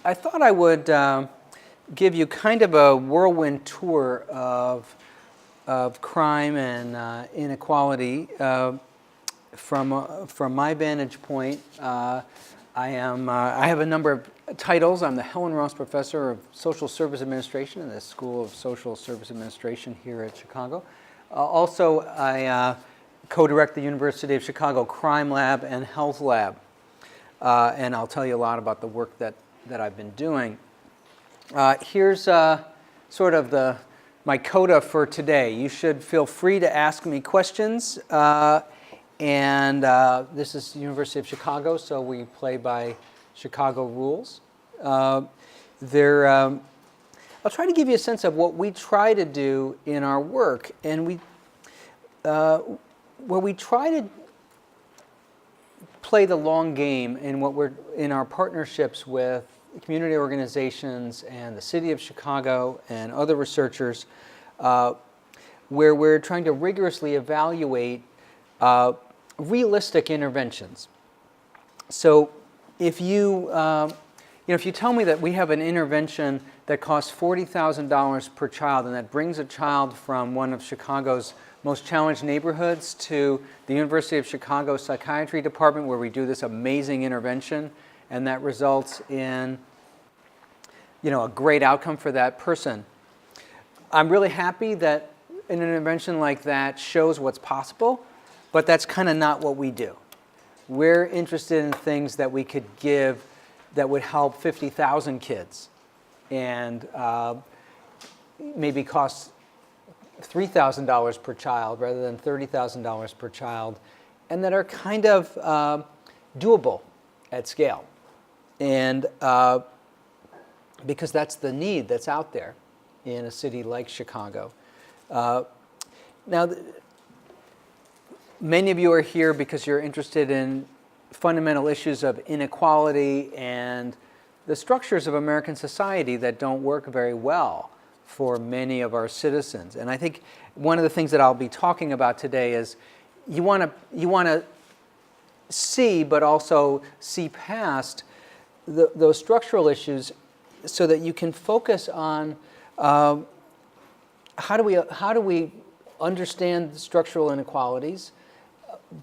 I thought I would give you kind of a whirlwind tour of crime and inequality from my vantage point. I have a number of titles. I'm the Helen Ross Professor of Social Service Administration in the School of Social Service Administration here at Chicago. Also, I co-direct the University of Chicago Crime Lab and Health Lab. And I'll tell you a lot about the work that I've been doing. Here's sort of my coda for today. You should feel free to ask me questions. And this is the University of Chicago, so we play by Chicago rules. I'll try to give you a sense of what we try to do in our work. And we try to play the long game in our partnerships with community organizations and the city of Chicago and other researchers, where we're trying to rigorously evaluate realistic interventions. So if you tell me that we have an intervention that costs $40,000 per child and that brings a child from one of Chicago's most challenged neighborhoods to the University of Chicago Psychiatry Department where we do this amazing intervention, and that results in a great outcome for that person. I'm really happy that an intervention like that shows what's possible, but that's kind of not what we do. We're interested in things that we could give that would help 50,000 kids and maybe cost $3,000 per child rather than $30,000 per child, and that are kind of doable at scale. And because that's the need that's out there in a city like Chicago. Now, many of you are here because you're interested in fundamental issues of inequality and the structures of American society that don't work very well for many of our citizens. And I think one of the things that I'll be talking about today is you want to see, but also see past those structural issues so that you can focus on how do we understand the structural inequalities,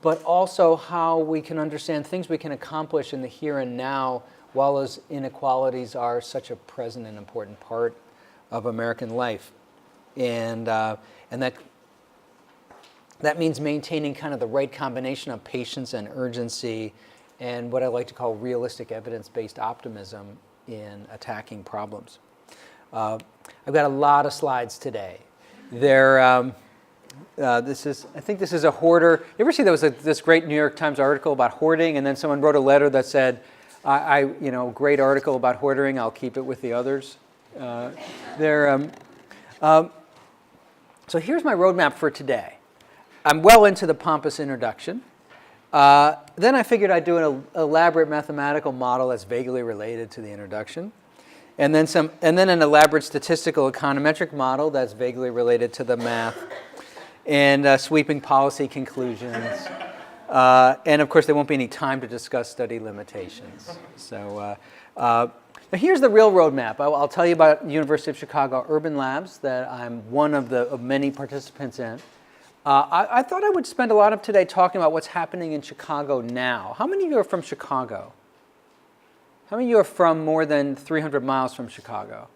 but also how we can understand things we can accomplish in the here and now while those inequalities are such a present and important part of American life. And that means maintaining kind of the right combination of patience and urgency and what I like to call realistic evidence-based optimism in attacking problems. I've got a lot of slides today. I think this is a hoarder. You ever see there was this great New York Times article about hoarding, and then someone wrote a letter that said, great article about hoarding, I'll keep it with the others. So here's my roadmap for today. I'm well into the pompous introduction. Then I figured I'd do an elaborate mathematical model that's vaguely related to the introduction. And then an elaborate statistical econometric model that's vaguely related to the math. And sweeping policy conclusions. And of course, there won't be any time to discuss study limitations. So now here's the real roadmap. I'll tell you about University of Chicago Urban Labs that I'm one of many participants in. I thought I would spend a lot of today talking about what's happening in Chicago now. How many of you are from Chicago? How many of you are from more than 300 miles from Chicago?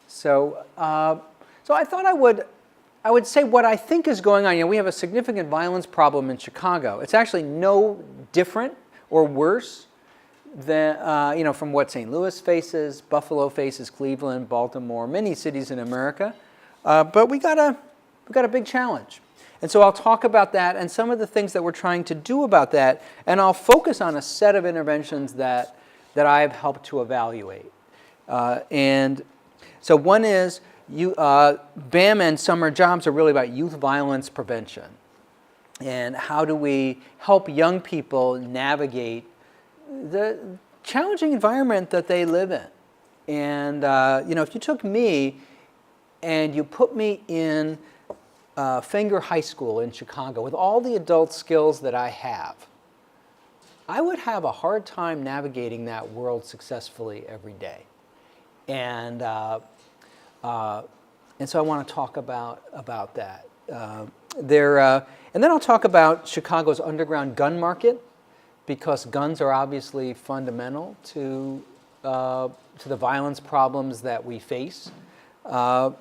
So I thought I would say what I think is going on. We have a significant violence problem in Chicago. It's actually no different or worse than from what St. Louis faces, Buffalo faces, Cleveland, Baltimore, many cities in America. But we got a big challenge. And so I'll talk about that and some of the things that we're trying to do about that, and I'll focus on a set of interventions that I've helped to evaluate. And so one is BAM and summer jobs are really about youth violence prevention. And how do we help young people navigate the challenging environment that they live in? And if you took me and you put me in Fenger High School in Chicago with all the adult skills that I have, I would have a hard time navigating that world successfully every day. And so I want to talk about that. And then I'll talk about Chicago's underground gun market, because guns are obviously fundamental to the violence problems that we face. And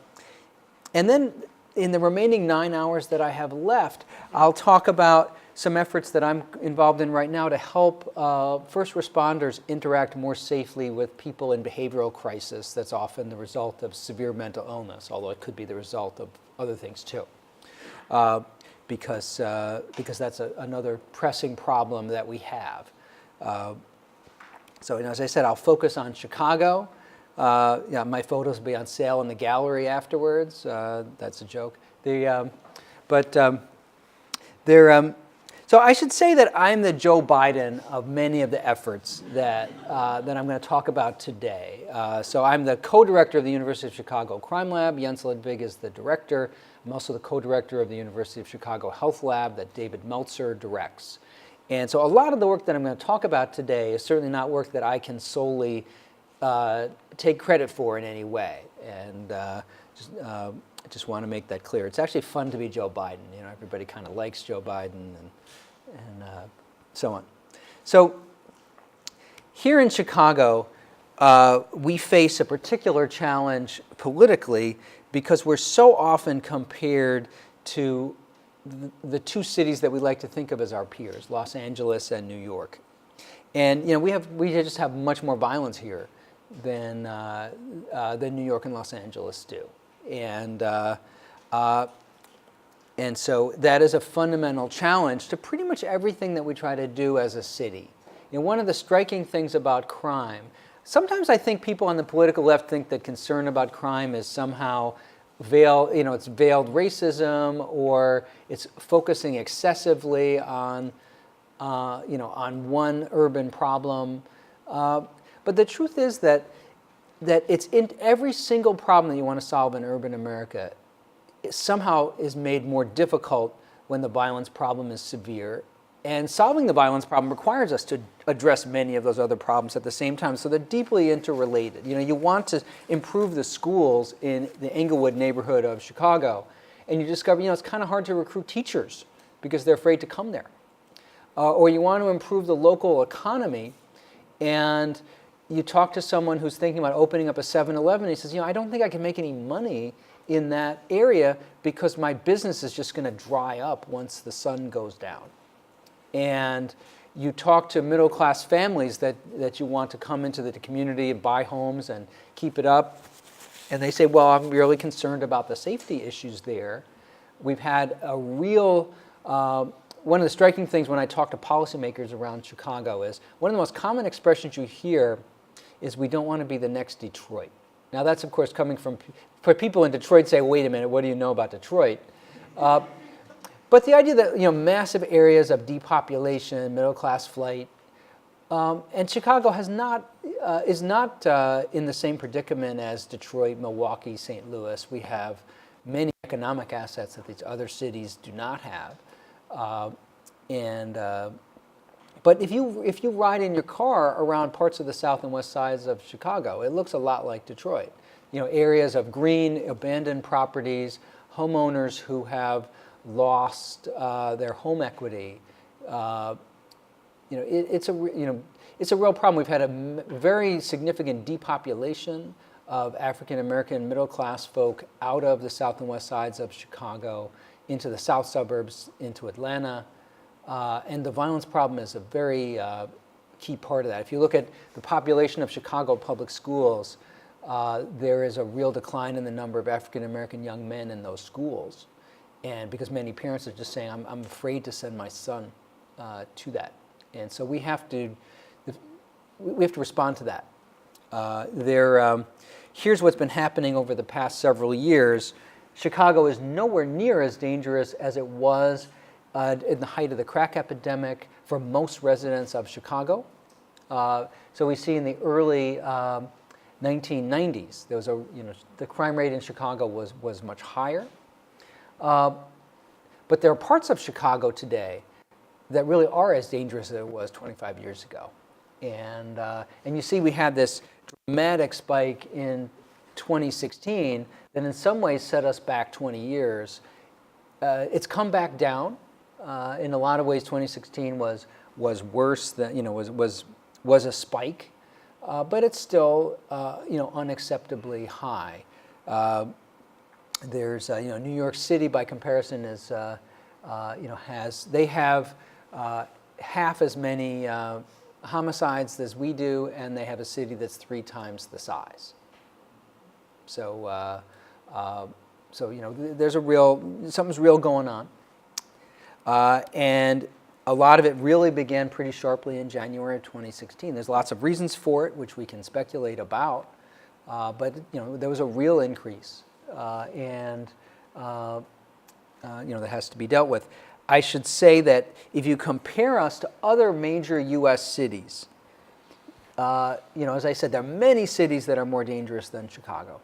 then in the remaining 9 hours that I have left, I'll talk about some efforts that I'm involved in right now to help first responders interact more safely with people in behavioral crisis that's often the result of severe mental illness, although it could be the result of other things too. Because that's another pressing problem that we have. So as I said, I'll focus on Chicago. My photos will be on sale in the gallery afterwards. That's a joke. So I should say that I'm the Joe Biden of many of the efforts that I'm going to talk about today. So I'm the co-director of the University of Chicago Crime Lab. Jens Ludwig is the director. I'm also the co-director of the University of Chicago Health Lab that David Meltzer directs. And so a lot of the work that I'm going to talk about today is certainly not work that I can solely take credit for in any way. And I just want to make that clear. It's actually fun to be Joe Biden. You know, everybody kind of likes Joe Biden and so on. So here in Chicago, we face a particular challenge politically because we're so often compared to the two cities that we like to think of as our peers, Los Angeles and New York. And we just have much more violence here than New York and Los Angeles do. And so that is a fundamental challenge to pretty much everything that we try to do as a city. One of the striking things about crime, sometimes I think people on the political left think that concern about crime is somehow it's veiled racism, or it's focusing excessively on one urban problem. But the truth is that it's in every single problem that you want to solve in urban America, it somehow is made more difficult when the violence problem is severe. And solving the violence problem requires us to address many of those other problems at the same time, so they're deeply interrelated. You want to improve the schools in the Englewood neighborhood of Chicago, and you discover, it's kind of hard to recruit teachers because they're afraid to come there. Or you want to improve the local economy, and you talk to someone who's thinking about opening up a 7-Eleven, and he says, I don't think I can make any money in that area because my business is just going to dry up once the sun goes down. And you talk to middle-class families that you want to come into the community and buy homes and keep it up. And they say, well, I'm really concerned about the safety issues there. We've had a real, one of the striking things when I talk to policymakers around Chicago is, one of the most common expressions you hear is, we don't want to be the next Detroit. Now that's, of course, coming from people in Detroit say, wait a minute, what do you know about Detroit? But the idea that massive areas of depopulation, middle-class flight, and Chicago is not in the same predicament as Detroit, Milwaukee, St. Louis. We have many economic assets that these other cities do not have. But if you ride in your car around parts of the south and west sides of Chicago, it looks a lot like Detroit. Areas of green, abandoned properties, homeowners who have lost their home equity. It's a real problem. We've had a very significant depopulation of African American middle class folk out of the south and west sides of Chicago into the south suburbs, into Atlanta, and the violence problem is a very key part of that. If you look at the population of Chicago public schools, there is a real decline in the number of African American young men in those schools. And because many parents are just saying, I'm afraid to send my son to that. And so we have to respond to that. Here's what's been happening over the past several years. Chicago is nowhere near as dangerous as it was in the height of the crack epidemic for most residents of Chicago. So we see in the early 1990s, there was the crime rate in Chicago was much higher. But there are parts of Chicago today that really are as dangerous as it was 25 years ago. And you see we had this dramatic spike in 2016 that in some ways set us back 20 years. It's come back down. In a lot of ways, 2016 was worse than, was a spike, but it's still, unacceptably high. There's, New York City by comparison is, they have half as many homicides as we do, and they have a city that's 3 times the size. So, there's something's real going on. And a lot of it really began pretty sharply in January of 2016. There's lots of reasons for it, which we can speculate about, but there was a real increase, and that has to be dealt with. I should say that if you compare us to other major U.S. cities, as I said, there are many cities that are more dangerous than Chicago.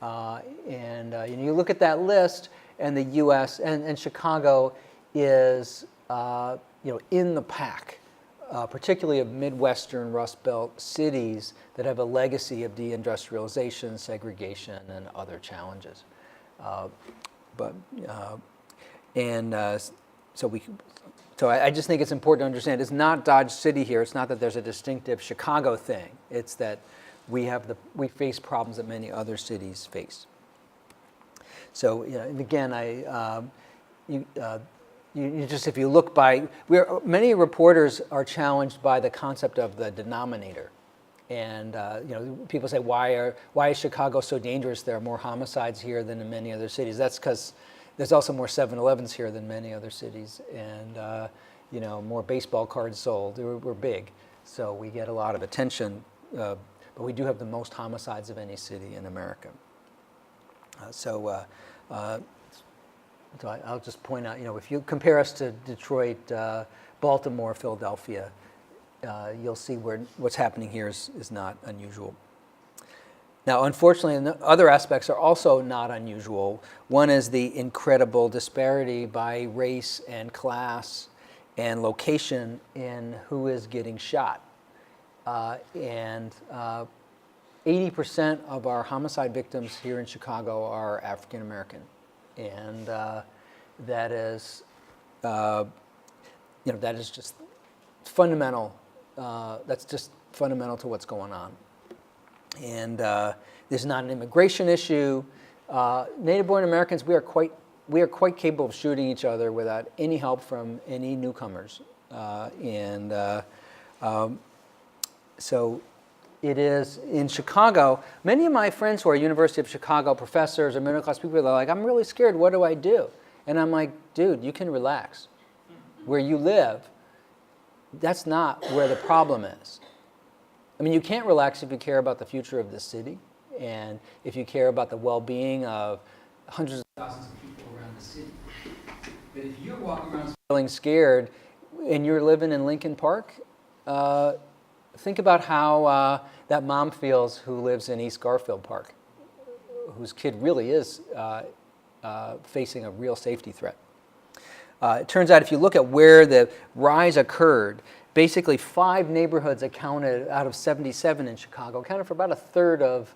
You look at that list, and the U.S. and Chicago is in the pack, particularly of Midwestern Rust Belt cities that have a legacy of deindustrialization, segregation, and other challenges. So I just think it's important to understand it's not Dodge City here. It's not that there's a distinctive Chicago thing. It's that we face problems that many other cities face. So again, if you look by, many reporters are challenged by the concept of the denominator. And people say, why is Chicago so dangerous? There are more homicides here than in many other cities. That's because there's also more 7-Elevens here than many other cities, and more baseball cards sold. We're big, so we get a lot of attention. But we do have the most homicides of any city in America. So I'll just point out, if you compare us to Detroit, Baltimore, Philadelphia, you'll see what's happening here is not unusual. Now, unfortunately, other aspects are also not unusual. One is the incredible disparity by race and class and location in who is getting shot. 80% of our homicide victims here in Chicago are African American, and that is just fundamental. That's just fundamental to what's going on. And this is not an immigration issue. Native-born Americans, we are quite capable of shooting each other without any help from any newcomers. So it is in Chicago. Many of my friends who are University of Chicago professors or middle-class people, they're like, I'm really scared. What do I do? And I'm like, dude, you can relax. Where you live, that's not where the problem is. I mean, you can't relax if you care about the future of the city and if you care about the well-being of hundreds of thousands of people around the city. But if you're walking around feeling scared and you're living in Lincoln Park, think about how that mom feels who lives in East Garfield Park, whose kid really is facing a real safety threat. It turns out if you look at where the rise occurred, basically 5 neighborhoods accounted out of 77 in Chicago, accounted for about a third of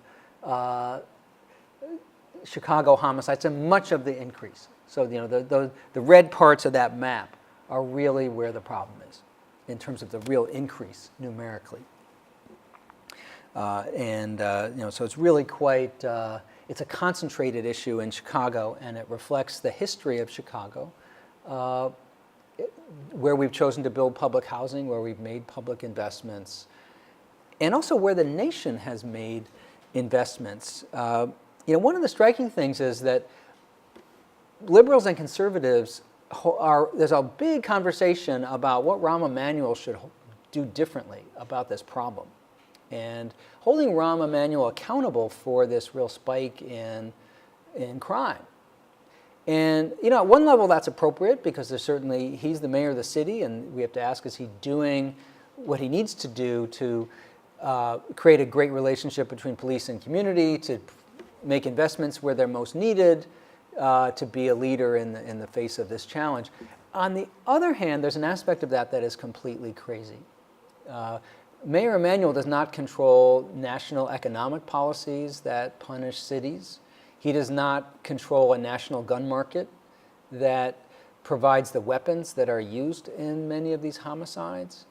Chicago homicides and much of the increase. So the red parts of that map are really where the problem is in terms of the real increase numerically. So it's really quite, it's a concentrated issue in Chicago, and it reflects the history of Chicago, where we've chosen to build public housing, where we've made public investments, and also where the nation has made investments. One of the striking things is that liberals and conservatives there's a big conversation about what Rahm Emanuel should do differently about this problem. And holding Rahm Emanuel accountable for this real spike in crime. And at one level that's appropriate because he's the mayor of the city, and we have to ask, is he doing what he needs to do to create a great relationship between police and community, to make investments where they're most needed, to be a leader in the face of this challenge. On the other hand, there's an aspect of that that is completely crazy. Mayor Emanuel does not control national economic policies that punish cities. He does not control a national gun market that provides the weapons that are used in many of these homicides.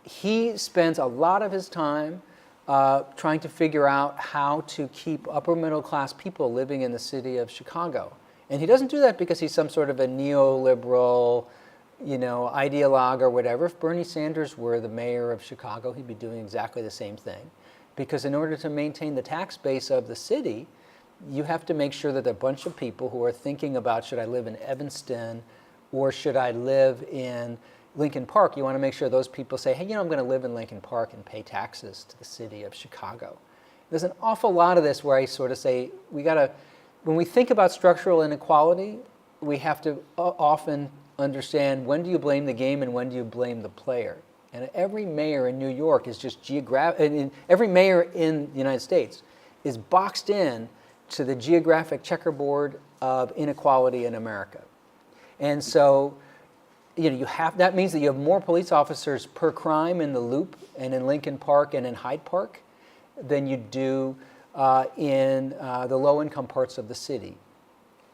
He spends a lot of his time trying to figure out how to keep upper middle class people living in the city of Chicago. And he doesn't do that because he's some sort of a neoliberal, ideologue or whatever. If Bernie Sanders were the mayor of Chicago, he'd be doing exactly the same thing. Because in order to maintain the tax base of the city, you have to make sure that a bunch of people who are thinking about, should I live in Evanston or should I live in Lincoln Park, you want to make sure those people say, hey, I'm going to live in Lincoln Park and pay taxes to the city of Chicago. There's an awful lot of this where I sort of say, when we think about structural inequality, we have to often understand, when do you blame the game and when do you blame the player? And every mayor in New York is just every mayor in the United States is boxed in to the geographic checkerboard of inequality in America. And so, that means that you have more police officers per crime in the Loop and in Lincoln Park and in Hyde Park than you do in the low-income parts of the city.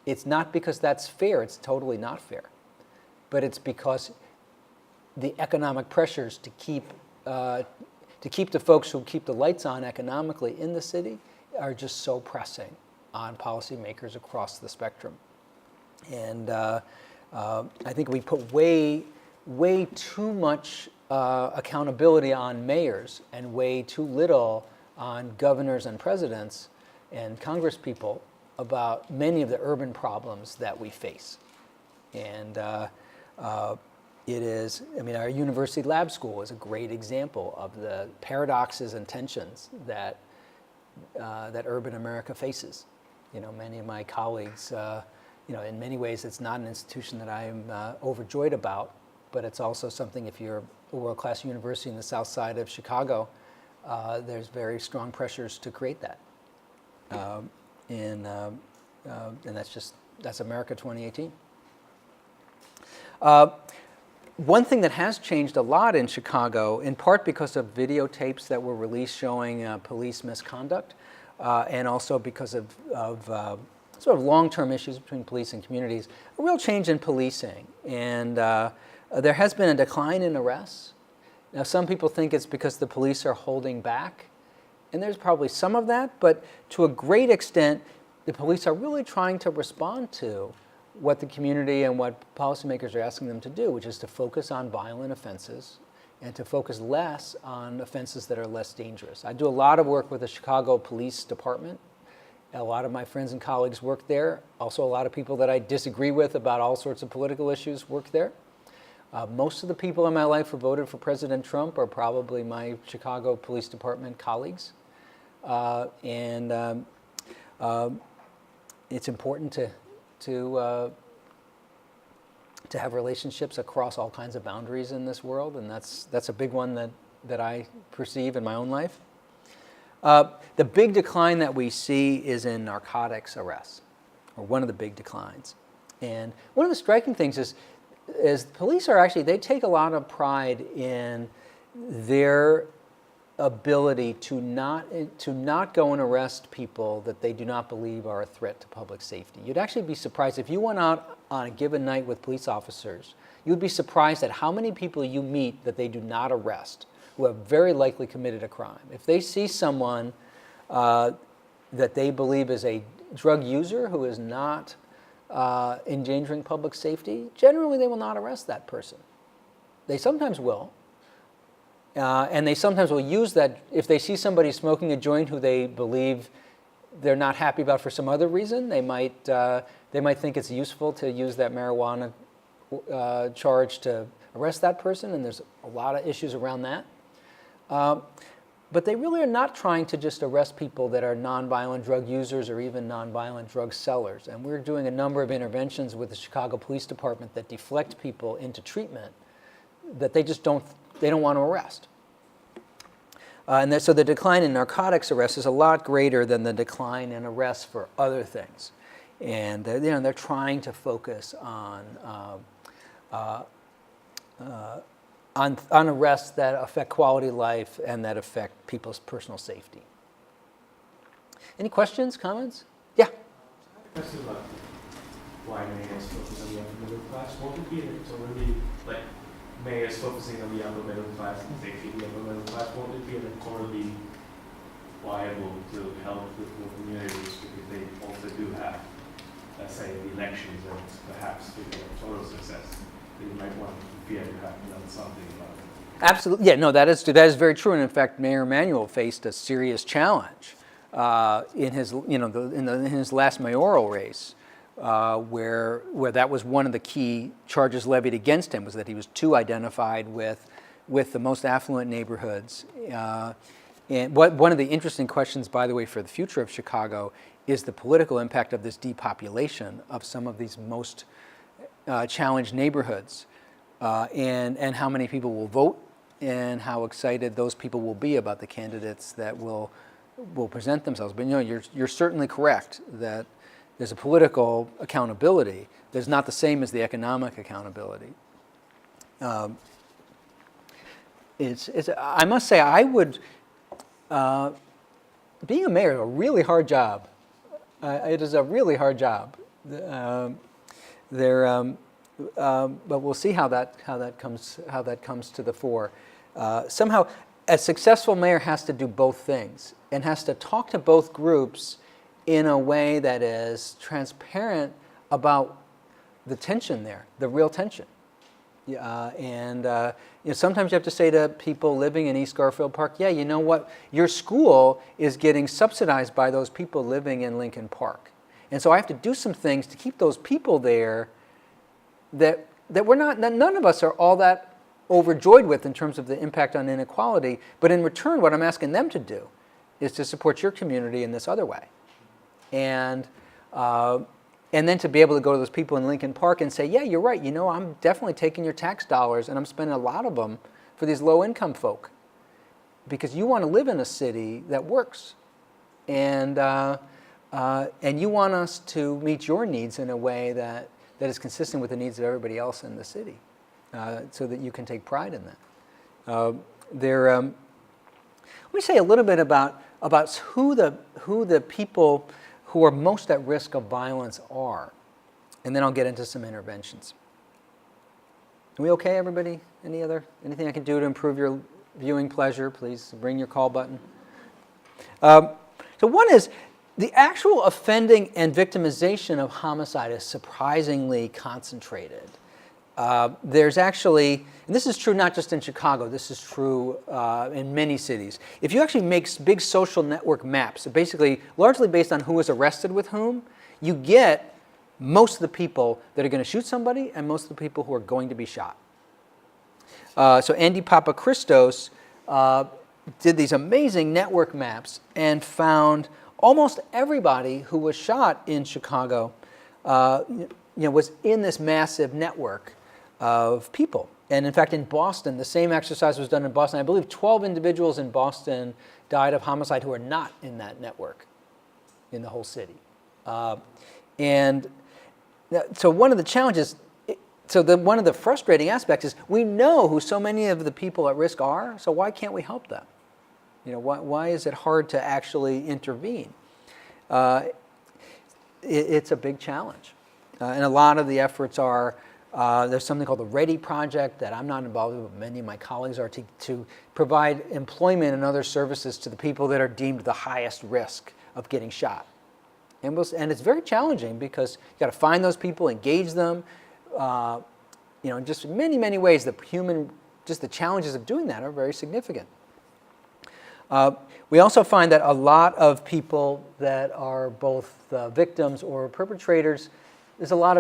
It's not because that's fair. It's totally not fair. But it's because the economic pressures to keep the folks who keep the lights on economically in the city are just so pressing on policymakers across the spectrum. And I think we put way too much accountability on mayors and way too little on governors and presidents and congresspeople about many of the urban problems that we face. And it is, our university lab school is a great example of the paradoxes and tensions that urban America faces. Many of my colleagues, in many ways it's not an institution that I am overjoyed about, but it's also something, if you're a world-class university in the south side of Chicago, there's very strong pressures to create that. And that's America 2018. One thing that has changed a lot in Chicago, in part because of videotapes that were released showing police misconduct, and also because of sort of long-term issues between police and communities, a real change in policing. And there has been a decline in arrests. Now, some people think it's because the police are holding back, and there's probably some of that, but to a great extent, the police are really trying to respond to what the community and what policymakers are asking them to do, which is to focus on violent offenses and to focus less on offenses that are less dangerous. I do a lot of work with the Chicago Police Department. A lot of my friends and colleagues work there. Also, a lot of people that I disagree with about all sorts of political issues work there. Most of the people in my life who voted for President Trump are probably my Chicago Police Department colleagues. It's important to have relationships across all kinds of boundaries in this world, and that's a big one that I perceive in my own life. The big decline that we see is in narcotics arrests, or one of the big declines. And one of the striking things is police are actually, they take a lot of pride in their ability to not go and arrest people that they do not believe are a threat to public safety. You'd actually be surprised if you went out on a given night with police officers, you'd be surprised at how many people you meet that they do not arrest who have very likely committed a crime. If they see someone that they believe is a drug user who is not endangering public safety, generally they will not arrest that person. They sometimes will. And they sometimes will use that. If they see somebody smoking a joint who they believe they're not happy about for some other reason, they might think it's useful to use that marijuana charge to arrest that person, and there's a lot of issues around that. But they really are not trying to just arrest people that are nonviolent drug users or even nonviolent drug sellers. And we're doing a number of interventions with the Chicago Police Department that deflect people into treatment that they just don't want to arrest. So the decline in narcotics arrests is a lot greater than the decline in arrests for other things. and they're trying to focus on arrests that affect quality of life and that affect people's personal safety. Any questions, comments? Yeah. I have a question about why mayors focus on the upper middle class. Won't it be already like mayors focusing on the upper middle class and safety of the upper middle class? Won't it be electorally viable to help with the communities because they also do have, let's say, the elections and perhaps with electoral success? You might want to fear to have done something about it. Absolutely. Yeah, no, that is very true. And in fact, Mayor Emanuel faced a serious challenge in his in his last mayoral race, where that was one of the key charges levied against him, was that he was too identified with the most affluent neighborhoods. And one of the interesting questions, by the way, for the future of Chicago is the political impact of this depopulation of some of these most challenged neighborhoods, and how many people will vote and how excited those people will be about the candidates that will present themselves. But you're certainly correct that there's a political accountability that's not the same as the economic accountability. I must say, I would, being a mayor is a really hard job. It is a really hard job. But we'll see how that comes to the fore. Somehow, a successful mayor has to do both things and has to talk to both groups in a way that is transparent about the tension there, the real tension. Sometimes you have to say to people living in East Garfield Park, yeah, you know what, your school is getting subsidized by those people living in Lincoln Park. And so I have to do some things to keep those people there that none of us are all that overjoyed with in terms of the impact on inequality, but in return what I'm asking them to do is to support your community in this other way. And then to be able to go to those people in Lincoln Park and say, yeah, you're right, I'm definitely taking your tax dollars and I'm spending a lot of them for these low-income folk because you want to live in a city that works. And you want us to meet your needs in a way that is consistent with the needs of everybody else in the city, so that you can take pride in that. Let me say a little bit about who the people who are most at risk of violence are, and then I'll get into some interventions. Are we okay, everybody? Anything I can do to improve your viewing pleasure? Please bring your call button. So one is, the actual offending and victimization of homicide is surprisingly concentrated. There's actually, and this is true not just in Chicago, this is true in many cities. If you actually make big social network maps, basically largely based on who is arrested with whom, you get most of the people that are going to shoot somebody and most of the people who are going to be shot. So Andy Papachristos did these amazing network maps and found almost everybody who was shot in Chicago was in this massive network of people. And in fact, in Boston, the same exercise was done in Boston. I believe 12 individuals in Boston died of homicide who are not in that network in the whole city. And so one of the challenges, one of the frustrating aspects is we know who so many of the people at risk are, so why can't we help them? Why is it hard to actually intervene? It's a big challenge. And a lot of the efforts are, there's something called the READY Project that I'm not involved with, but many of my colleagues are, to provide employment and other services to the people that are deemed the highest risk of getting shot. And it's very challenging because you got to find those people, engage them. Just in many, many ways, the challenges of doing that are very significant. We also find that a lot of people that are both victims or perpetrators, there's a lot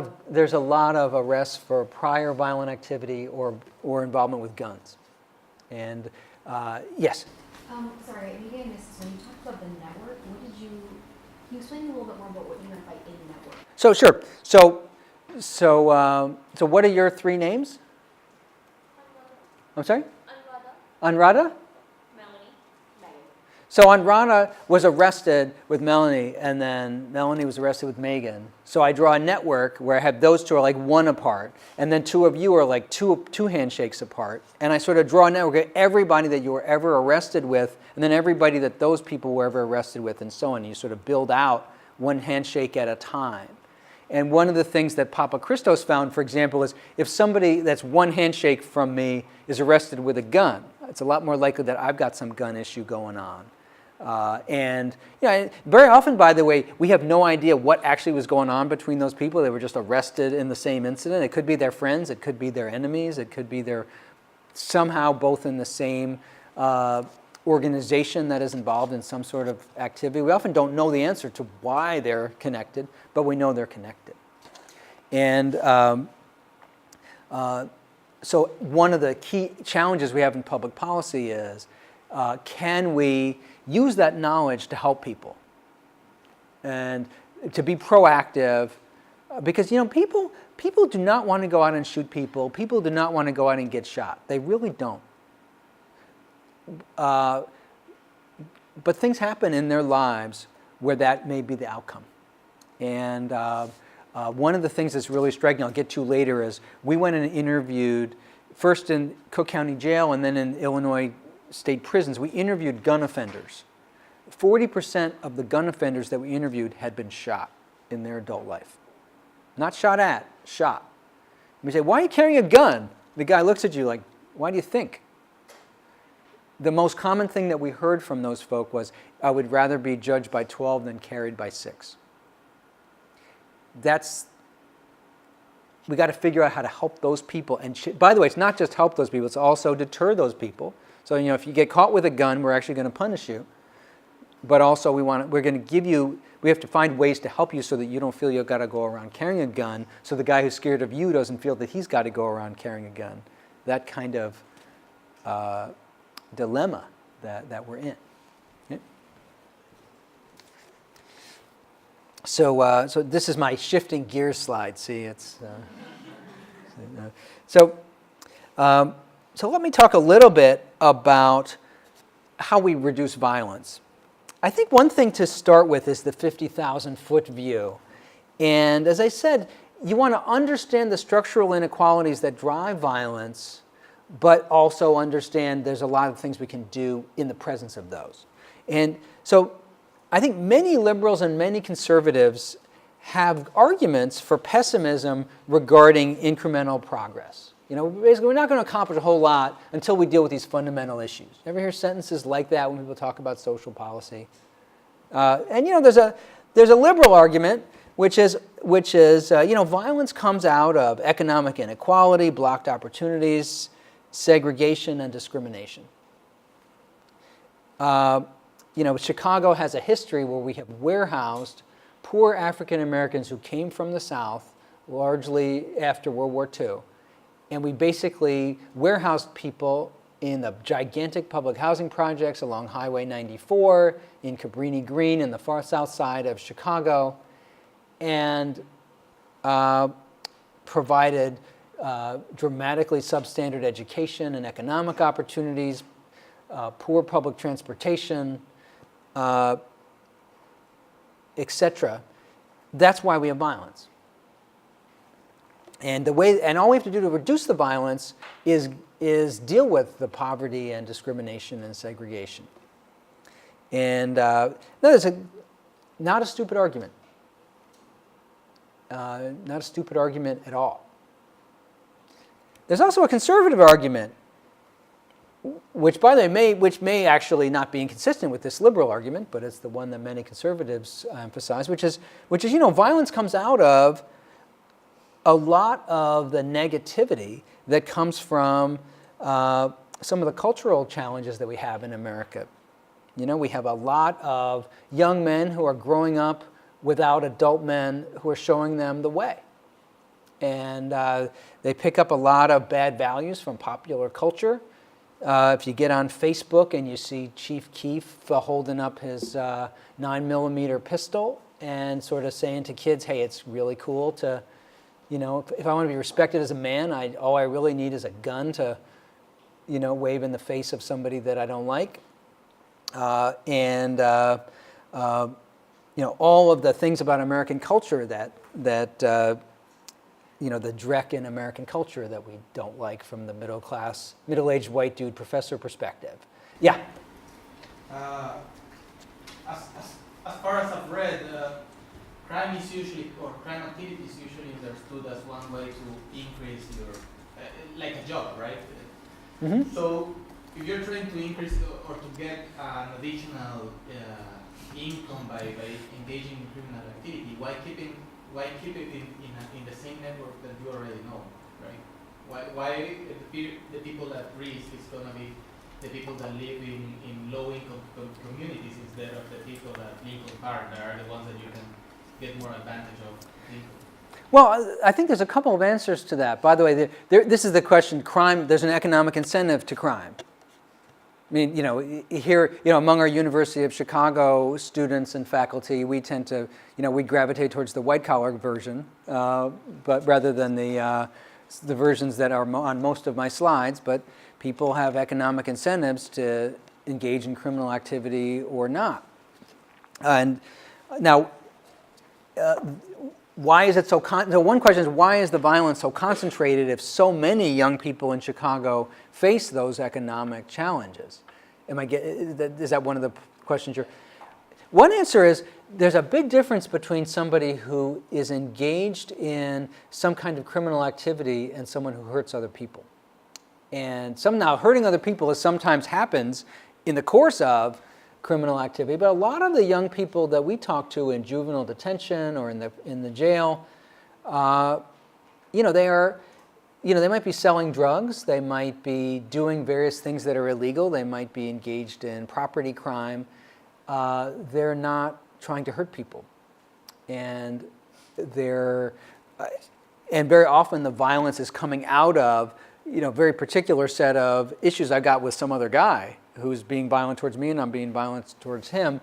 of arrests for prior violent activity or involvement with guns. And yes? Sorry, maybe I missed this. When you talked about the network, can you explain a little bit more about what you meant by in-network? So sure. So what are your three names? Anrada. I'm sorry? Anrada. Anrada? Melanie. Megan. So Anrana was arrested with Melanie, and then Melanie was arrested with Megan. So I draw a network where I have those two are like one apart, and then two of you are like two handshakes apart. And I sort of draw a network of everybody that you were ever arrested with, and then everybody that those people were ever arrested with, and so on. You sort of build out one handshake at a time. And one of the things that Papa Christos found, for example, is if somebody that's one handshake from me is arrested with a gun, it's a lot more likely that I've got some gun issue going on. And very often, by the way, we have no idea what actually was going on between those people. They were just arrested in the same incident. It could be their friends. It could be their enemies. It could be they're somehow both in the same organization that is involved in some sort of activity. We often don't know the answer to why they're connected, but we know they're connected. And so one of the key challenges we have in public policy is, can we use that knowledge to help people and to be proactive? Because people do not want to go out and shoot people. People do not want to go out and get shot. They really don't. But things happen in their lives where that may be the outcome. And one of the things that's really striking, I'll get to later, is we went and interviewed, first in Cook County Jail and then in Illinois state prisons, we interviewed gun offenders. 40% of the gun offenders that we interviewed had been shot in their adult life. Not shot at, shot. We say, why are you carrying a gun? The guy looks at you like, why do you think? The most common thing that we heard from those folk was, I would rather be judged by 12 than carried by 6. We got to figure out how to help those people. And by the way, it's not just help those people, it's also deter those people. So, if you get caught with a gun, we're actually going to punish you. But also, we're going to give you, we have to find ways to help you so that you don't feel you've got to go around carrying a gun, so the guy who's scared of you doesn't feel that he's got to go around carrying a gun. That kind of dilemma that we're in. Okay? So this is my shifting gears slide. See, it's so let me talk a little bit about how we reduce violence. I think one thing to start with is the 50,000-foot view. And as I said, you want to understand the structural inequalities that drive violence, but also understand there's a lot of things we can do in the presence of those. And so I think many liberals and many conservatives have arguments for pessimism regarding incremental progress. Basically, we're not going to accomplish a whole lot until we deal with these fundamental issues. Ever hear sentences like that when people talk about social policy? And there's a liberal argument, which is violence comes out of economic inequality, blocked opportunities, segregation, and discrimination. Chicago has a history where we have warehoused poor African Americans who came from the South, largely after World War II. And we basically warehoused people in the gigantic public housing projects along Highway 94, in Cabrini Green, in the far south side of Chicago, and provided dramatically substandard education and economic opportunities, poor public transportation, etc. That's why we have violence. And all we have to do to reduce the violence is deal with the poverty and discrimination and segregation. And that is not a stupid argument. Not a stupid argument at all. There's also a conservative argument, which, by the way, may actually not be inconsistent with this liberal argument, but it's the one that many conservatives emphasize, which is violence comes out of a lot of the negativity that comes from some of the cultural challenges that we have in America. We have a lot of young men who are growing up without adult men who are showing them the way. And they pick up a lot of bad values from popular culture. If you get on Facebook and you see Chief Keef holding up his 9mm pistol and sort of saying to kids, hey, it's really cool to, if I want to be respected as a man, all I really need is a gun to, wave in the face of somebody that I don't like. and all of the things about American culture that the dreck in American culture that we don't like from the middle-aged white dude professor perspective. Yeah. As far as I've read, crime is usually, or crime activity is usually understood as one way to increase your, like a job, right? Mm-hmm. So if you're trying to increase or to get an additional income by engaging in criminal activity, why keep it in the same network that you already know, right? Why the people at risk is going to be the people that live in low-income communities instead of the people that Lincoln Park that are the ones that you can get more advantage of income? Well, I think there's a couple of answers to that. By the way, this is the question: crime. There's an economic incentive to crime. I mean, here, among our University of Chicago students and faculty, we tend to, we gravitate towards the white-collar version, but rather than the versions that are on most of my slides. But people have economic incentives to engage in criminal activity or not. And now, why is it so? So one question is, why is the violence so concentrated if so many young people in Chicago face those economic challenges? Is that one of the questions you're? One answer is there's a big difference between somebody who is engaged in some kind of criminal activity and someone who hurts other people. And now hurting other people sometimes happens in the course of criminal activity, but a lot of the young people that we talk to in juvenile detention or in the jail, they might be selling drugs, they might be doing various things that are illegal, they might be engaged in property crime. They're not trying to hurt people, and very often the violence is coming out of very particular set of issues I got with some other guy who's being violent towards me and I'm being violent towards him.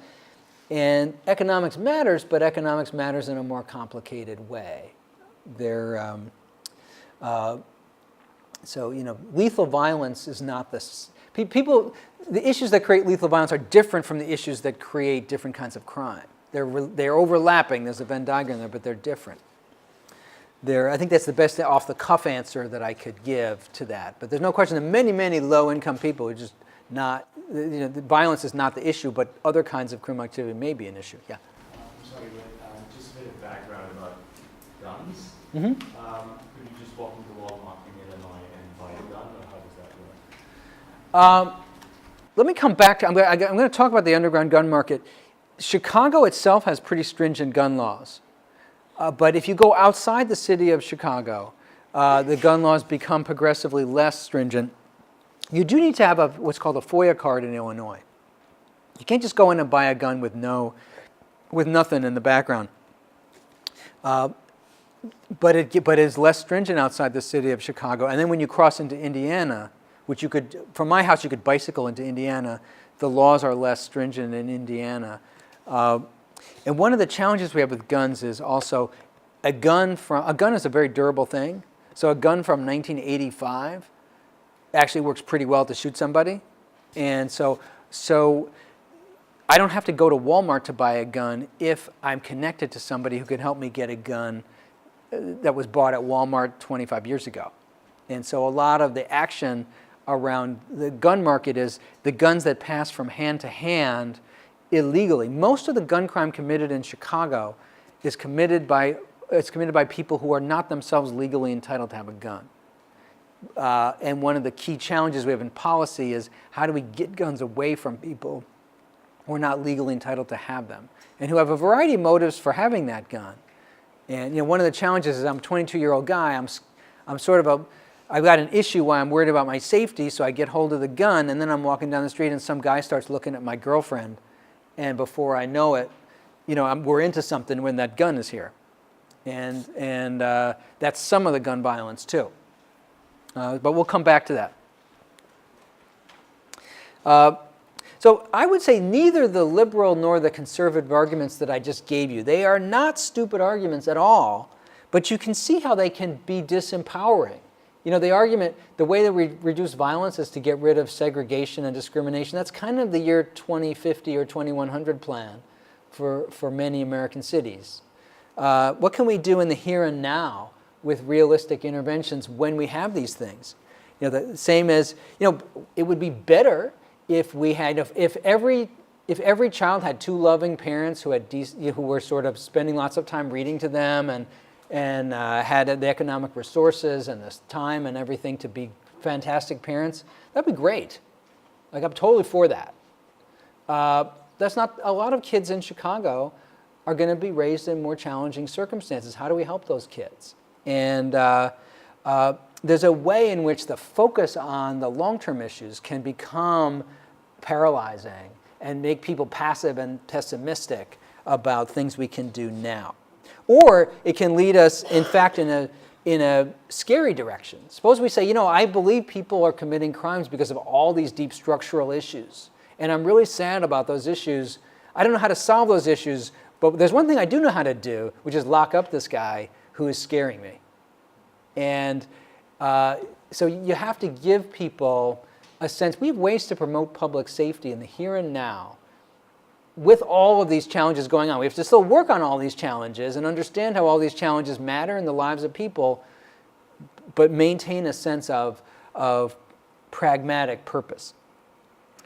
And economics matters, but economics matters in a more complicated way. Lethal violence is not this. The issues that create lethal violence are different from the issues that create different kinds of crime. They're overlapping. There's a Venn diagram there, but they're different. I think that's the best off-the-cuff answer that I could give to that. But there's no question that many, many low-income people are just not, the violence is not the issue, but other kinds of criminal activity may be an issue. Yeah. I'm sorry, but just a bit of background about guns. Mm-hmm. Could you just walk into Walmart in Illinois and buy a gun, or how does that work? Let me come back to, I'm going to talk about the underground gun market. Chicago itself has pretty stringent gun laws. But if you go outside the city of Chicago, the gun laws become progressively less stringent. You do need to have what's called a FOIA card in Illinois. You can't just go in and buy a gun with nothing in the background. But it is less stringent outside the city of Chicago. And then when you cross into Indiana, which you could, from my house, you could bicycle into Indiana, the laws are less stringent in Indiana. And one of the challenges we have with guns is also a gun is a very durable thing. So a gun from 1985 actually works pretty well to shoot somebody. And so I don't have to go to Walmart to buy a gun if I'm connected to somebody who can help me get a gun that was bought at Walmart 25 years ago. And so a lot of the action around the gun market is the guns that pass from hand to hand illegally. Most of the gun crime committed in Chicago is committed by people who are not themselves legally entitled to have a gun. And one of the key challenges we have in policy is how do we get guns away from people who are not legally entitled to have them and who have a variety of motives for having that gun. And one of the challenges is I'm a 22-year-old guy. I've got an issue why I'm worried about my safety, so I get hold of the gun, and then I'm walking down the street and some guy starts looking at my girlfriend, and before I know it, we're into something when that gun is here. And that's some of the gun violence too. But we'll come back to that. So I would say neither the liberal nor the conservative arguments that I just gave you, they are not stupid arguments at all, but you can see how they can be disempowering You know, the argument, the way that we reduce violence is to get rid of segregation and discrimination. That's kind of the year 2050 or 2100 plan for many American cities. What can we do in the here and now with realistic interventions when we have these things? You know, the same as, you know, it would be better if we had, if every child had two loving parents who had who were sort of spending lots of time reading to them and had the economic resources and the time and everything to be fantastic parents. That'd be great. Like, I'm totally for that. That's not, a lot of kids in Chicago are going to be raised in more challenging circumstances. How do we help those kids? And there's a way in which the focus on the long-term issues can become paralyzing and make people passive and pessimistic about things we can do now. Or it can lead us, in fact, in a scary direction. Suppose we say, you know, I believe people are committing crimes because of all these deep structural issues. And I'm really sad about those issues. I don't know how to solve those issues, but there's one thing I do know how to do, which is lock up this guy who is scaring me. And so you have to give people a sense. We have ways to promote public safety in the here and now with all of these challenges going on. We have to still work on all these challenges and understand how all these challenges matter in the lives of people, but maintain a sense of pragmatic purpose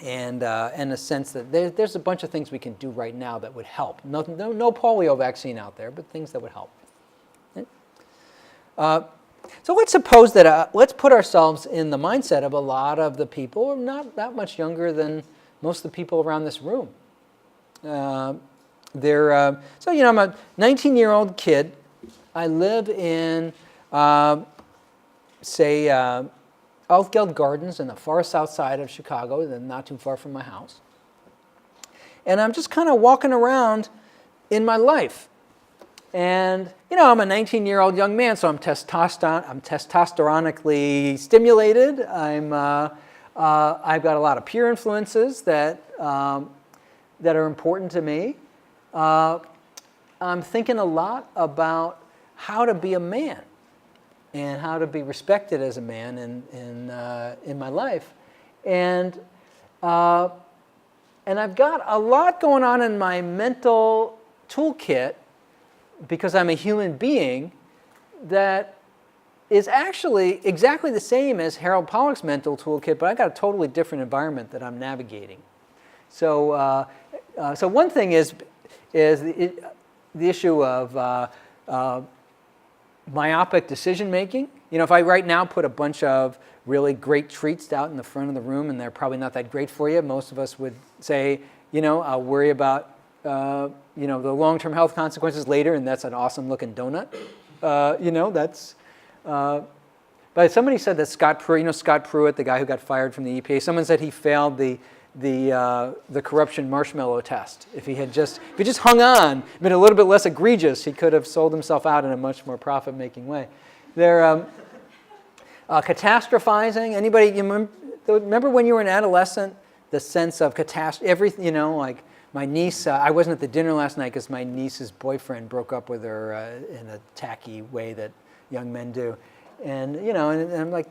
and a sense that there's a bunch of things we can do right now that would help. No polio vaccine out there, but things that would help. So let's suppose that, let's put ourselves in the mindset of a lot of the people, not that much younger than most of the people around this room. So, you know, I'm a 19-year-old kid. I live in, say, Altgeld Gardens in the far south side of Chicago, not too far from my house. And I'm just kind of walking around in my life. And, you know, I'm a 19-year-old young man, so I'm testosteronically stimulated. I've got a lot of peer influences that are important to me. I'm thinking a lot about how to be a man and how to be respected as a man in my life. And I've got a lot going on in my mental toolkit because I'm a human being that is actually exactly the same as Harold Pollack's mental toolkit, but I've got a totally different environment that I'm navigating. So, so one thing is the issue of myopic decision-making. You know, if I right now put a bunch of really great treats out in the front of the room and they're probably not that great for you, most of us would say, you know, I'll worry about you know, the long-term health consequences later, and that's an awesome-looking donut. You know, that's. But somebody said that Scott Pruitt, you know, Scott Pruitt, the guy who got fired from the EPA, someone said he failed the corruption marshmallow test. If he just hung on, been a little bit less egregious, he could have sold himself out in a much more profit-making way. They're catastrophizing. Anybody remember when you were an adolescent? The sense of catastrophe, everything, you know, like my niece. I wasn't at the dinner last night because my niece's boyfriend broke up with her in a tacky way that young men do, and you know, and I'm like,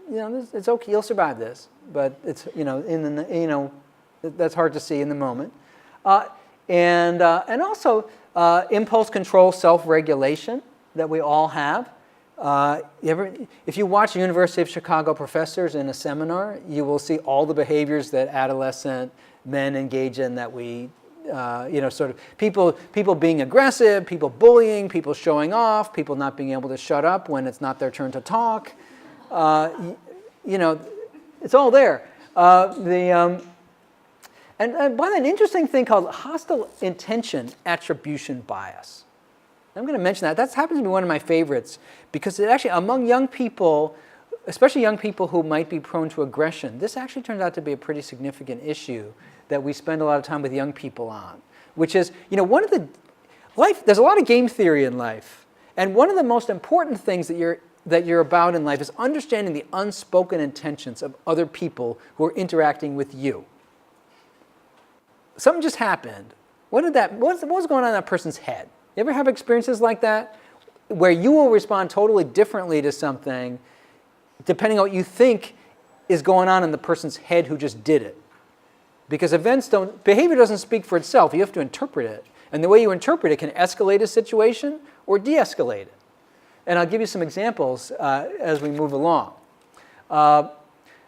you know, it's okay, you'll survive this, but it's, you know, you know, that's hard to see in the moment, and also impulse control, self-regulation that we all have. If you watch University of Chicago professors in a seminar, you will see all the behaviors that adolescent men engage in that we, you know, sort of people being aggressive, people bullying, people showing off, people not being able to shut up when it's not their turn to talk. You know, it's all there. And by an interesting thing called hostile intention attribution bias. I'm going to mention that. That happens to be one of my favorites because it actually, among young people, especially young people who might be prone to aggression, this actually turns out to be a pretty significant issue that we spend a lot of time with young people on, which is, you know, there's a lot of game theory in life, and one of the most important things that you're about in life is understanding the unspoken intentions of other people who are interacting with you. Something just happened. What was going on in that person's head? You ever have experiences like that where you will respond totally differently to something depending on what you think is going on in the person's head who just did it. Because behavior doesn't speak for itself. You have to interpret it. And the way you interpret it can escalate a situation or de-escalate it. And I'll give you some examples as we move along. But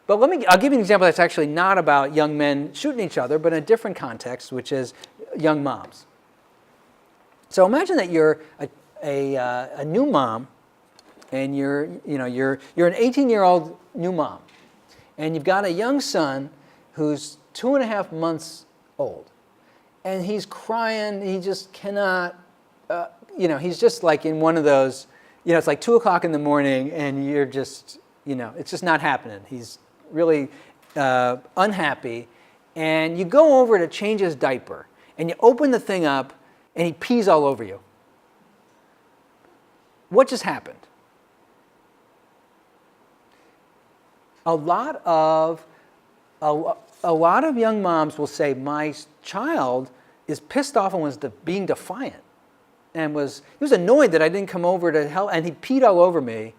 I'll give you an example that's actually not about young men shooting each other, but in a different context, which is young moms. So imagine that you're a new mom, and you're an 18-year-old new mom, and you've got a young son who's 2.5 months old, and he's crying. He just cannot, he's just like in one of those, it's like 2 o'clock in the morning, and you're just, it's just not happening. He's really unhappy, and you go over to change his diaper, and you open the thing up, and he pees all over you. What just happened? A lot of young moms will say, my child is pissed off and was being defiant, and he was annoyed that I didn't come over to help, and he peed all over me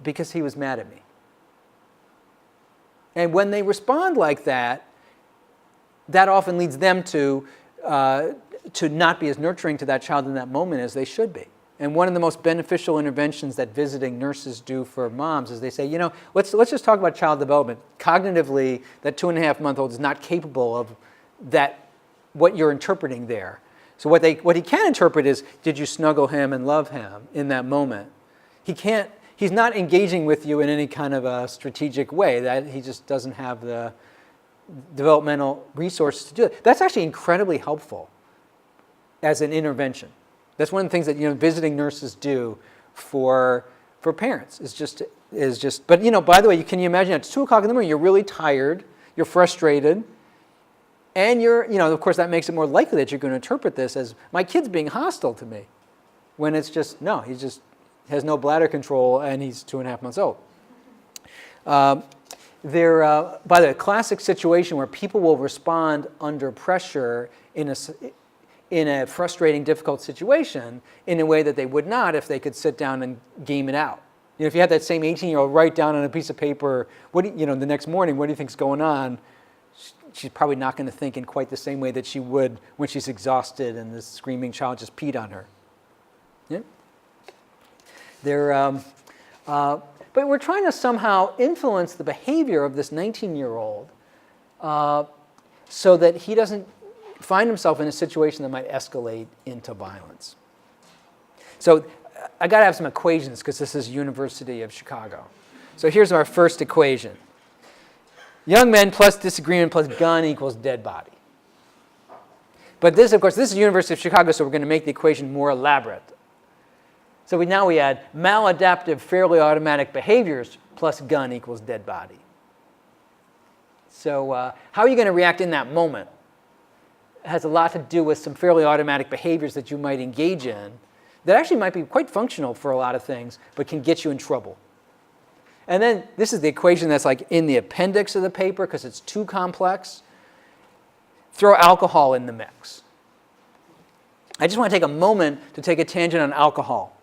because he was mad at me. And when they respond like that, that often leads them to not be as nurturing to that child in that moment as they should be. And one of the most beneficial interventions that visiting nurses do for moms is they say, let's just talk about child development. Cognitively, that 2.5-month-old is not capable of what you're interpreting there. So what he can interpret is, did you snuggle him and love him in that moment? He's not engaging with you in any kind of a strategic way. That he just doesn't have the developmental resources to do it. That's actually incredibly helpful as an intervention. That's one of the things that visiting nurses do for parents. But by the way, can you imagine it's 2 o'clock in the morning? You're really tired. You're frustrated, and of course that makes it more likely that you're going to interpret this as my kid's being hostile to me, when it's just no. He just has no bladder control, and he's 2.5 months old. By the way, a classic situation where people will respond under pressure in a frustrating, difficult situation in a way that they would not if they could sit down and game it out. If you had that same 18-year-old write down on a piece of paper, the next morning, what do you think's going on? She's probably not going to think in quite the same way that she would when she's exhausted and this screaming child just peed on her. Yeah? But we're trying to somehow influence the behavior of this 19-year-old so that he doesn't find himself in a situation that might escalate into violence. So I got to have some equations because this is University of Chicago. So here's our first equation. Young men plus disagreement plus gun equals dead body. But this, of course, this is University of Chicago, so we're going to make the equation more elaborate. So we add maladaptive fairly automatic behaviors plus gun equals dead body. So how are you going to react in that moment? It has a lot to do with some fairly automatic behaviors that you might engage in that actually might be quite functional for a lot of things, but can get you in trouble. And then this is the equation that's like in the appendix of the paper because it's too complex. Throw alcohol in the mix. I just want to take a moment to take a tangent on alcohol.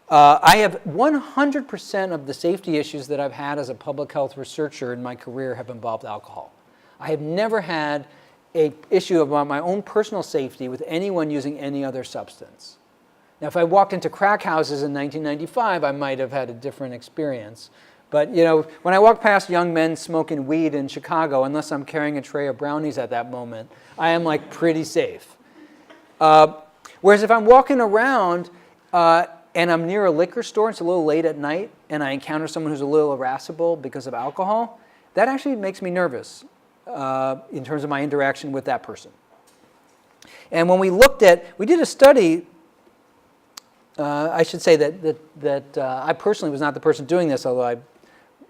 I have 100% of the safety issues that I've had as a public health researcher in my career have involved alcohol. I have never had an issue about my own personal safety with anyone using any other substance. Now, if I walked into crack houses in 1995, I might have had a different experience. But when I walk past young men smoking weed in Chicago, unless I'm carrying a tray of brownies at that moment, I am like pretty safe. Whereas if I'm walking around and I'm near a liquor store, it's a little late at night, and I encounter someone who's a little irascible because of alcohol, that actually makes me nervous in terms of my interaction with that person. And when we did a study. I should say that I personally was not the person doing this, although I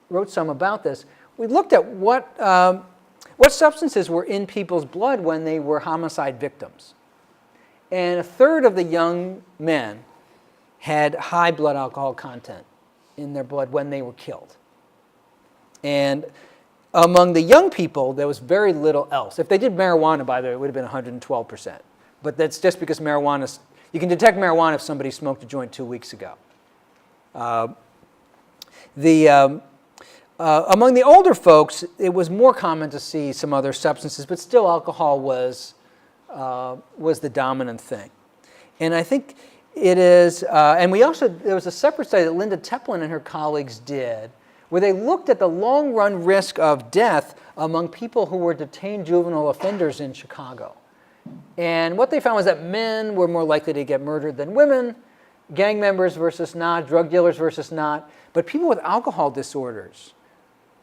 wrote some about this. We looked at what substances were in people's blood when they were homicide victims. And a third of the young men had high blood alcohol content in their blood when they were killed. And among the young people, there was very little else. If they did marijuana, by the way, it would have been 112%. But that's just because marijuana, you can detect marijuana if somebody smoked a joint 2 weeks ago. Among the older folks, it was more common to see some other substances, but still alcohol was the dominant thing. And I think it is, and there was a separate study that Linda Teplin and her colleagues did, where they looked at the long-run risk of death among people who were detained juvenile offenders in Chicago. And what they found was that men were more likely to get murdered than women, gang members versus not, drug dealers versus not, but people with alcohol disorders,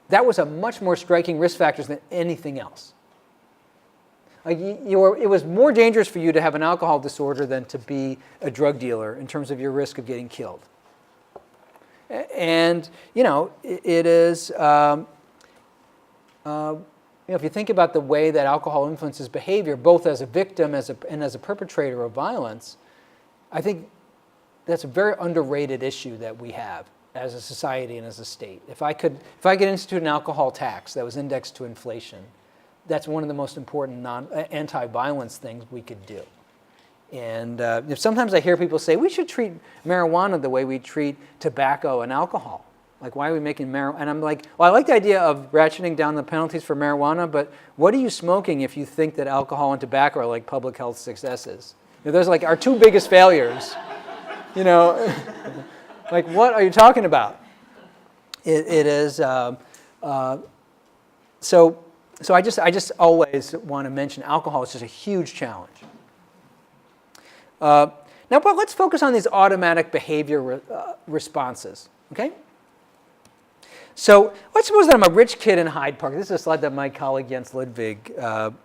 that was a much more striking risk factor than anything else. Like it was more dangerous for you to have an alcohol disorder than to be a drug dealer in terms of your risk of getting killed. And it is, if you think about the way that alcohol influences behavior, both as a victim and as a perpetrator of violence, I think that's a very underrated issue that we have as a society and as a state. If I could institute an alcohol tax that was indexed to inflation, that's one of the most important anti-violence things we could do. And sometimes I hear people say, we should treat marijuana the way we treat tobacco and alcohol. Like, why are we making marijuana? And I'm like, well, I like the idea of ratcheting down the penalties for marijuana, but what are you smoking if you think that alcohol and tobacco are like public health successes? Those are like our two biggest failures. Like, what are you talking about? It is, so I just always want to mention alcohol is just a huge challenge. Now, but let's focus on these automatic behavior responses, okay? So let's suppose that I'm a rich kid in Hyde Park. This is a slide that my colleague Jens Ludwig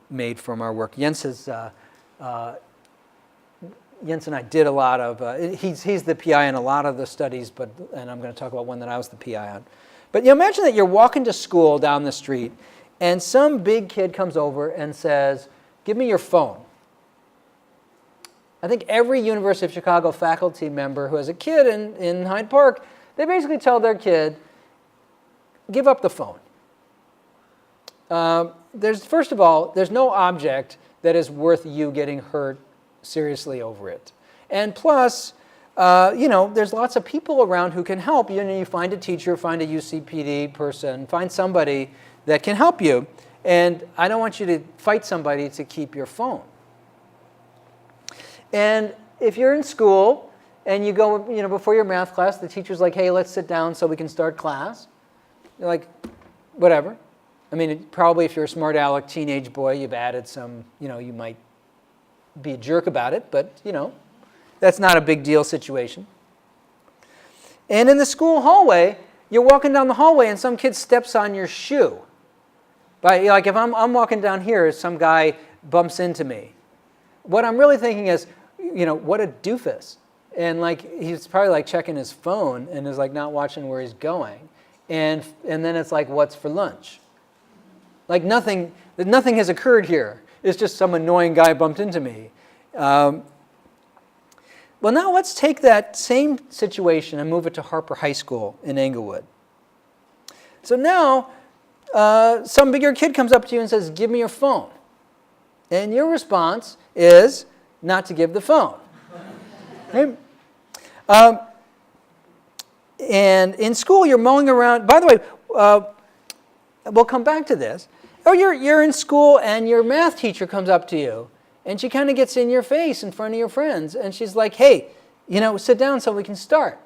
made from our work. Jens and I did a lot of, he's the PI in a lot of the studies, and I'm going to talk about one that I was the PI on. But imagine that you're walking to school down the street, and some big kid comes over and says, give me your phone. I think every University of Chicago faculty member who has a kid in Hyde Park, they basically tell their kid, give up the phone. First of all, there's no object that is worth you getting hurt seriously over it. And plus, there's lots of people around who can help. You find a teacher, find a UCPD person, find somebody that can help you. And I don't want you to fight somebody to keep your phone. And if you're in school and you go, before your math class, the teacher's like, hey, let's sit down so we can start class. You're like, whatever. I mean, probably if you're a smart aleck teenage boy, you've added some, you might be a jerk about it, but, that's not a big deal situation. And in the school hallway, you're walking down the hallway and some kid steps on your shoe. Like if I'm walking down here, some guy bumps into me. What I'm really thinking is, what a doofus. And he's probably checking his phone and is not watching where he's going. And then it's like, what's for lunch? Nothing has occurred here. It's just some annoying guy bumped into me. Well, now let's take that same situation and move it to Harper High School in Englewood. So now, some bigger kid comes up to you and says, give me your phone. And your response is not to give the phone. Okay? And in school, you're mulling around. By the way, we'll come back to this. Or you're in school and your math teacher comes up to you and she kind of gets in your face in front of your friends and she's like, hey, sit down so we can start.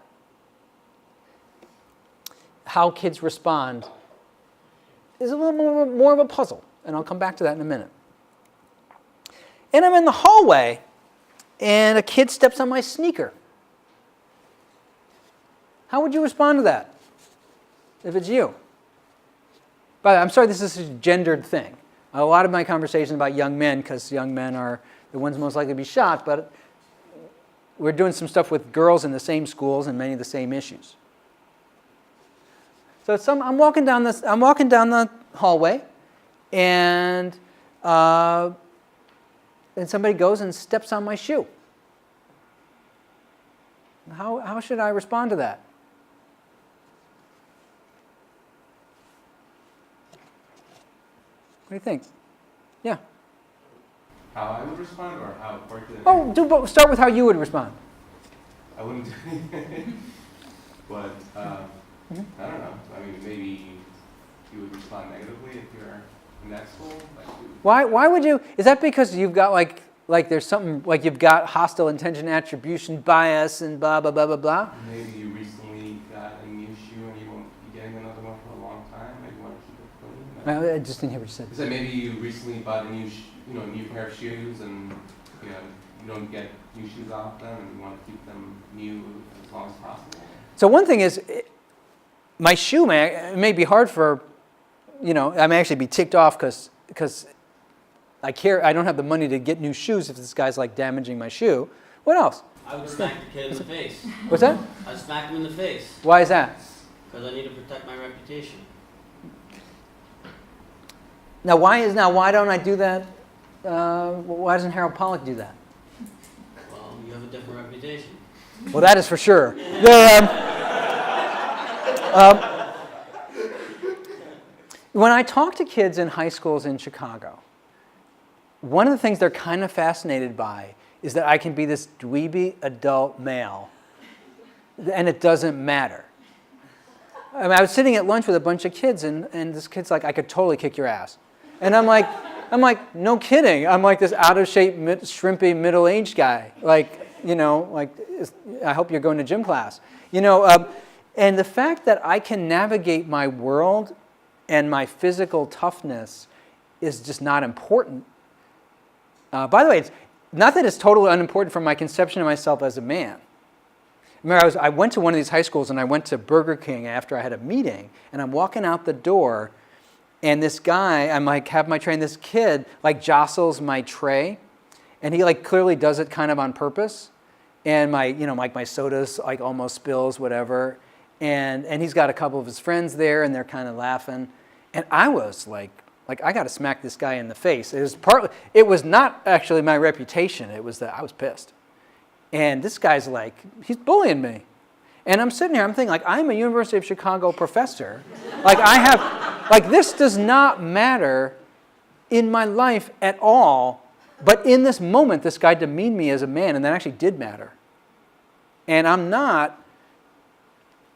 How kids respond is a little more of a puzzle, and I'll come back to that in a minute. And I'm in the hallway and a kid steps on my sneaker. How would you respond to that if it's you? But I'm sorry, this is a gendered thing. A lot of my conversations about young men, because young men are the ones most likely to be shot, but we're doing some stuff with girls in the same schools and many of the same issues. So I'm walking down the hallway, and somebody goes and steps on my shoe. How should I respond to that? What do you think? Yeah. How I would respond, or how quickly? Start with how you would respond. I wouldn't do anything. But I don't know. I mean, maybe you would respond negatively if you're in that school? Like, Why would you? Is that because you've got like there's something like you've got hostile intention, attribution, bias, and blah blah blah blah blah? maybe you recently got a new shoe and you won't be getting another one for a long time. Maybe you want to keep it clean. I just didn't hear what you said. You said maybe you recently bought a new, new pair of shoes, and you don't get new shoes off them, and you want to keep them new as long as possible. So one thing is, my shoe it may be hard for, I may actually be ticked off because I don't have the money to get new shoes if this guy's like damaging my shoe. What else? I would smack the kid in the face. What's that? I'd smack him in the face Why is that? because I need to protect my reputation. Now why don't I do that? Why doesn't Harold Pollack do that? Well, you have a different reputation. Well, that is for sure. When I talk to kids in high schools in Chicago, one of the things they're kind of fascinated by is that I can be this dweeby adult male, and it doesn't matter. I mean, I was sitting at lunch with a bunch of kids, and this kid's like, I could totally kick your ass. And I'm like, no kidding. I'm like this out of shape, shrimpy, middle-aged guy. I hope you're going to gym class. And the fact that I can navigate my world and my physical toughness is just not important. By the way, it's not that it's totally unimportant from my conception of myself as a man. Remember, I went to one of these high schools, and I went to Burger King after I had a meeting, and I'm walking out the door, and this guy, I'm like, have my tray, and this kid like jostles my tray, and he like clearly does it kind of on purpose, and my soda's like almost spills, whatever, and he's got a couple of his friends there, and they're kind of laughing, and I was like I got to smack this guy in the face. It was not actually my reputation. It was that I was pissed. And this guy's like, he's bullying me. And I'm sitting here, I'm thinking, like, I'm a University of Chicago professor. This does not matter in my life at all. But in this moment, this guy demeaned me as a man, and that actually did matter. And I'm not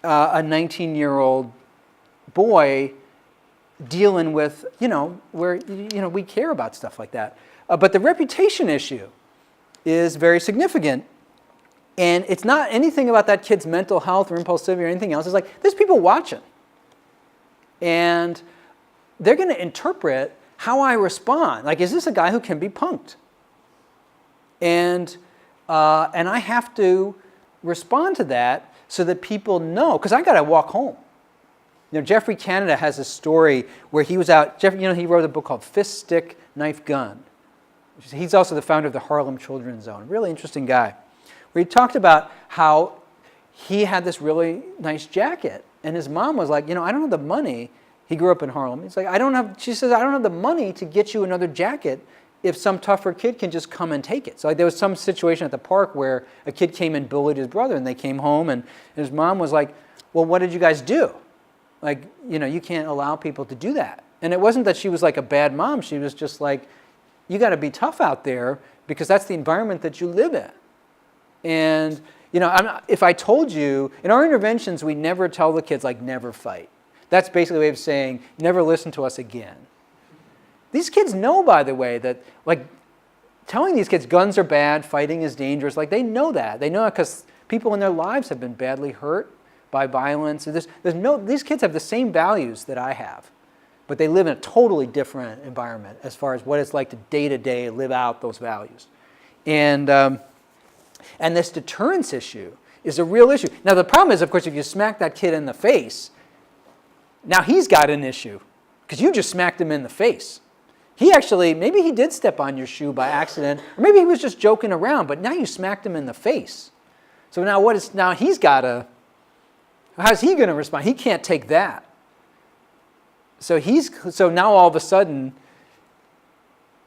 a 19-year-old boy dealing with, where, we care about stuff like that. But the reputation issue is very significant. And it's not anything about that kid's mental health or impulsivity or anything else. It's like, there's people watching. And they're going to interpret how I respond. Like, is this a guy who can be punked? And I have to respond to that so that people know, because I got to walk home. Jeffrey Canada has a story where he was out. He wrote a book called Fist, Stick, Knife, Gun. He's also the founder of the Harlem Children's Zone. Really interesting guy. Where he talked about how he had this really nice jacket, and his mom was like, I don't have the money. He grew up in Harlem. He's like, she says, I don't have the money to get you another jacket if some tougher kid can just come and take it. So there was some situation at the park where a kid came and bullied his brother, and they came home, and his mom was like, well, what did you guys do? You can't allow people to do that. And it wasn't that she was like a bad mom. She was just like, you got to be tough out there because that's the environment that you live in. And, if I told you, in our interventions, we never tell the kids, never fight. That's basically a way of saying, never listen to us again. These kids know, by the way, that, telling these kids guns are bad, fighting is dangerous, they know that. They know that because people in their lives have been badly hurt by violence. These kids have the same values that I have, but they live in a totally different environment as far as what it's like to day-to-day live out those values. And this deterrence issue is a real issue. Now, the problem is, of course, if you smack that kid in the face, now he's got an issue because you just smacked him in the face. Maybe he did step on your shoe by accident, or maybe he was just joking around, but now you smacked him in the face. So now he's got to, how's he going to respond? He can't take that. So now all of a sudden,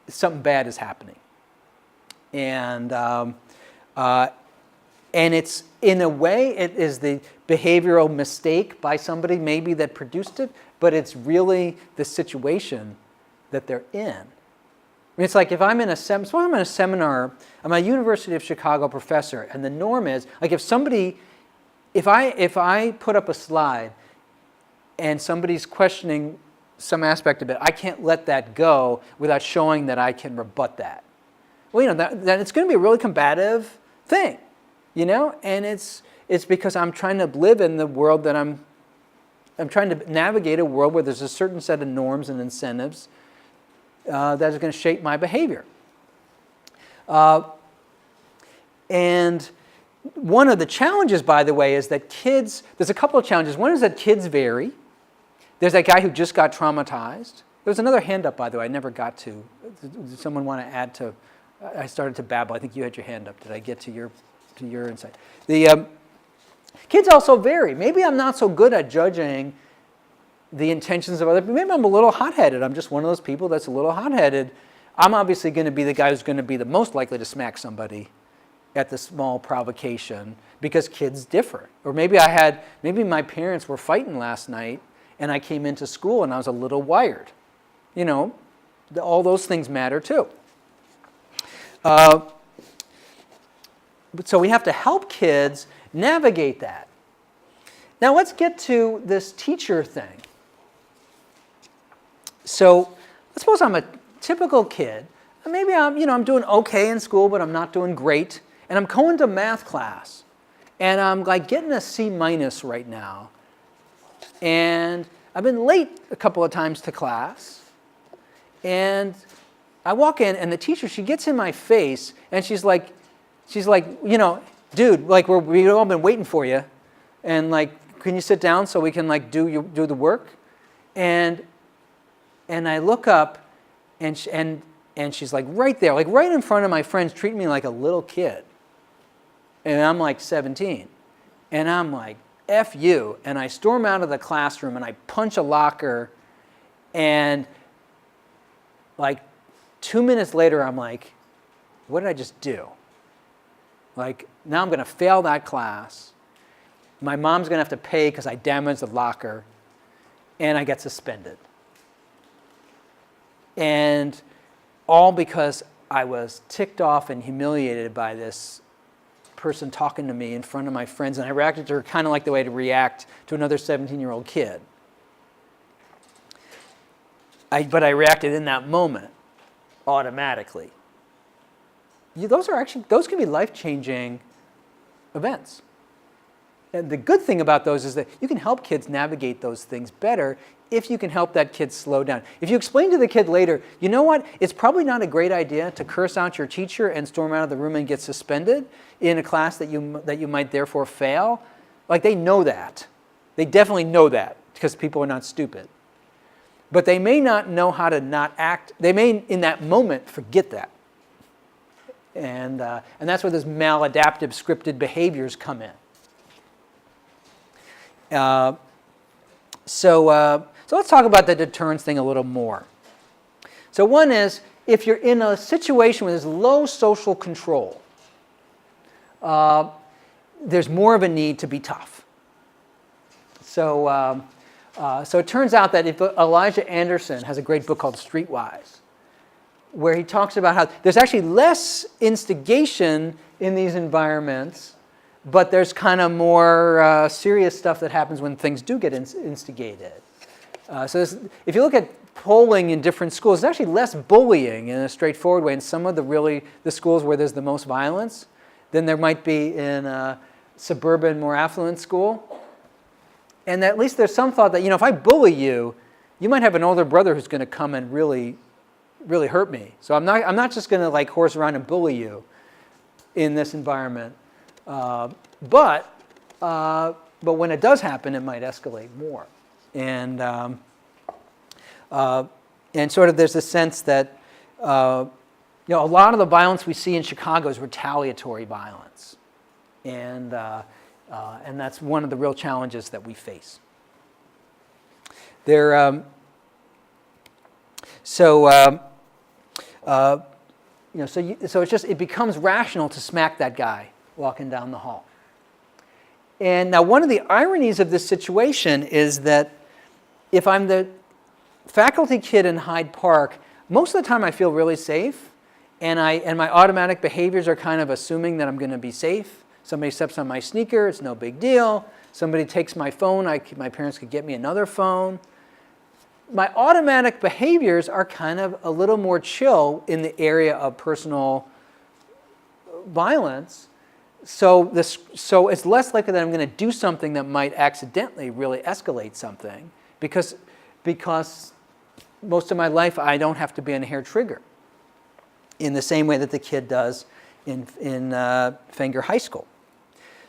something bad is happening. And it's, in a way, it is the behavioral mistake by somebody maybe that produced it, but it's really the situation that they're in. It's like if I'm in a seminar, I'm a University of Chicago professor, and the norm is, if I put up a slide and somebody's questioning some aspect of it, I can't let that go without showing that I can rebut that. Well, that it's going to be a really combative thing, and it's because I'm trying to live in the world that I'm trying to navigate a world where there's a certain set of norms and incentives that is going to shape my behavior. And one of the challenges, by the way, is that there's a couple of challenges. One is that kids vary. There's that guy who just got traumatized. There was another hand up, by the way, I never got to. Did someone want to add to? I started to babble. I think you had your hand up. Did I get to your insight? The kids also vary. Maybe I'm not so good at judging the intentions of other people. Maybe I'm a little hot-headed. I'm just one of those people that's a little hot-headed. I'm obviously going to be the guy who's going to be the most likely to smack somebody at the small provocation because kids differ. Or maybe my parents were fighting last night and I came into school and I was a little wired. All those things matter too. So we have to help kids navigate that. Now let's get to this teacher thing. So let's suppose I'm a typical kid. Maybe I'm doing okay in school, but I'm not doing great. And I'm going to math class. And I'm like getting a C- right now. And I've been late a couple of times to class. And I walk in and the teacher, she gets in my face and she's like, dude, like we've all been waiting for you. And like, can you sit down so we can like do the work? And I look up and she's like right there, like right in front of my friends, treating me like a little kid. And I'm like 17. And I'm like, F you. And I storm out of the classroom and I punch a locker. And like 2 minutes later, I'm like, what did I just do? Like, now I'm going to fail that class. My mom's going to have to pay because I damaged the locker. And I get suspended. And all because I was ticked off and humiliated by this person talking to me in front of my friends, and I reacted to her kind of like the way to react to another 17-year-old kid. But I reacted in that moment automatically. Those can be life-changing events. And the good thing about those is that you can help kids navigate those things better if you can help that kid slow down. If you explain to the kid later, you know what, it's probably not a great idea to curse out your teacher and storm out of the room and get suspended in a class that you might therefore fail. Like, they know that. They definitely know that because people are not stupid. But they may not know how to not act. They may, in that moment, forget that. And that's where those maladaptive scripted behaviors come in. So let's talk about the deterrence thing a little more. So one is, if you're in a situation where there's low social control, there's more of a need to be tough. So it turns out that if Elijah Anderson has a great book called Streetwise, where he talks about how there's actually less instigation in these environments, but there's kind of more serious stuff that happens when things do get instigated. If you look at polling in different schools, there's actually less bullying in a straightforward way in some of the schools where there's the most violence than there might be in a suburban, more affluent school. And at least there's some thought that, if I bully you, you might have an older brother who's going to come and really, really hurt me. So I'm not just going to like horse around and bully you in this environment. But when it does happen, it might escalate more. And sort of there's a sense that a lot of the violence we see in Chicago is retaliatory violence, and that's one of the real challenges that we face. So it becomes rational to smack that guy walking down the hall. And now one of the ironies of this situation is that if I'm the faculty kid in Hyde Park, most of the time I feel really safe, and my automatic behaviors are kind of assuming that I'm going to be safe. Somebody steps on my sneaker, it's no big deal. Somebody takes my phone, my parents could get me another phone. my automatic behaviors are kind of a little more chill in the area of personal violence. So it's less likely that I'm going to do something that might accidentally really escalate something because most of my life I don't have to be on a hair trigger in the same way that the kid does in Fenger High School.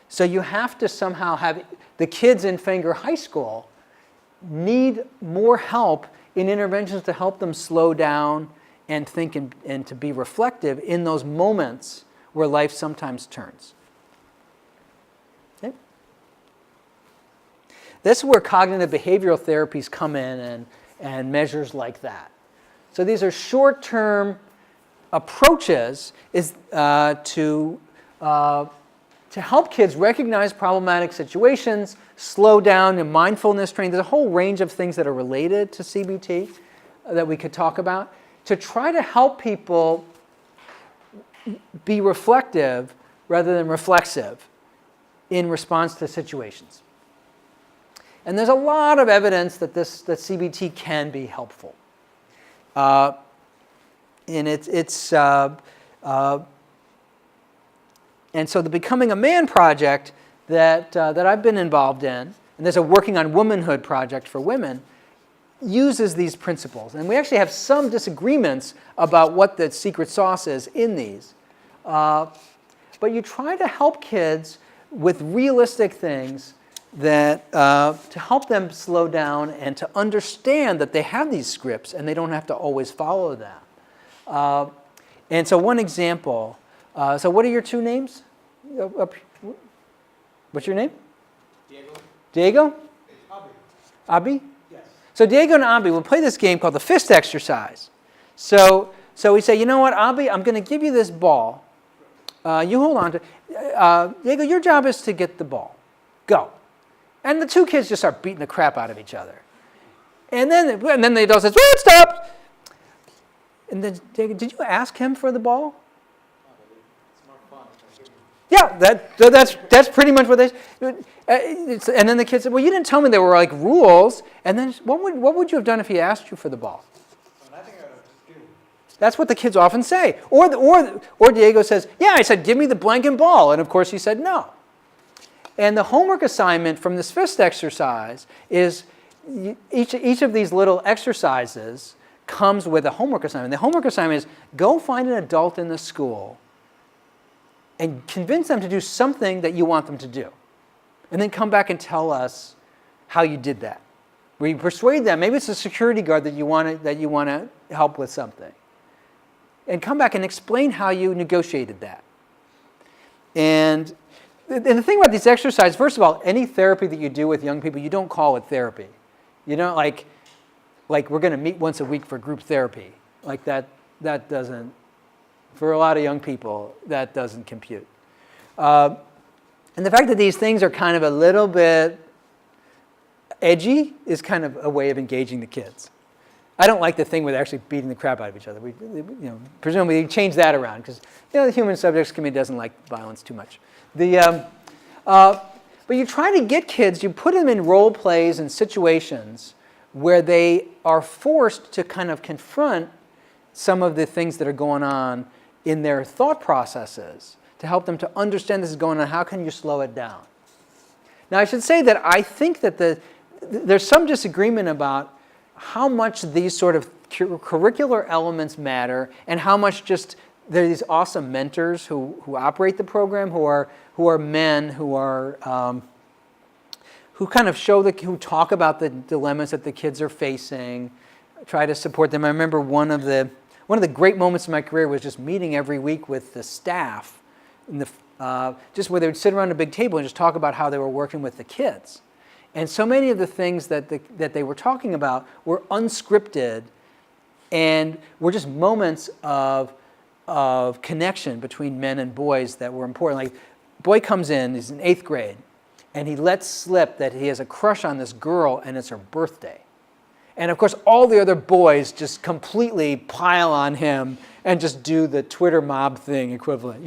So you have to somehow have the kids in Fenger High School need more help in interventions to help them slow down and think and to be reflective in those moments where life sometimes turns. Okay? This is where cognitive behavioral therapies come in and measures like that. So these are short-term approaches to help kids recognize problematic situations, slow down, and mindfulness training. There's a whole range of things that are related to CBT that we could talk about to try to help people be reflective rather than reflexive in response to situations. And there's a lot of evidence that that CBT can be helpful. And and so the Becoming a Man project that I've been involved in, and there's a Working on Womanhood project for women, uses these principles. And we actually have some disagreements about what the secret sauce is in these. But you try to help kids with realistic things that to help them slow down and to understand that they have these scripts and they don't have to always follow them. And so one example, so what are your two names? What's your name? Diego? Diego? It's Abi. Abi? Yes. So Diego and Abi will play this game called the fist exercise. So we say, you know what, Abi, I'm going to give you this ball. You hold on to Diego, your job is to get the ball. Go. And the two kids just start beating the crap out of each other. And then the adult says, well, stop. And then, Diego, did you ask him for the ball? It's more fun. Yeah, that's pretty much what they. And then the kid said, "Well, you didn't tell me there were like rules." And then, what would you have done if he asked you for the ball? I think I would have just given. That's what the kids often say. Or Diego says, "Yeah, I said give me the blank and ball," and of course he said no. And the homework assignment from this fist exercise is each of these little exercises comes with a homework assignment. The homework assignment is go find an adult in the school and convince them to do something that you want them to do. And then come back and tell us how you did that. Where you persuade them, maybe it's a security guard that you want to help with something. And come back and explain how you negotiated that. And the thing about these exercises, first of all, any therapy that you do with young people, you don't call it therapy. You don't like we're going to meet once a week for group therapy. Like that doesn't, for a lot of young people, that doesn't compute. And the fact that these things are kind of a little bit edgy is kind of a way of engaging the kids. I don't like the thing where they're actually beating the crap out of each other. Presumably change that around because the Human Subjects Committee doesn't like violence too much. But you try to get kids, you put them in role plays and situations where they are forced to kind of confront some of the things that are going on in their thought processes to help them to understand this is going on. How can you slow it down? Now, I should say that I think that there's some disagreement about how much these sort of curricular elements matter and how much just there are these awesome mentors who operate the program who are men who kind of who talk about the dilemmas that the kids are facing, try to support them. I remember one of the great moments in my career was just meeting every week with the staff, just where they would sit around a big table and just talk about how they were working with the kids. And so many of the things that they were talking about were unscripted and were just moments of connection between men and boys that were important. Like, boy comes in, he's in 8th grade, and he lets slip that he has a crush on this girl and it's her birthday. And of course, all the other boys just completely pile on him and just do the Twitter mob thing equivalent.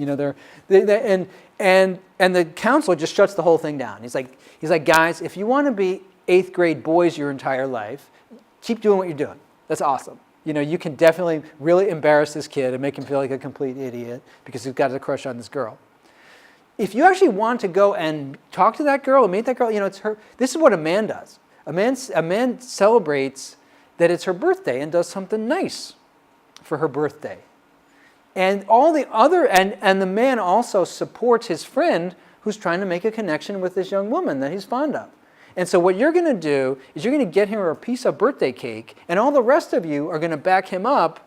And the counselor just shuts the whole thing down. He's like, guys, if you want to be 8th grade boys your entire life, keep doing what you're doing. That's awesome. You know, you can definitely really embarrass this kid and make him feel like a complete idiot because he's got a crush on this girl. If you actually want to go and talk to that girl and meet that girl, you know, it's her. This is what a man does. A man celebrates that it's her birthday and does something nice for her birthday. And all the other, and the man also supports his friend who's trying to make a connection with this young woman that he's fond of. And so what you're going to do is you're going to get him a piece of birthday cake, and all the rest of you are going to back him up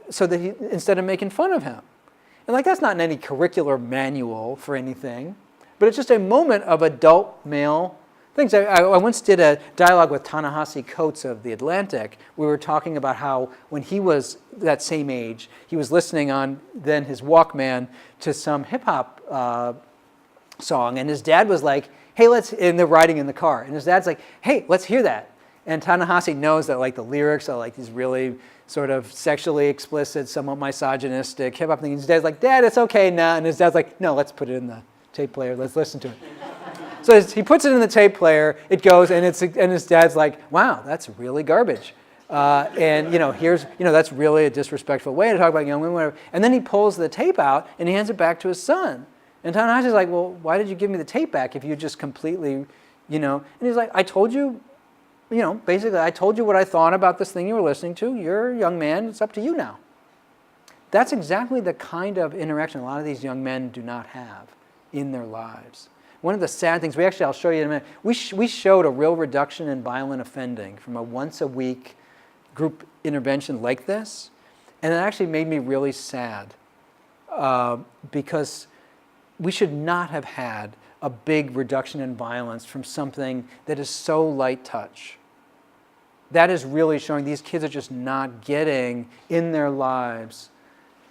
so that he, instead of making fun of him. And like that's not in any curricular manual for anything, but it's just a moment of adult male things. I once did a dialogue with Ta-Nehisi Coates of The Atlantic. We were talking about how when he was that same age, he was listening on then his Walkman to some hip-hop song, and his dad was like, hey, and they're riding in the car, and his dad's like, hey, let's hear that. And Ta-Nehisi knows that like the lyrics are like these really sort of sexually explicit, somewhat misogynistic hip-hop things. His dad's like, Dad, it's okay now. And his dad's like, no, let's put it in the tape player. Let's listen to it. So he puts it in the tape player. It goes, and his dad's like, wow, that's really garbage. And you know, that's really a disrespectful way to talk about young women. Whatever. And then he pulls the tape out and he hands it back to his son. And Ta-Nehisi's like, well, why did you give me the tape back if you just completely, you know? And he's like, I told you, you know, basically, I told you what I thought about this thing you were listening to. You're a young man. It's up to you now. That's exactly the kind of interaction a lot of these young men do not have in their lives. One of the sad things, I'll show you in a minute, we showed a real reduction in violent offending from a once-a-week group intervention like this, and it actually made me really sad because we should not have had a big reduction in violence from something that is so light touch. That is really showing these kids are just not getting in their lives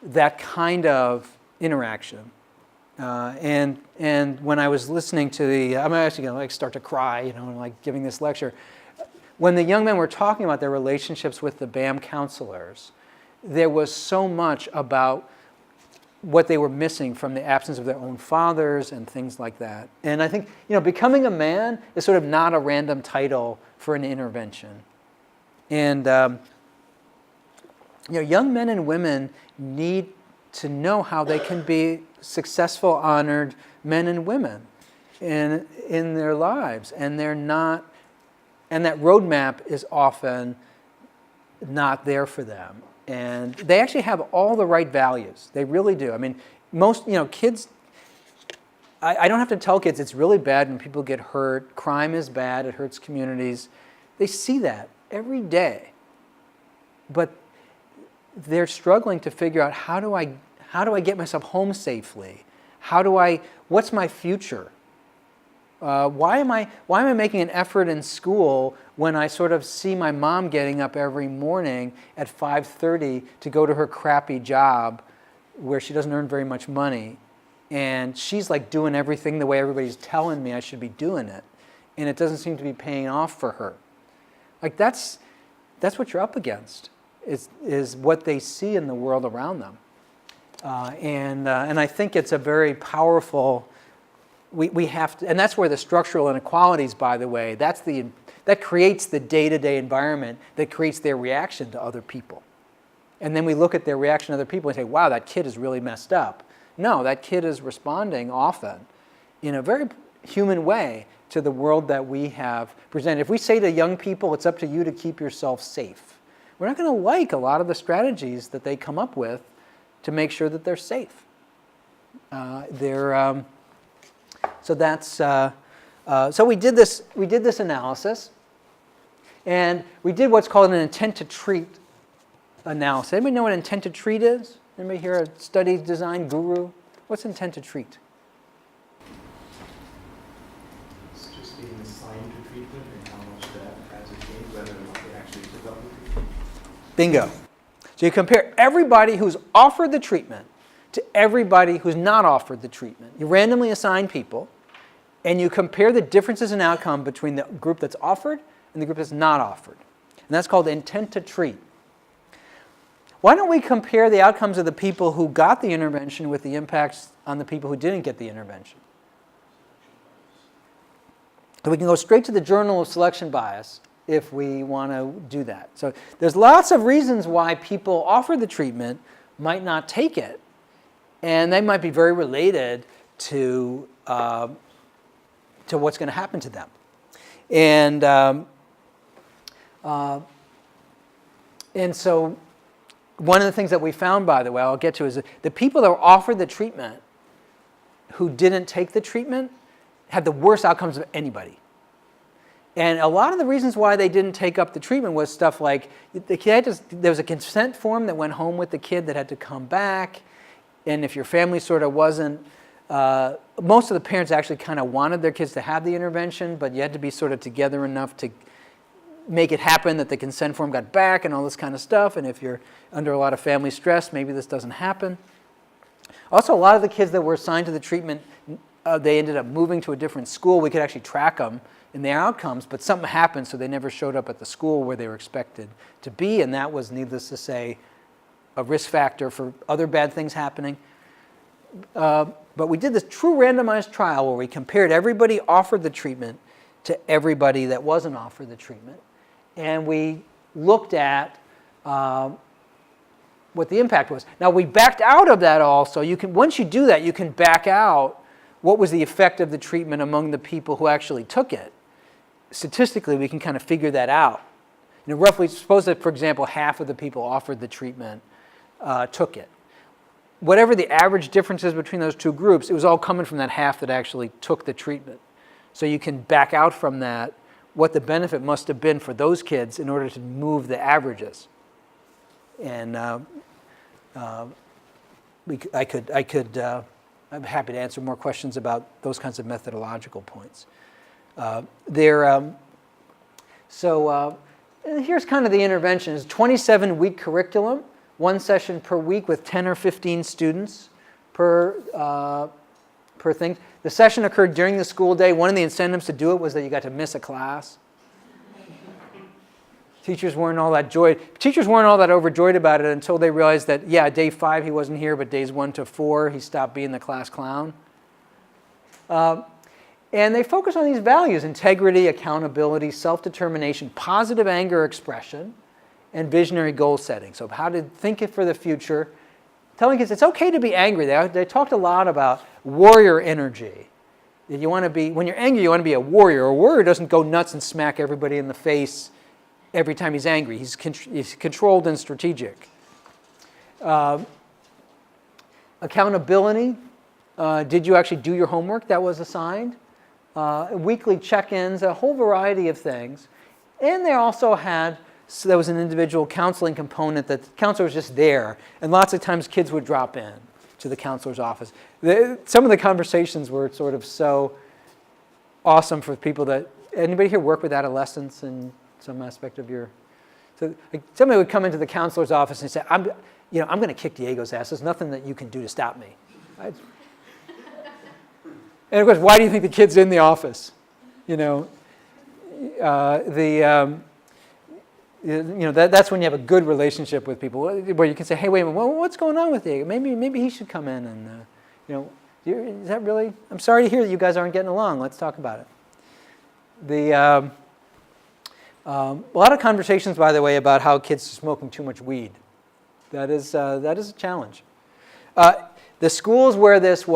that kind of interaction. And when I was listening to I'm actually going to like start to cry, you know, like giving this lecture. When the young men were talking about their relationships with the BAM counselors, there was so much about what they were missing from the absence of their own fathers and things like that. And I think, you know, becoming a man is sort of not a random title for an intervention. And, you know, young men and women need to know how they can be successful, honored men and women in their lives. And they're not, and that roadmap is often not there for them. And they actually have all the right values. They really do. I mean, most, you know, kids, I don't have to tell kids it's really bad when people get hurt. Crime is bad. It hurts communities. They see that every day. But they're struggling to figure out how do I get myself home safely? What's my future? Why am I making an effort in school when I sort of see my mom getting up every morning at 5:30 to go to her crappy job where she doesn't earn very much money, and she's like doing everything the way everybody's telling me I should be doing it, and it doesn't seem to be paying off for her. Like that's what you're up against, is what they see in the world around them, and I think it's a very powerful. We have to, and that's where the structural inequalities, by the way, that creates the day-to-day environment that creates their reaction to other people. And then we look at their reaction to other people and say, wow, that kid is really messed up. No, that kid is responding often in a very human way to the world that we have presented. If we say to young people, it's up to you to keep yourself safe, we're not going to like a lot of the strategies that they come up with to make sure that they're safe. So that's so we did this analysis, and we did what's called an intent to treat analysis. Anybody know what intent to treat is? Anybody here a study design guru? What's intent to treat? It's just being assigned to treatment and how much that has a change, whether or not they actually took up the treatment. Bingo. So you compare everybody who's offered the treatment to everybody who's not offered the treatment. You randomly assign people, and you compare the differences in outcome between the group that's offered and the group that's not offered. And that's called intent to treat. Why don't we compare the outcomes of the people who got the intervention with the impacts on the people who didn't get the intervention? So we can go straight to the Journal of Selection Bias. if we want to do that. So there's lots of reasons why people offer the treatment might not take it, and they might be very related to what's going to happen to them. And so one of the things that we found, by the way, I'll get to, is that the people that were offered the treatment who didn't take the treatment had the worst outcomes of anybody. And a lot of the reasons why they didn't take up the treatment was stuff like there was a consent form that went home with the kid that had to come back. And if your family sort of wasn't, most of the parents actually kind of wanted their kids to have the intervention, but you had to be sort of together enough to make it happen that the consent form got back and all this kind of stuff. And if you're under a lot of family stress, maybe this doesn't happen. Also, a lot of the kids that were assigned to the treatment, they ended up moving to a different school. We could actually track them in their outcomes, but something happened, so they never showed up at the school where they were expected to be, and that was, needless to say, a risk factor for other bad things happening. But we did this true randomized trial where we compared everybody offered the treatment to everybody that wasn't offered the treatment, and we looked at what the impact was. Now, we backed out of that all, so you can, once you do that, you can back out what was the effect of the treatment among the people who actually took it. Statistically, we can kind of figure that out. You know, roughly, suppose that, for example, half of the people offered the treatment took it. Whatever the average difference is between those two groups, it was all coming from that half that actually took the treatment. So you can back out from that what the benefit must have been for those kids in order to move the averages. And I'm happy to answer more questions about those kinds of methodological points. Here's kind of the intervention. It's a 27-week curriculum, 1 session per week with 10 or 15 students per thing. The session occurred during the school day. One of the incentives to do it was that you got to miss a class. Teachers weren't all that overjoyed about it until they realized that, yeah, day 5 he wasn't here, but days 1 to 4 he stopped being the class clown. And they focus on these values: integrity, accountability, self-determination, positive anger expression, and visionary goal setting. So how to think for the future. Telling kids it's okay to be angry. They talked a lot about warrior energy. That you want to be, when you're angry, you want to be a warrior. A warrior doesn't go nuts and smack everybody in the face every time he's angry. He's controlled and strategic. Accountability. Did you actually do your homework that was assigned? Weekly check-ins, a whole variety of things. And they also had, so there was an individual counseling component that the counselor was just there. And lots of times kids would drop in to the counselor's office. Some of the conversations were sort of so awesome for people that, anybody here work with adolescents in some aspect of your, so like somebody would come into the counselor's office and say, I'm going to kick Diego's ass. There's nothing that you can do to stop me. And of course, why do you think the kid's in the office? That's when you have a good relationship with people, where you can say, hey, wait a minute, what's going on with Diego? Maybe he should come in and, is that really? I'm sorry to hear that you guys aren't getting along. Let's talk about it. A lot of conversations, by the way, about how kids are smoking too much weed. That is a challenge. The schools where this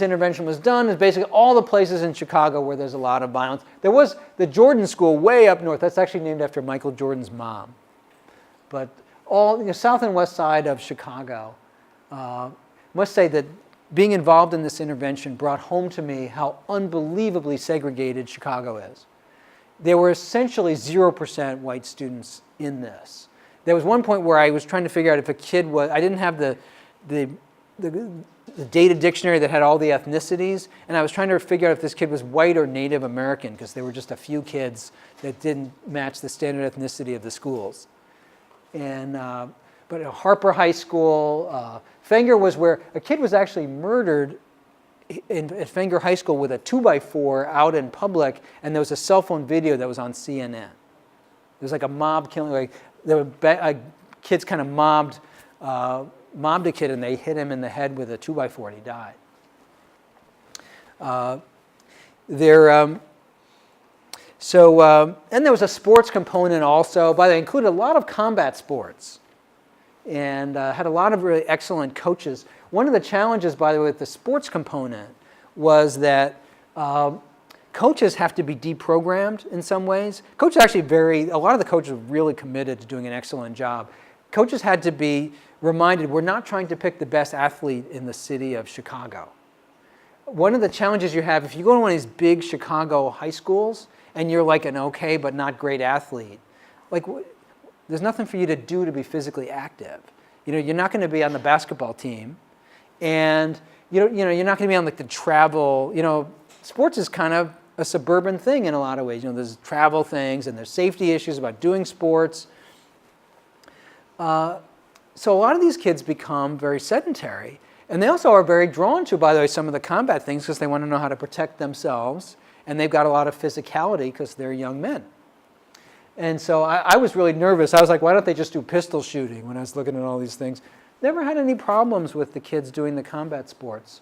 intervention was done is basically all the places in Chicago where there's a lot of violence. There was the Jordan School way up north. That's actually named after Michael Jordan's mom. But all south and west side of Chicago, must say that being involved in this intervention brought home to me how unbelievably segregated Chicago is. There were essentially 0% white students in this. There was one point where I was trying to figure out if a kid was, I didn't have the data dictionary that had all the ethnicities, and I was trying to figure out if this kid was white or Native American, because there were just a few kids that didn't match the standard ethnicity of the schools. And but at Harper High School, Fenger was where a kid was actually murdered at Fenger High School with a 2x4 out in public, and there was a cell phone video that was on CNN. There was like a mob killing, like there were kids kind of mobbed a kid, and they hit him in the head with a 2x4 and he died. So, and there was a sports component also. By the way, it included a lot of combat sports and had a lot of really excellent coaches. One of the challenges, by the way, with the sports component was that coaches have to be deprogrammed in some ways. Coaches actually a lot of the coaches were really committed to doing an excellent job. Coaches had to be reminded, we're not trying to pick the best athlete in the city of Chicago. One of the challenges you have, if you go to one of these big Chicago high schools and you're like an okay but not great athlete, like there's nothing for you to do to be physically active. You know, you're not going to be on the basketball team, and you're not going to be on like the travel. You know, sports is kind of a suburban thing in a lot of ways. You know, there's travel things and there's safety issues about doing sports. So a lot of these kids become very sedentary. And they also are very drawn to, by the way, some of the combat things because they want to know how to protect themselves. And they've got a lot of physicality because they're young men. And so I was really nervous. I was like, why don't they just do pistol shooting when I was looking at all these things? Never had any problems with the kids doing the combat sports.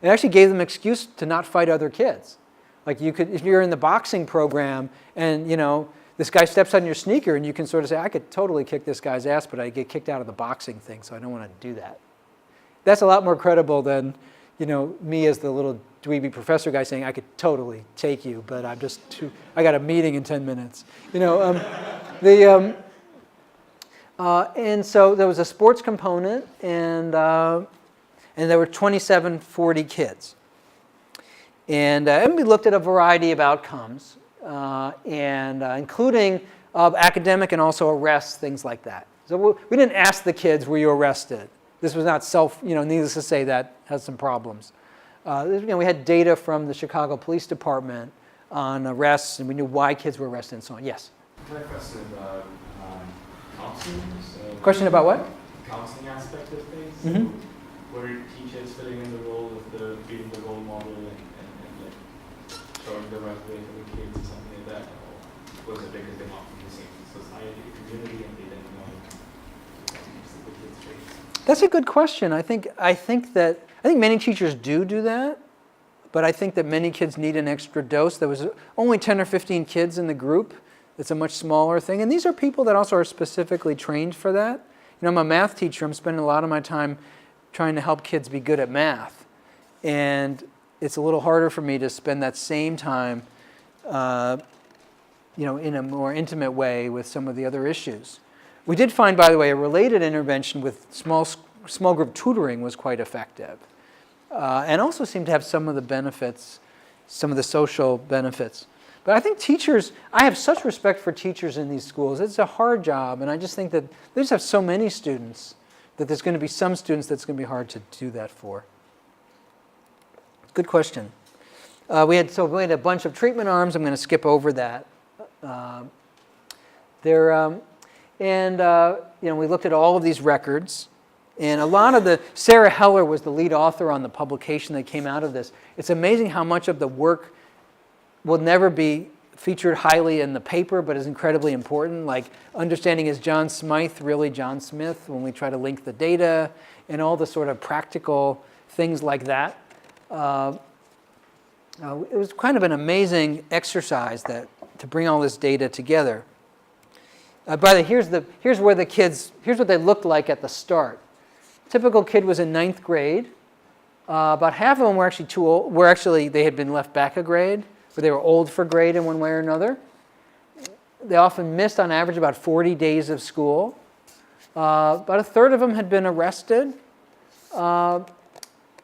It actually gave them an excuse to not fight other kids. Like you could, if you're in the boxing program and, you know, this guy steps on your sneaker and you can sort of say, I could totally kick this guy's ass, but I get kicked out of the boxing thing, so I don't want to do that. That's a lot more credible than, you know, me as the little dweeby professor guy saying, I could totally take you, but I'm just too, I got a meeting in 10 minutes. You know, and so there was a sports component, and there were 40 kids. And we looked at a variety of outcomes, including academic and also arrests, things like that. So we didn't ask the kids, were you arrested? This was not needless to say, that has some problems. We had data from the Chicago Police Department on arrests, and we knew why kids were arrested and so on. Yes? Can I question about counseling? Question about what? Counseling aspect of things. Mm-hmm. Were teachers filling in the role of being the role model and like showing the right way for the kids or something like that? Or was it because they're not from the same society, community, and they didn't know how to teach the kids traits? That's a good question. I think many teachers do that, but I think that many kids need an extra dose. There was only 10 or 15 kids in the group. It's a much smaller thing. And these are people that also are specifically trained for that. You know, I'm a math teacher. I'm spending a lot of my time trying to help kids be good at math. And it's a little harder for me to spend that same time, in a more intimate way with some of the other issues. We did find, by the way, a related intervention with small group tutoring was quite effective. And also seemed to have some of the benefits, some of the social benefits. But I think teachers, I have such respect for teachers in these schools. It's a hard job, and I just think that they just have so many students that there's going to be some students that's going to be hard to do that for. Good question. We had a bunch of treatment arms. I'm going to skip over that. We looked at all of these records. And a lot of Sarah Heller was the lead author on the publication that came out of this. It's amazing how much of the work will never be featured highly in the paper, but is incredibly important. Like understanding, is John Smythe really John Smith when we try to link the data, and all the sort of practical things like that. It was kind of an amazing exercise to bring all this data together. By the way, here's what they looked like at the start. Typical kid was in 9th grade. About half of them were actually too old. They had been left back a grade, or they were old for grade in one way or another. They often missed, on average, about 40 days of school. About a third of them had been arrested. About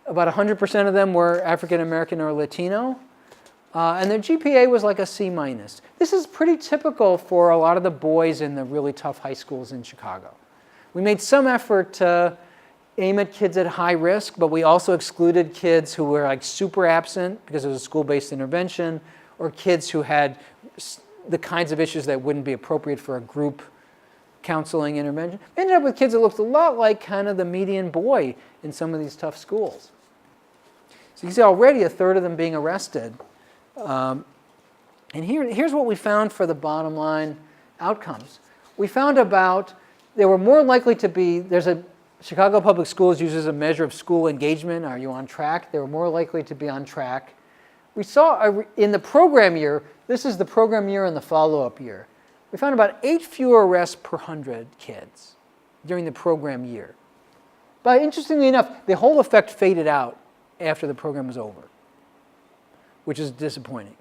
100% of them were African American or Latino. And their GPA was like a C-. This is pretty typical for a lot of the boys in the really tough high schools in Chicago. We made some effort to aim at kids at high risk, but we also excluded kids who were like super absent because it was a school-based intervention, or kids who had the kinds of issues that wouldn't be appropriate for a group counseling intervention. We ended up with kids that looked a lot like kind of the median boy in some of these tough schools. So you see already a third of them being arrested. And here's what we found for the bottom line outcomes. We found they were more likely to be, Chicago Public Schools uses a measure of school engagement. Are you on track? They were more likely to be on track. We saw in the program year, this is the program year and the follow-up year. We found about 8 fewer arrests per 100 kids during the program year. But interestingly enough, the whole effect faded out after the program was over, which is disappointing.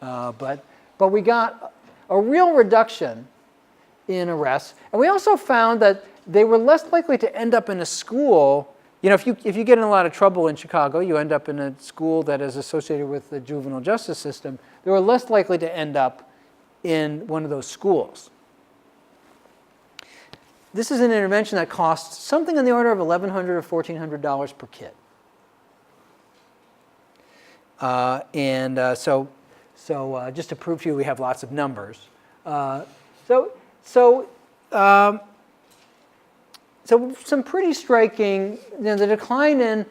But we got a real reduction in arrests. And we also found that they were less likely to end up in a school. You know, if you get in a lot of trouble in Chicago, you end up in a school that is associated with the juvenile justice system. They were less likely to end up in one of those schools. This is an intervention that costs something on the order of $1,100 or $1,400 per kid. So just to prove to you we have lots of numbers. So some pretty striking, the decline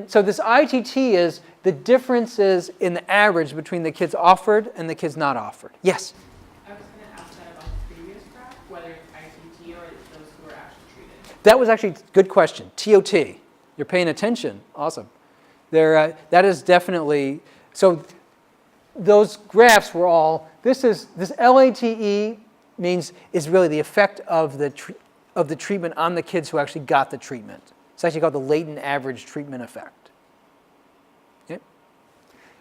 so this ITT is the differences in the average between the kids offered and the kids not offered. Yes? I was going to ask that about the previous graph, whether it's ITT or it's those who are actually treated. That was actually a good question. TOT. You're paying attention. Awesome. That is definitely, so those graphs were all, this LATE is really the effect of the treatment on the kids who actually got the treatment. It's actually called the latent average treatment effect. Okay?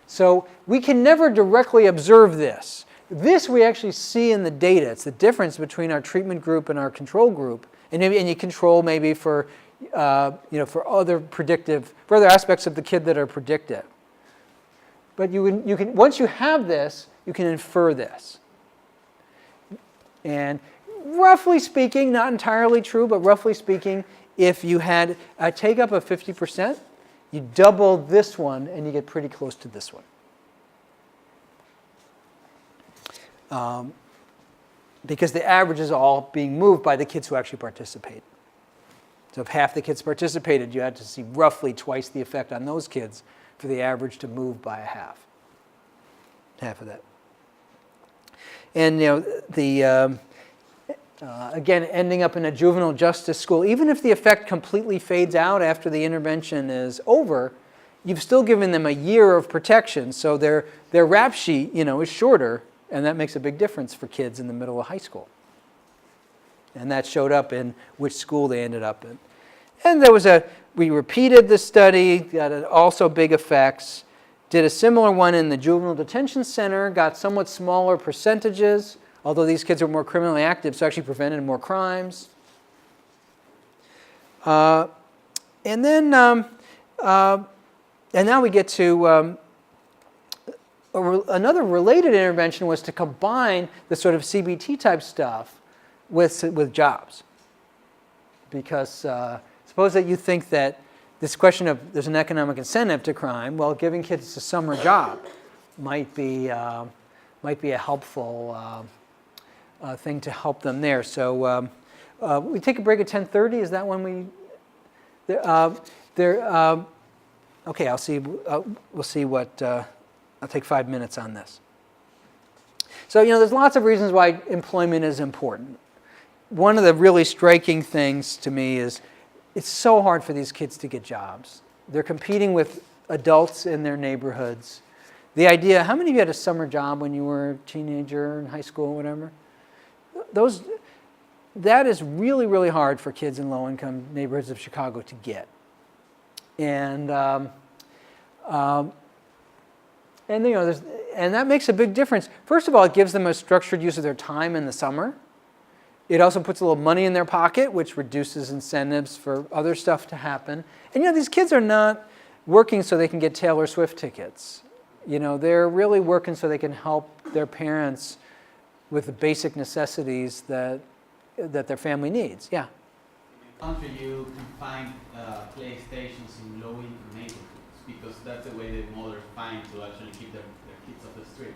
So we can never directly observe this. This we actually see in the data. It's the difference between our treatment group and our control group. And you control maybe for other aspects of the kid that are predictive. But you can once you have this, you can infer this. And roughly speaking, not entirely true, but roughly speaking, if you had a take-up of 50%, you double this one and you get pretty close to this one. Because the average is all being moved by the kids who actually participate. So if half the kids participated, you had to see roughly twice the effect on those kids for the average to move by half of that. And again, ending up in a juvenile justice school, even if the effect completely fades out after the intervention is over, you've still given them a year of protection, so their rap sheet, is shorter, and that makes a big difference for kids in the middle of high school. And that showed up in which school they ended up in. And we repeated the study, got also big effects, did a similar one in the juvenile detention center, got somewhat smaller percentages, although these kids were more criminally active, so actually prevented more crimes. And now we get to another related intervention was to combine the sort of CBT type stuff with jobs. Because suppose that you think that this question of there's an economic incentive to crime, well, giving kids a summer job might be a helpful thing to help them there. So we take a break at 10:30. Is that when we? Okay, I'll see. We'll see what. I'll take 5 minutes on this. So there's lots of reasons why employment is important. One of the really striking things to me is it's so hard for these kids to get jobs. They're competing with adults in their neighborhoods. The idea, how many of you had a summer job when you were a teenager in high school or whatever? That is really, really hard for kids in low-income neighborhoods of Chicago to get. And that makes a big difference. First of all, it gives them a structured use of their time in the summer. It also puts a little money in their pocket, which reduces incentives for other stuff to happen. And these kids are not working so they can get Taylor Swift tickets. They're really working so they can help their parents with the basic necessities that their family needs. Yeah? In the country, you can find playstations in low-income neighborhoods because that's the way the mothers find to actually keep their kids off the street.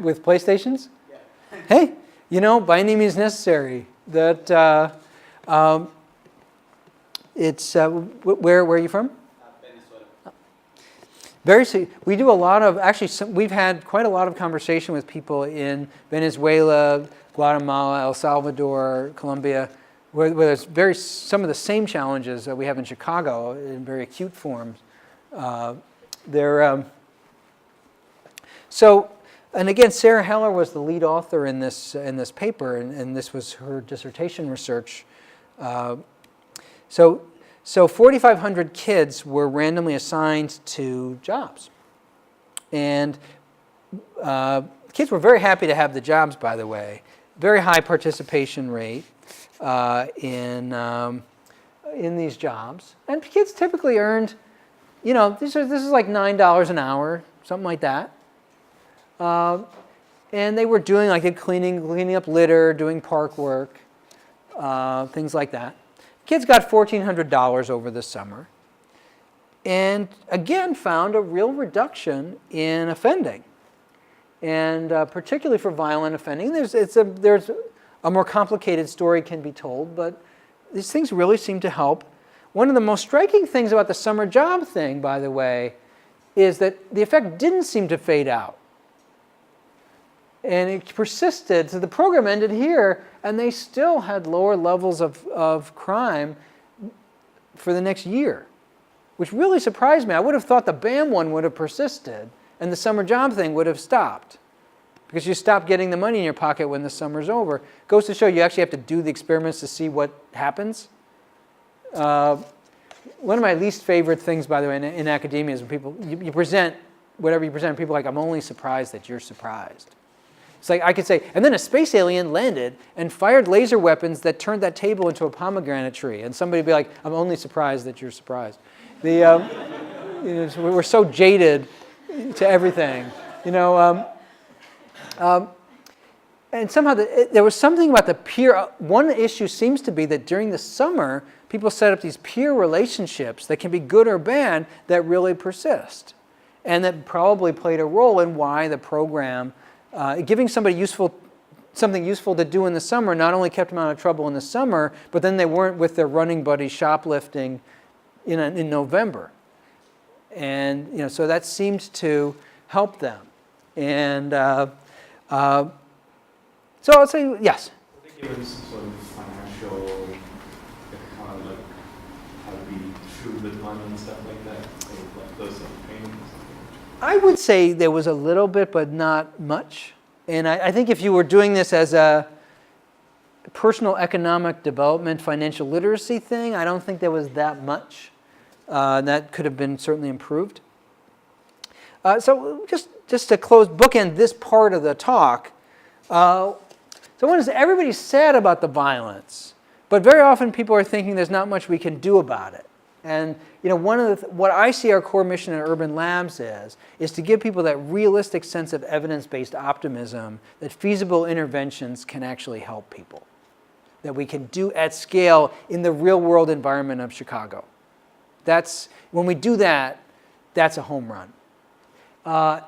With PlayStations? Yeah. Hey, by any means necessary. That it's where are you from? Venezuela. We do a lot of we've had quite a lot of conversation with people in Venezuela, Guatemala, El Salvador, Colombia, where there's some of the same challenges that we have in Chicago in very acute forms. So, and again, Sarah Heller was the lead author in this paper, and this was her dissertation research. So 4,500 kids were randomly assigned to jobs. And kids were very happy to have the jobs, by the way. Very high participation rate in these jobs. And kids typically earned, this is like $9 an hour, something like that. And they were doing, like, cleaning up litter, doing park work, things like that. Kids got $1,400 over the summer, and again found a real reduction in offending, and particularly for violent offending. There's a more complicated story can be told, but these things really seem to help. One of the most striking things about the summer job thing, by the way, is that the effect didn't seem to fade out. And it persisted. So the program ended here, and they still had lower levels of crime for the next year, which really surprised me. I would have thought the BAM one would have persisted, and the summer job thing would have stopped, because you stop getting the money in your pocket when the summer's over. Goes to show you actually have to do the experiments to see what happens. One of my least favorite things, by the way, in academia is when people, you present whatever you present, people are like, I'm only surprised that you're surprised. It's like I could say, and then a space alien landed and fired laser weapons that turned that table into a pomegranate tree. And somebody would be like, I'm only surprised that you're surprised. So we're so jaded to everything. And somehow there was something about the peer. One issue seems to be that during the summer, people set up these peer relationships that can be good or bad that really persist. And that probably played a role in why the program, giving somebody something useful to do in the summer not only kept them out of trouble in the summer, but then they weren't with their running buddies shoplifting in November. And so that seemed to help them. And so I'll say yes. I think given some sort of financial, like how to be shrewd with money and stuff like that, like those sort of trainings. I would say there was a little bit, but not much. And I think if you were doing this as a personal economic development, financial literacy thing, I don't think there was that much. That could have been certainly improved. So just to close, bookend this part of the talk. So one is everybody's sad about the violence, but very often people are thinking there's not much we can do about it. And what I see our core mission at Urban Labs is to give people that realistic sense of evidence-based optimism that feasible interventions can actually help people, that we can do at scale in the real-world environment of Chicago. When we do that, that's a home run.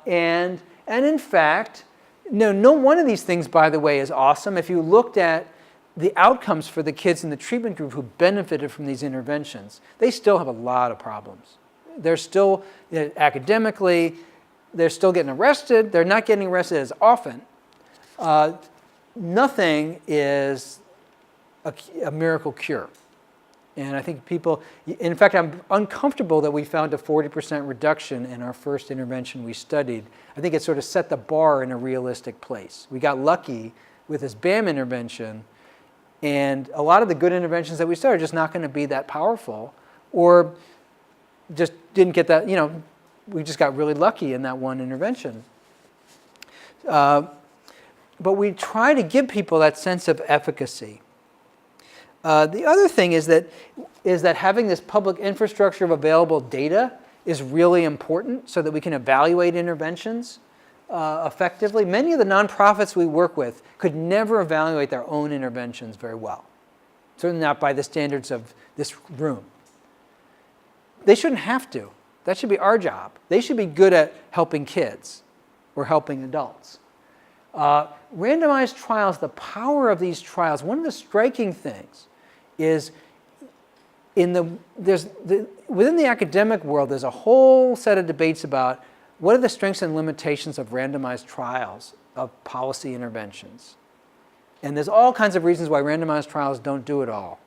And in fact, no one of these things, by the way, is awesome. If you looked at the outcomes for the kids in the treatment group who benefited from these interventions, they still have a lot of problems. They're still, academically, they're still getting arrested. They're not getting arrested as often. Nothing is a miracle cure. And I think people, in fact, I'm uncomfortable that we found a 40% reduction in our first intervention we studied. I think it sort of set the bar in a realistic place. We got lucky with this BAM intervention, and a lot of the good interventions that we started are just not going to be that powerful, or just didn't get that, we just got really lucky in that one intervention. But we try to give people that sense of efficacy. The other thing is that having this public infrastructure of available data is really important so that we can evaluate interventions effectively. Many of the nonprofits we work with could never evaluate their own interventions very well, certainly not by the standards of this room. They shouldn't have to. That should be our job. They should be good at helping kids or helping adults. Randomized trials, the power of these trials, one of the striking things is within the academic world, there's a whole set of debates about what are the strengths and limitations of randomized trials of policy interventions. And there's all kinds of reasons why randomized trials don't do it all.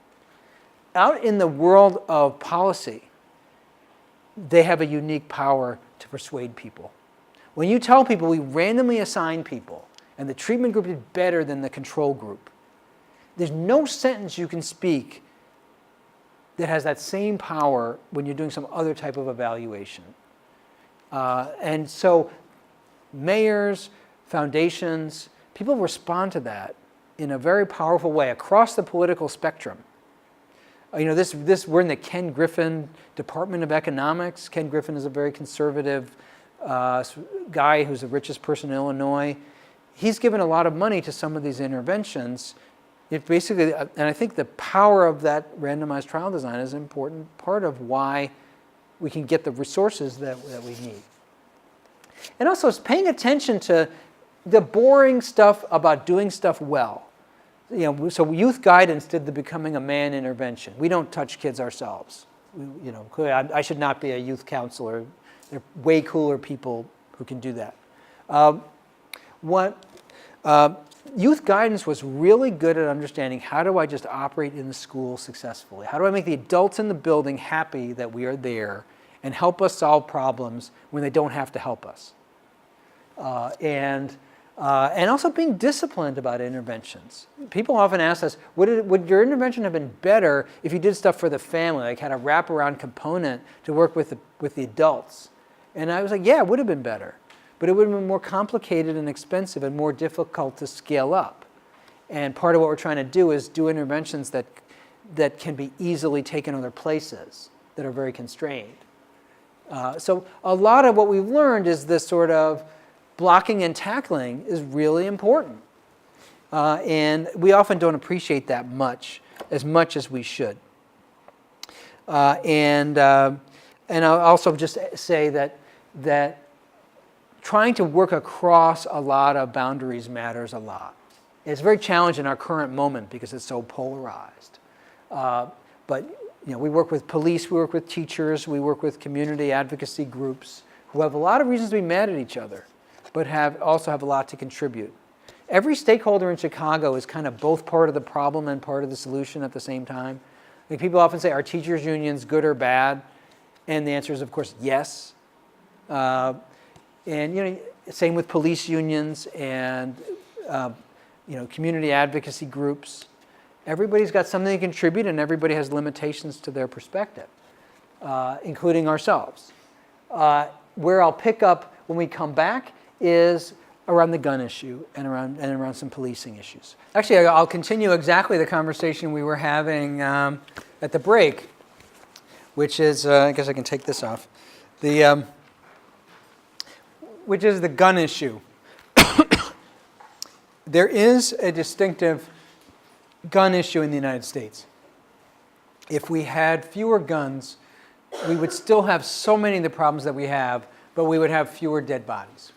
Out in the world of policy, they have a unique power to persuade people. When you tell people we randomly assign people and the treatment group did better than the control group, there's no sentence you can speak that has that same power when you're doing some other type of evaluation. And so mayors, foundations, people respond to that in a very powerful way across the political spectrum. You know, we're in the Ken Griffin Department of Economics. Ken Griffin is a very conservative guy who's the richest person in Illinois. He's given a lot of money to some of these interventions. It basically, and I think the power of that randomized trial design is an important part of why we can get the resources that we need. And also, it's paying attention to the boring stuff about doing stuff well. You know, so youth guidance did the becoming a man intervention. We don't touch kids ourselves. You know, I should not be a youth counselor. There are way cooler people who can do that. Youth guidance was really good at understanding how do I just operate in the school successfully? How do I make the adults in the building happy that we are there and help us solve problems when they don't have to help us? And also being disciplined about interventions. People often ask us, would your intervention have been better if you did stuff for the family, like had a wraparound component to work with the adults? And I was like, yeah, it would have been better. But it would have been more complicated and expensive and more difficult to scale up. And part of what we're trying to do is do interventions that can be easily taken other places that are very constrained. So a lot of what we've learned is this sort of blocking and tackling is really important. And we often don't appreciate that much as we should. And I'll also just say that trying to work across a lot of boundaries matters a lot. It's very challenging in our current moment because it's so polarized. But you know, we work with police, we work with teachers, we work with community advocacy groups who have a lot of reasons to be mad at each other, but also have a lot to contribute. Every stakeholder in Chicago is kind of both part of the problem and part of the solution at the same time. Like people often say, are teachers' unions good or bad? And the answer is, of course, yes. And you know, same with police unions and you know, community advocacy groups. Everybody's got something to contribute, and everybody has limitations to their perspective, including ourselves. Where I'll pick up when we come back is around the gun issue and around some policing issues. Actually, I'll continue exactly the conversation we were having at the break, which is I guess I can take this off. Which is the gun issue. There is a distinctive gun issue in the United States. If we had fewer guns, we would still have so many of the problems that we have, but we would have fewer dead bodies.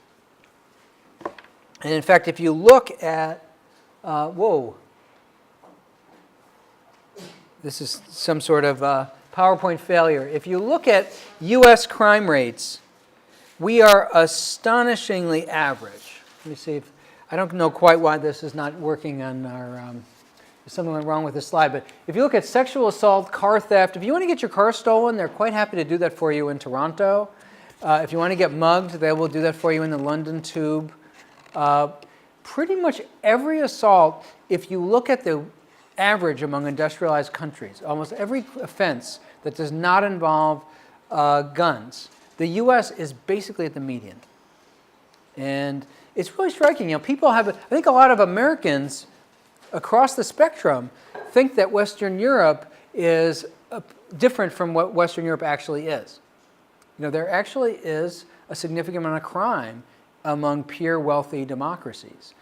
And in fact, if you look at, this is some sort of PowerPoint failure. If you look at US crime rates, we are astonishingly average. Let me see if, I don't know quite why this is not working on our, there's something went wrong with this slide, but if you look at sexual assault, car theft, if you want to get your car stolen, they're quite happy to do that for you in Toronto. If you want to get mugged, they will do that for you in the London Tube. Pretty much every assault, if you look at the average among industrialized countries, almost every offense that does not involve guns, the US is basically at the median. And it's really striking. You know, people have, I think a lot of Americans across the spectrum think that Western Europe is different from what Western Europe actually is. You know, there actually is a significant amount of crime among pure wealthy democracies.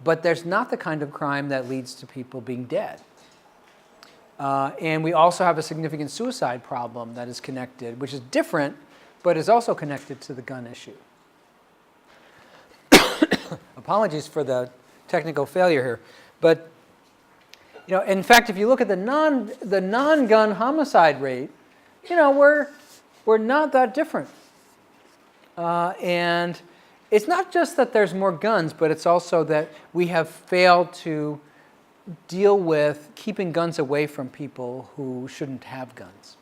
But there's not the kind of crime that leads to people being dead. And we also have a significant suicide problem that is connected, which is different, but is also connected to the gun issue. Apologies for the technical failure here. But you know, in fact, if you look at the non-gun homicide rate, you know, we're not that different. And it's not just that there's more guns, but it's also that we have failed to deal with keeping guns away from people who shouldn't have guns.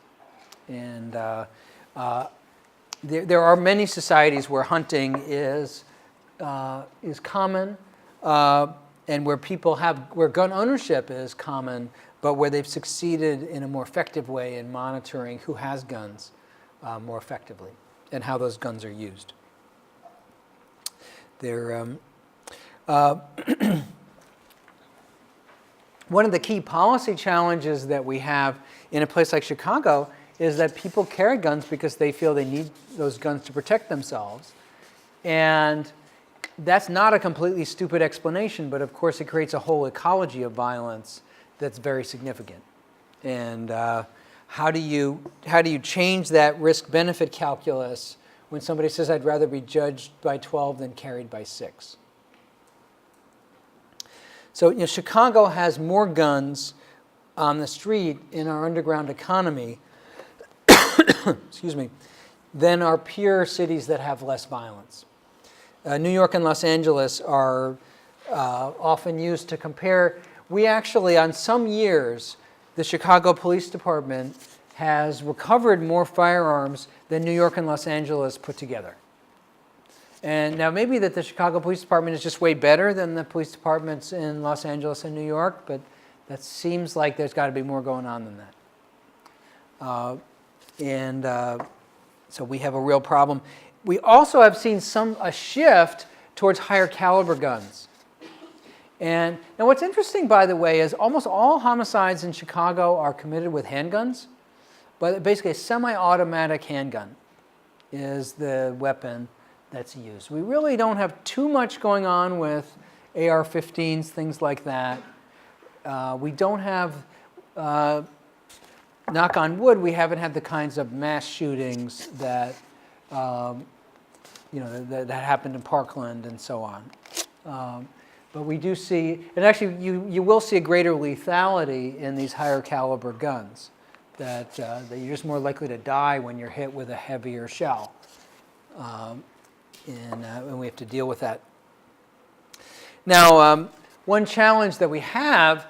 And there are many societies where hunting is common, and where where gun ownership is common, but where they've succeeded in a more effective way in monitoring who has guns more effectively and how those guns are used. One of the key policy challenges that we have in a place like Chicago is that people carry guns because they feel they need those guns to protect themselves. And that's not a completely stupid explanation, but of course it creates a whole ecology of violence that's very significant. And how do you change that risk-benefit calculus when somebody says, I'd rather be judged by 12 than carried by 6? So Chicago has more guns on the street in our underground economy excuse me, than our peer cities that have less violence. New York and Los Angeles are often used to compare. We actually, on some years, the Chicago Police Department has recovered more firearms than New York and Los Angeles put together. And now maybe that the Chicago Police Department is just way better than the police departments in Los Angeles and New York, but that seems like there's got to be more going on than that. So we have a real problem. We also have seen a shift towards higher caliber guns. And now what's interesting, by the way, is almost all homicides in Chicago are committed with handguns, but basically a semi-automatic handgun is the weapon that's used. We really don't have too much going on with AR-15s, things like that. We don't have, knock on wood, we haven't had the kinds of mass shootings that that happened in Parkland and so on. But we do see, and actually you will see a greater lethality in these higher caliber guns, that you're just more likely to die when you're hit with a heavier shell. And we have to deal with that. Now, one challenge that we have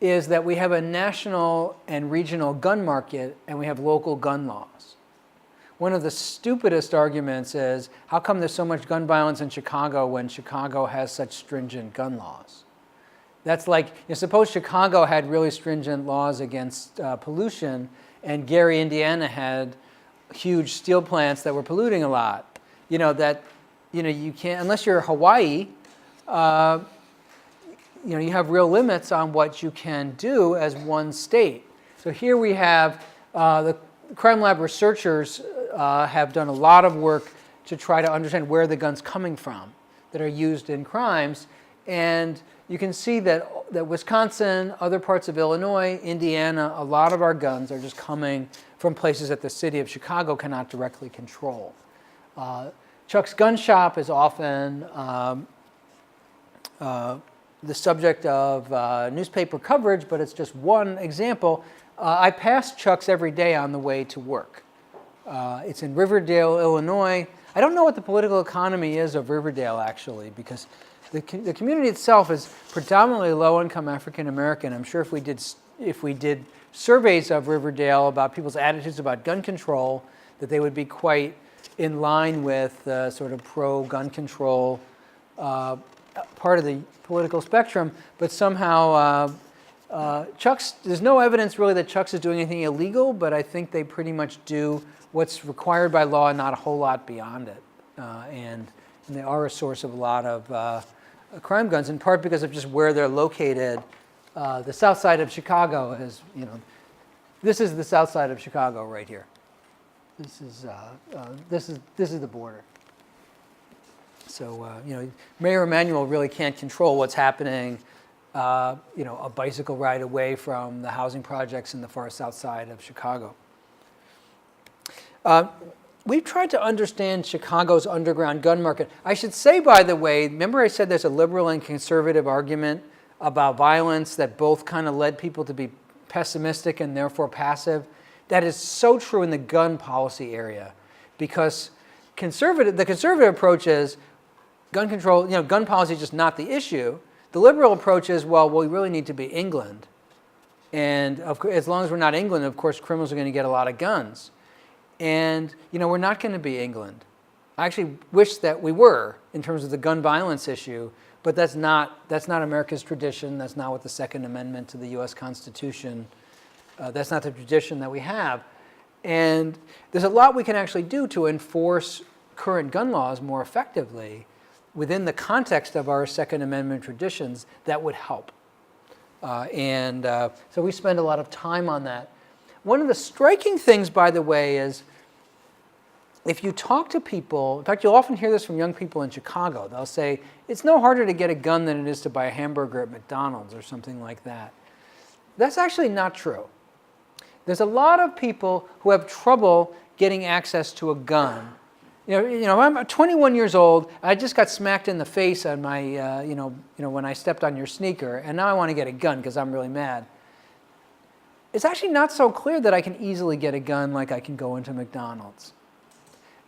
is that we have a national and regional gun market, and we have local gun laws. One of the stupidest arguments is, how come there's so much gun violence in Chicago when Chicago has such stringent gun laws? That's like, suppose Chicago had really stringent laws against pollution, and Gary, Indiana had huge steel plants that were polluting a lot. You can't, unless you're Hawaii, you have real limits on what you can do as one state. So here we have the crime lab researchers have done a lot of work to try to understand where the gun's coming from that are used in crimes. And you can see that Wisconsin, other parts of Illinois, Indiana, a lot of our guns are just coming from places that the city of Chicago cannot directly control. Chuck's Gun Shop is often the subject of newspaper coverage, but it's just one example. I pass Chuck's every day on the way to work. It's in Riverdale, Illinois. I don't know what the political economy is of Riverdale, actually, because the community itself is predominantly low-income African American. I'm sure if we did surveys of Riverdale about people's attitudes about gun control, that they would be quite in line with sort of pro-gun control part of the political spectrum, but somehow Chuck's, there's no evidence really that Chuck's is doing anything illegal, but I think they pretty much do what's required by law and not a whole lot beyond it. And they are a source of a lot of crime guns, in part because of just where they're located. The south side of Chicago is, this is the south side of Chicago right here. This is the border. So Mayor Emanuel really can't control what's happening, a bicycle ride away from the housing projects in the far south side of Chicago. We've tried to understand Chicago's underground gun market. I should say, by the way, remember I said there's a liberal and conservative argument about violence that both kind of led people to be pessimistic and therefore passive? That is so true in the gun policy area, because the conservative approach is gun control, gun policy is just not the issue. The liberal approach is, well, we really need to be England. And as long as we're not England, of course, criminals are going to get a lot of guns. And, we're not going to be England. I actually wish that we were in terms of the gun violence issue, but that's not America's tradition. That's not what the Second Amendment to the U.S. Constitution, that's not the tradition that we have. And there's a lot we can actually do to enforce current gun laws more effectively within the context of our Second Amendment traditions that would help. So we spend a lot of time on that. One of the striking things, by the way, is if you talk to people, in fact, you'll often hear this from young people in Chicago. They'll say, it's no harder to get a gun than it is to buy a hamburger at McDonald's or something like that. That's actually not true. There's a lot of people who have trouble getting access to a gun. I'm 21 years old. I just got smacked in the face on my, when I stepped on your sneaker, and now I want to get a gun because I'm really mad. It's actually not so clear that I can easily get a gun like I can go into McDonald's.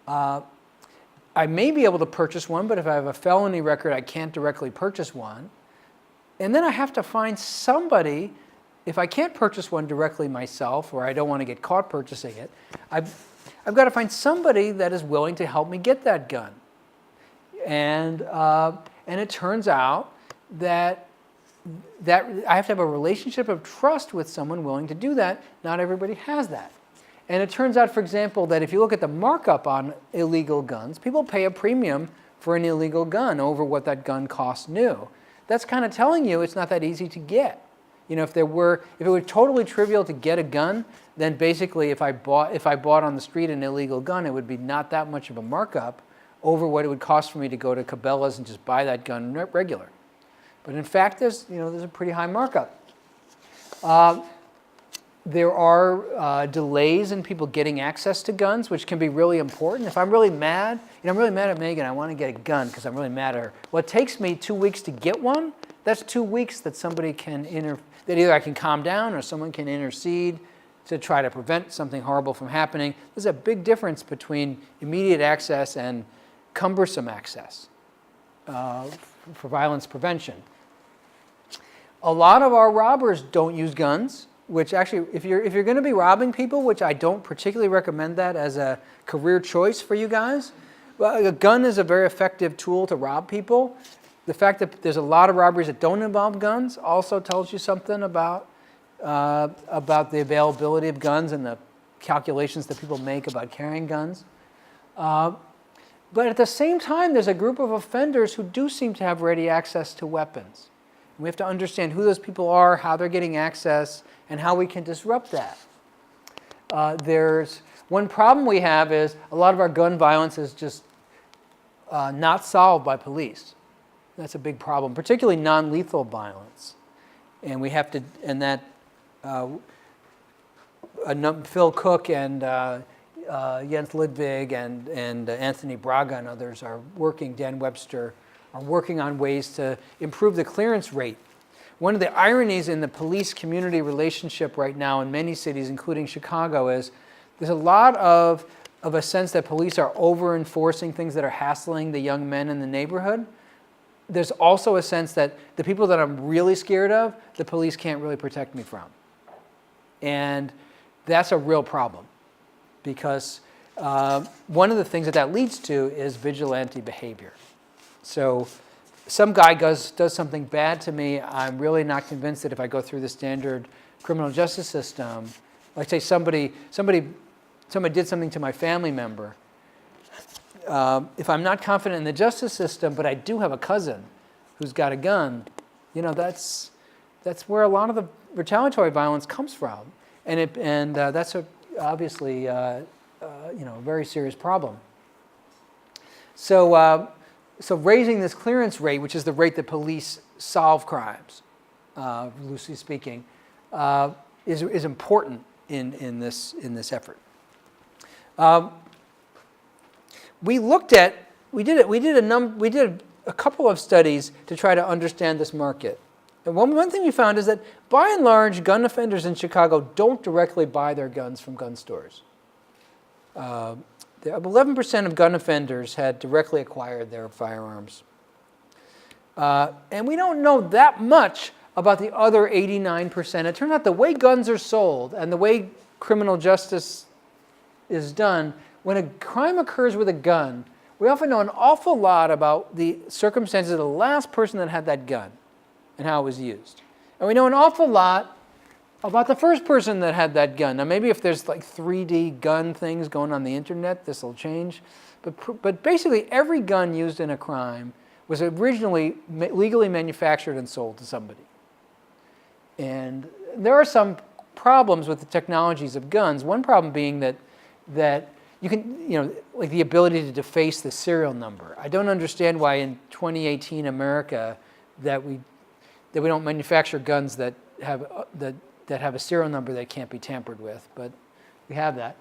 I may be able to purchase one, but if I have a felony record, I can't directly purchase one. And then I have to find somebody, if I can't purchase one directly myself, or I don't want to get caught purchasing it, I've got to find somebody that is willing to help me get that gun. And it turns out that I have to have a relationship of trust with someone willing to do that. Not everybody has that. And it turns out, for example, that if you look at the markup on illegal guns, people pay a premium for an illegal gun over what that gun costs new. That's kind of telling you it's not that easy to get. If it were totally trivial to get a gun, then basically if I bought on the street an illegal gun, it would be not that much of a markup over what it would cost for me to go to Cabela's and just buy that gun regular. But in fact, there's a pretty high markup. There are delays in people getting access to guns, which can be really important. If I'm really mad, I'm really mad at Megan, I want to get a gun because I'm really mad at her. Well, it takes me 2 weeks to get one. That's 2 weeks that somebody can that either I can calm down or someone can intercede to try to prevent something horrible from happening. There's a big difference between immediate access and cumbersome access for violence prevention. A lot of our robbers don't use guns, which actually, if you're going to be robbing people, which I don't particularly recommend that as a career choice for you guys, well, a gun is a very effective tool to rob people. The fact that there's a lot of robberies that don't involve guns also tells you something about the availability of guns and the calculations that people make about carrying guns. But at the same time, there's a group of offenders who do seem to have ready access to weapons. We have to understand who those people are, how they're getting access, and how we can disrupt that. There's one problem we have is a lot of our gun violence is just not solved by police. That's a big problem, particularly non-lethal violence. And we have to, and that Phil Cook and Jens Lidvig and Anthony Braga and others are working, Dan Webster, are working on ways to improve the clearance rate. One of the ironies in the police-community relationship right now in many cities, including Chicago, is there's a lot of a sense that police are over-enforcing things that are hassling the young men in the neighborhood. There's also a sense that the people that I'm really scared of, the police can't really protect me from. And that's a real problem because one of the things that leads to is vigilante behavior. So some guy does something bad to me. I'm really not convinced that if I go through the standard criminal justice system, like say somebody did something to my family member, if I'm not confident in the justice system, but I do have a cousin who's got a gun, that's where a lot of the retaliatory violence comes from, and that's obviously a very serious problem. So raising this clearance rate, which is the rate that police solve crimes, loosely speaking, is important in this effort. We did a couple of studies to try to understand this market. And one thing we found is that, by and large, gun offenders in Chicago don't directly buy their guns from gun stores. 11% of gun offenders had directly acquired their firearms. And we don't know that much about the other 89%. It turns out the way guns are sold and the way criminal justice is done, when a crime occurs with a gun, we often know an awful lot about the circumstances of the last person that had that gun and how it was used. And we know an awful lot about the first person that had that gun. Now, maybe if there's like 3D gun things going on the internet, this will change. But basically, every gun used in a crime was originally legally manufactured and sold to somebody. And there are some problems with the technologies of guns. One problem being that you can, like the ability to deface the serial number. I don't understand why in 2018 America that we don't manufacture guns that have a serial number that can't be tampered with, but we have that.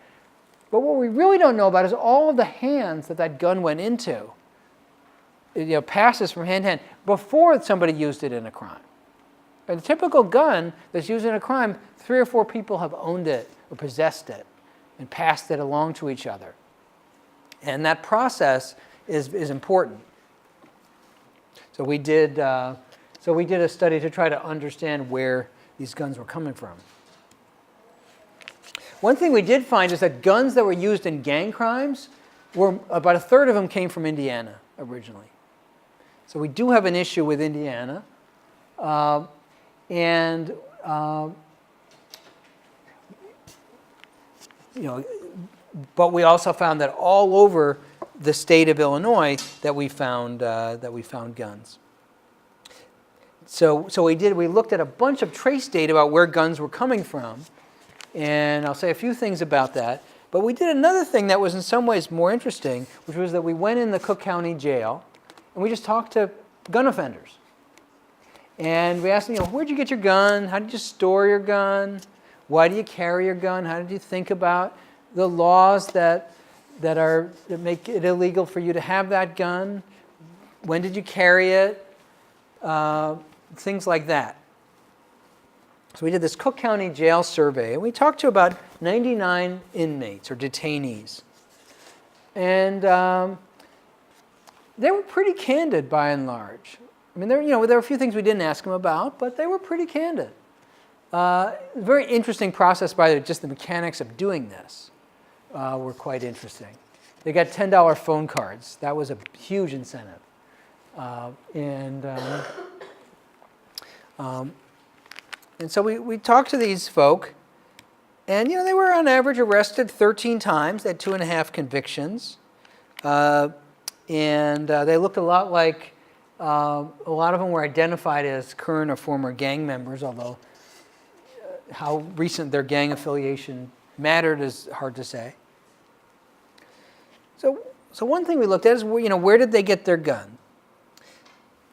But what we really don't know about is all of the hands that gun went into. It passes from hand to hand before somebody used it in a crime. And a typical gun that's used in a crime, 3 or 4 people have owned it or possessed it and passed it along to each other. And that process is important. So we did a study to try to understand where these guns were coming from. One thing we did find is that guns that were used in gang crimes, about 1/3 of them came from Indiana originally. So we do have an issue with Indiana. But we also found that all over the state of Illinois that we found guns. So we looked at a bunch of trace data about where guns were coming from, and I'll say a few things about that. But we did another thing that was in some ways more interesting, which was that we went in the Cook County Jail and we just talked to gun offenders. And we asked them, where'd you get your gun? How did you store your gun? Why do you carry your gun? How did you think about the laws that make it illegal for you to have that gun? When did you carry it? Things like that. So we did this Cook County Jail survey, and we talked to about 99 inmates or detainees. And they were pretty candid by and large. I mean, there were a few things we didn't ask them about, but they were pretty candid. Very interesting process by just the mechanics of doing this were quite interesting. They got $10 phone cards. That was a huge incentive. And so we talked to these folk, and they were on average arrested 13 times. They had 2.5 convictions, and they looked a lot like a lot of them were identified as current or former gang members, although how recent their gang affiliation mattered is hard to say. So one thing we looked at is where did they get their gun?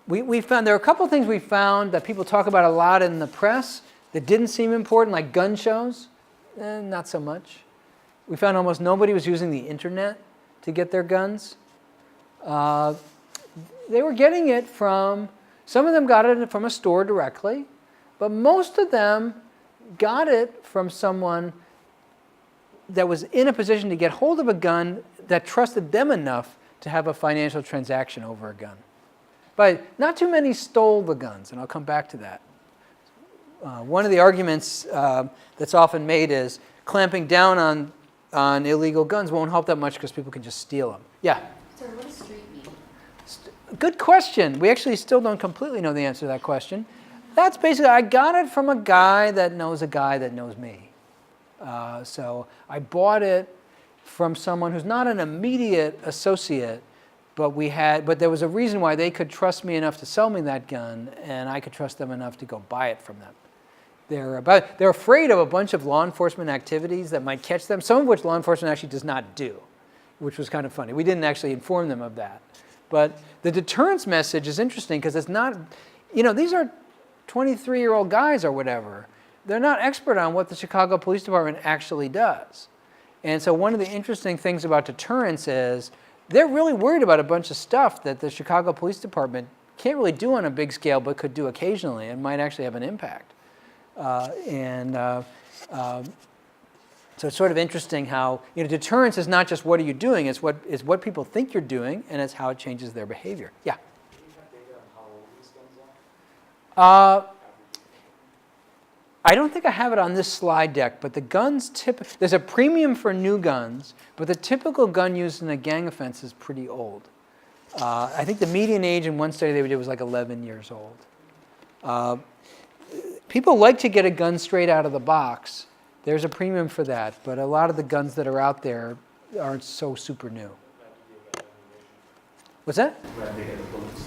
We found there are a couple of things we found that people talk about a lot in the press that didn't seem important, like gun shows. Not so much. We found almost nobody was using the internet to get their guns. They were getting it from, some of them got it from a store directly, but most of them got it from someone that was in a position to get hold of a gun that trusted them enough to have a financial transaction over a gun. But not too many stole the guns, and I'll come back to that. One of the arguments that's often made is clamping down on illegal guns won't help that much because people can just steal them. Yeah? So what does street mean? Good question. We actually still don't completely know the answer to that question. That's basically, I got it from a guy that knows a guy that knows me. So I bought it from someone who's not an immediate associate, but there was a reason why they could trust me enough to sell me that gun, and I could trust them enough to go buy it from them. They're afraid of a bunch of law enforcement activities that might catch them, some of which law enforcement actually does not do, which was kind of funny. We didn't actually inform them of that. But the deterrence message is interesting because it's not, these are 23-year-old guys or whatever. They're not expert on what the Chicago Police Department actually does. And so one of the interesting things about deterrence is they're really worried about a bunch of stuff that the Chicago Police Department can't really do on a big scale but could do occasionally and might actually have an impact. So it's sort of interesting how deterrence is not just what are you doing, it's what people think you're doing, and it's how it changes their behavior. Yeah? Do you have data on how old these guns are? I don't think I have it on this slide deck, but the guns there's a premium for new guns, but the typical gun used in a gang offense is pretty old. I think the median age in one study they did was like 11 years old. People like to get a gun straight out of the box. There's a premium for that, but a lot of the guns that are out there aren't so super new. What's that? Where they get the bullets.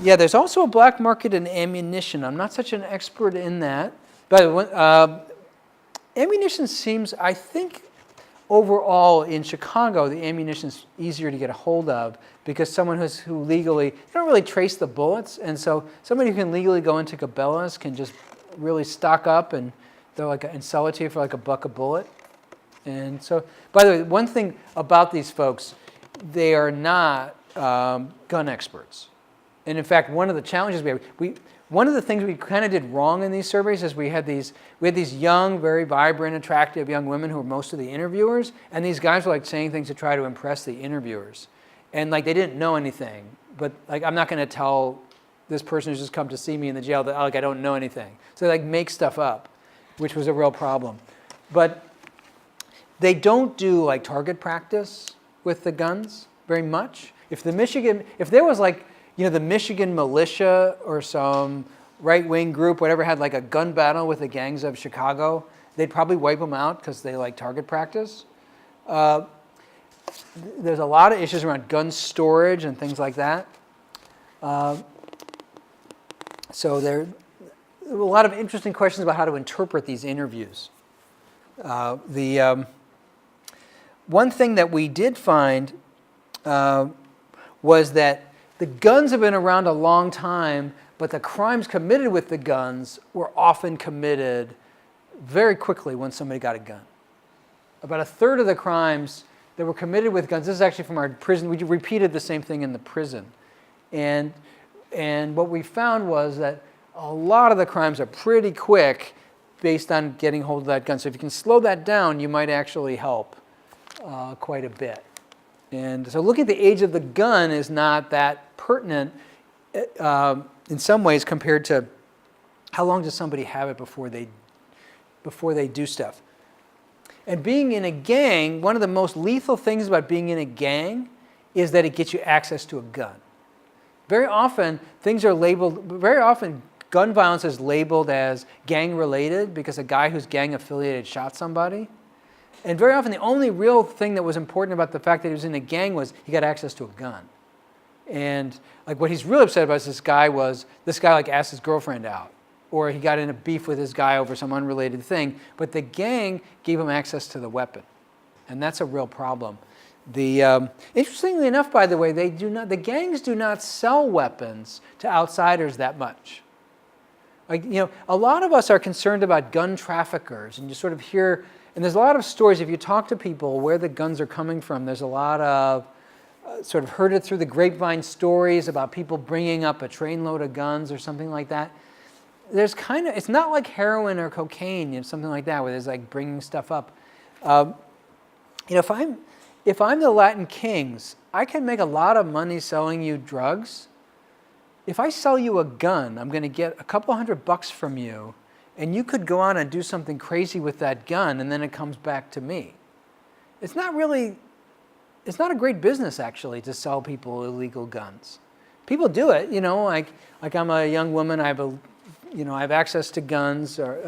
Yeah, there's also a black market in ammunition. I'm not such an expert in that. But ammunition seems, I think, overall in Chicago, the ammunition's easier to get a hold of because someone who legally, they don't really trace the bullets. And so somebody who can legally go into Cabela's can just really stock up and and sell it to you for like $1 a bullet. And so, by the way, one thing about these folks, they are not gun experts. And in fact, one of the challenges one of the things we kind of did wrong in these surveys is we had these young, very vibrant, attractive young women who were most of the interviewers, and these guys were like saying things to try to impress the interviewers. And like they didn't know anything, but like I'm not going to tell this person who's just come to see me in the jail that like I don't know anything. So they like make stuff up, which was a real problem. But they don't do like target practice with the guns very much. If there was like, the Michigan militia or some right-wing group, whatever, had like a gun battle with the gangs of Chicago, they'd probably wipe them out because they like target practice. There's a lot of issues around gun storage and things like that. So there are a lot of interesting questions about how to interpret these interviews. One thing that we did find was that the guns have been around a long time, but the crimes committed with the guns were often committed very quickly when somebody got a gun. About a third of the crimes that were committed with guns, this is actually from our prison, we repeated the same thing in the prison. And what we found was that a lot of the crimes are pretty quick based on getting hold of that gun. So if you can slow that down, you might actually help quite a bit. And so looking at the age of the gun is not that pertinent in some ways compared to how long does somebody have it before they do stuff. And being in a gang, one of the most lethal things about being in a gang is that it gets you access to a gun. Very often gun violence is labeled as gang related because a guy who's gang affiliated shot somebody. And very often the only real thing that was important about the fact that he was in a gang was he got access to a gun. And like what he's really upset about is this guy like asked his girlfriend out, or he got in a beef with this guy over some unrelated thing, but the gang gave him access to the weapon. And that's a real problem. Interestingly enough, by the way, the gangs do not sell weapons to outsiders that much. Like, a lot of us are concerned about gun traffickers, and you sort of hear, and there's a lot of stories, if you talk to people where the guns are coming from, there's a lot of sort of heard it through the grapevine stories about people bringing up a trainload of guns or something like that. There's it's not like heroin or cocaine, something like that, where there's like bringing stuff up. If I'm the Latin Kings, I can make a lot of money selling you drugs. If I sell you a gun, I'm going to get a couple $100 from you, and you could go on and do something crazy with that gun, and then it comes back to me. It's not a great business, actually, to sell people illegal guns. People do it, like I'm a young woman, I have access to guns, or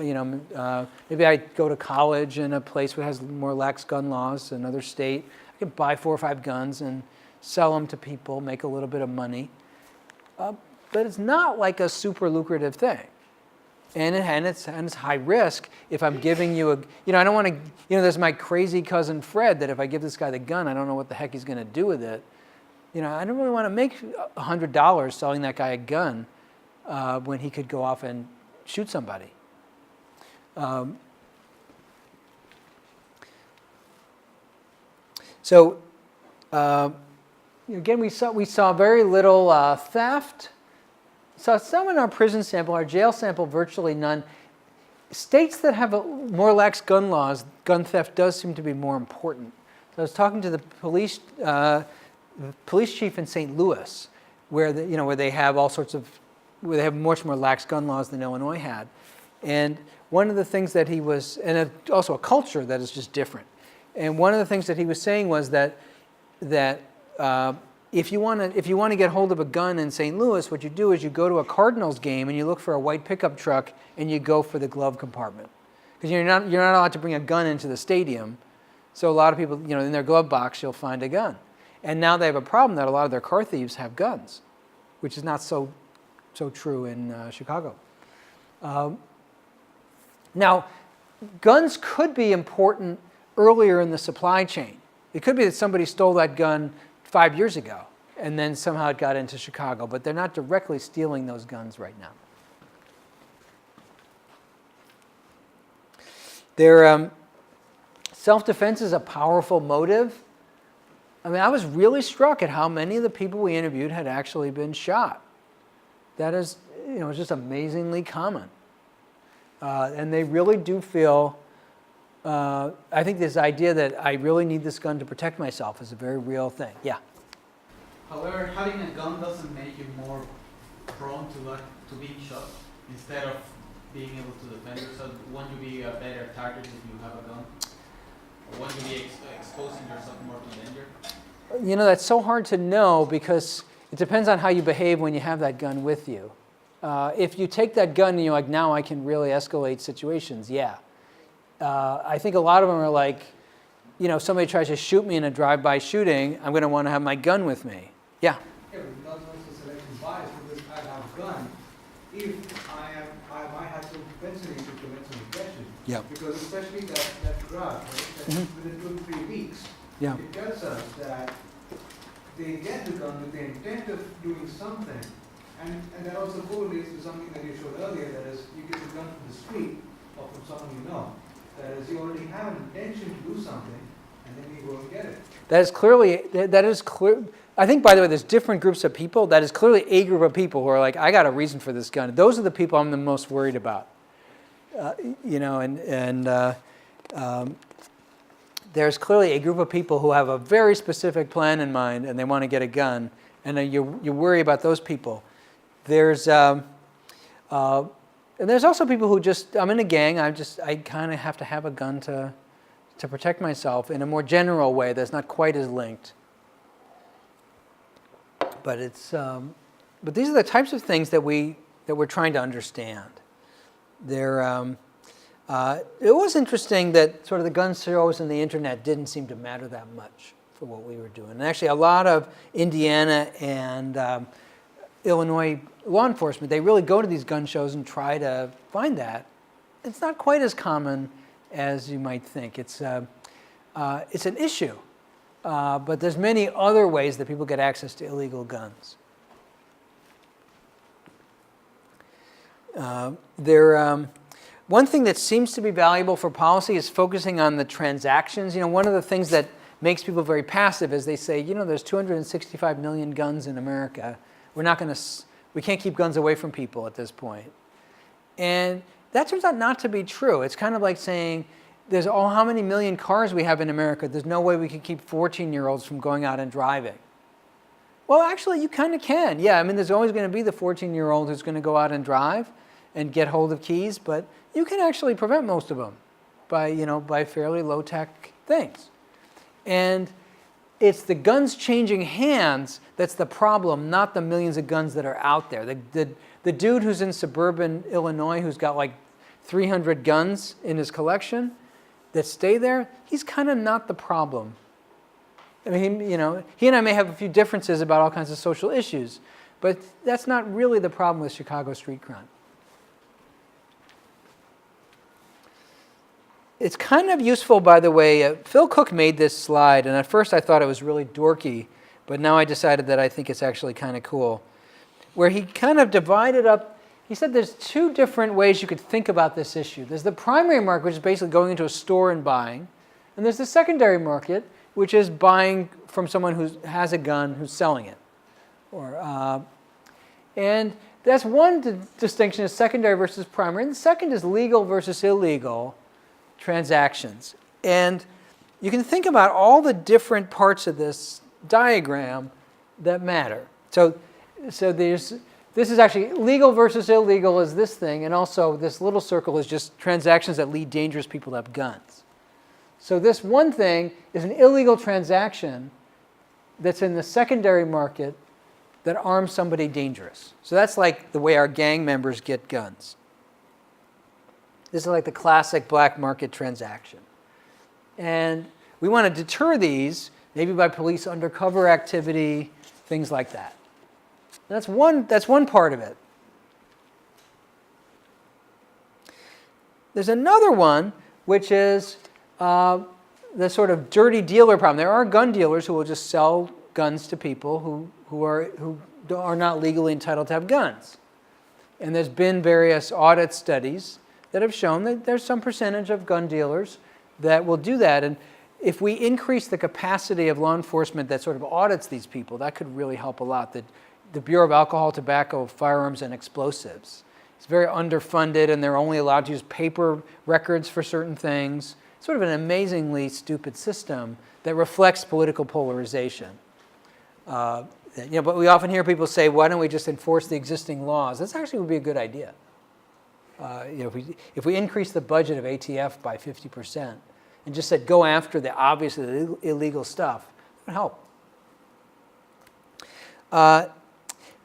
maybe I go to college in a place that has more lax gun laws, another state. I can buy 4 or 5 guns and sell them to people, make a little bit of money. But it's not like a super lucrative thing. And it's high risk if I'm giving you I don't want to, there's my crazy cousin Fred that if I give this guy the gun, I don't know what the heck he's going to do with it. I don't really want to make $100 selling that guy a gun when he could go off and shoot somebody. Again, we saw very little theft. So some in our prison sample, our jail sample, virtually none. States that have more lax gun laws, gun theft does seem to be more important. So I was talking to the police chief in St. Louis, where they have all sorts of where they have much more lax gun laws than Illinois had. And one of the things that he was, and also a culture that is just different. And one of the things that he was saying was that if you want to get hold of a gun in St. Louis, what you do is you go to a Cardinals game and you look for a white pickup truck and you go for the glove compartment, because you're not allowed to bring a gun into the stadium. So a lot of people, in their glove box, you'll find a gun. And now they have a problem that a lot of their car thieves have guns, which is not so true in Chicago. Now, guns could be important earlier in the supply chain. It could be that somebody stole that gun 5 years ago, and then somehow it got into Chicago, but they're not directly stealing those guns right now. Self-defense is a powerful motive. I mean, I was really struck at how many of the people we interviewed had actually been shot. That is, it's just amazingly common. And they really do feel, I think this idea that I really need this gun to protect myself is a very real thing. Yeah? However, having a gun doesn't make you more prone to being shot instead of being able to defend yourself. Won't you be a better target if you have a gun? Or won't you be exposing yourself more to danger? That's so hard to know because it depends on how you behave when you have that gun with you. If you take that gun and you're like, now I can really escalate situations, yeah. I think a lot of them are like, if somebody tries to shoot me in a drive-by shooting, I'm going to want to have my gun with me. Yeah? Yeah, but not also selection bias because I have a gun. If I might have some propensity to commit some aggression. Yeah. Because especially that drug, right, that within 2 to 3 weeks, Yeah. it tells us that they get the gun with the intent of doing something. And that also correlates to something that you showed earlier, that is, you get the gun from the street or from someone you know. That is, you already have an intention to do something, and then you go and get it. That is clear. I think, by the way, there's different groups of people. That is clearly a group of people who are like, I got a reason for this gun. Those are the people I'm the most worried about. There's clearly a group of people who have a very specific plan in mind, and they want to get a gun, and you worry about those people. There's and there's also people who just, I'm in a gang, I kind of have to have a gun to protect myself in a more general way that's not quite as linked. But but these are the types of things that we're trying to understand. It was interesting that sort of the gun shows and the internet didn't seem to matter that much for what we were doing. And actually a lot of Indiana and Illinois law enforcement, they really go to these gun shows and try to find that. It's not quite as common as you might think. It's an issue, but there's many other ways that people get access to illegal guns. One thing that seems to be valuable for policy is focusing on the transactions. One of the things that makes people very passive is they say, there's 265 million guns in America. We can't keep guns away from people at this point. And that turns out not to be true. It's kind of like saying, there's how many million cars we have in America, there's no way we can keep 14-year-olds from going out and driving. Well, actually, you kind of can. Yeah, there's always going to be the 14-year-old who's going to go out and drive and get hold of keys, but you can actually prevent most of them by fairly low-tech things. And it's the guns changing hands that's the problem, not the millions of guns that are out there. The dude who's in suburban Illinois who's got like 300 guns in his collection that stay there, he's kind of not the problem. He and I may have a few differences about all kinds of social issues, but that's not really the problem with Chicago street crime. It's kind of useful, by the way. Phil Cook made this slide, and at first I thought it was really dorky, but now I decided that I think it's actually kind of cool, where he kind of divided up. He said there's 2 different ways you could think about this issue. There's the primary market, which is basically going into a store and buying, and there's the secondary market, which is buying from someone who has a gun who's selling it. And that's one distinction, is secondary versus primary, and the second is legal versus illegal transactions. And you can think about all the different parts of this diagram that matter. So there's this is actually legal versus illegal is this thing, and also this little circle is just transactions that lead dangerous people to have guns. So this one thing is an illegal transaction that's in the secondary market that arms somebody dangerous. So that's like the way our gang members get guns. This is like the classic black market transaction. And we want to deter these, maybe by police undercover activity, things like that. That's one part of it. There's another one, which is the sort of dirty dealer problem. There are gun dealers who will just sell guns to people who are not legally entitled to have guns. And there's been various audit studies that have shown that there's some percentage of gun dealers that will do that. And if we increase the capacity of law enforcement that sort of audits these people, that could really help a lot. The Bureau of Alcohol, Tobacco, Firearms, and Explosives. It's very underfunded, and they're only allowed to use paper records for certain things. Sort of an amazingly stupid system that reflects political polarization. But we often hear people say, why don't we just enforce the existing laws? That actually would be a good idea. If we increase the budget of ATF by 50% and just said go after the obviously illegal stuff, it would help.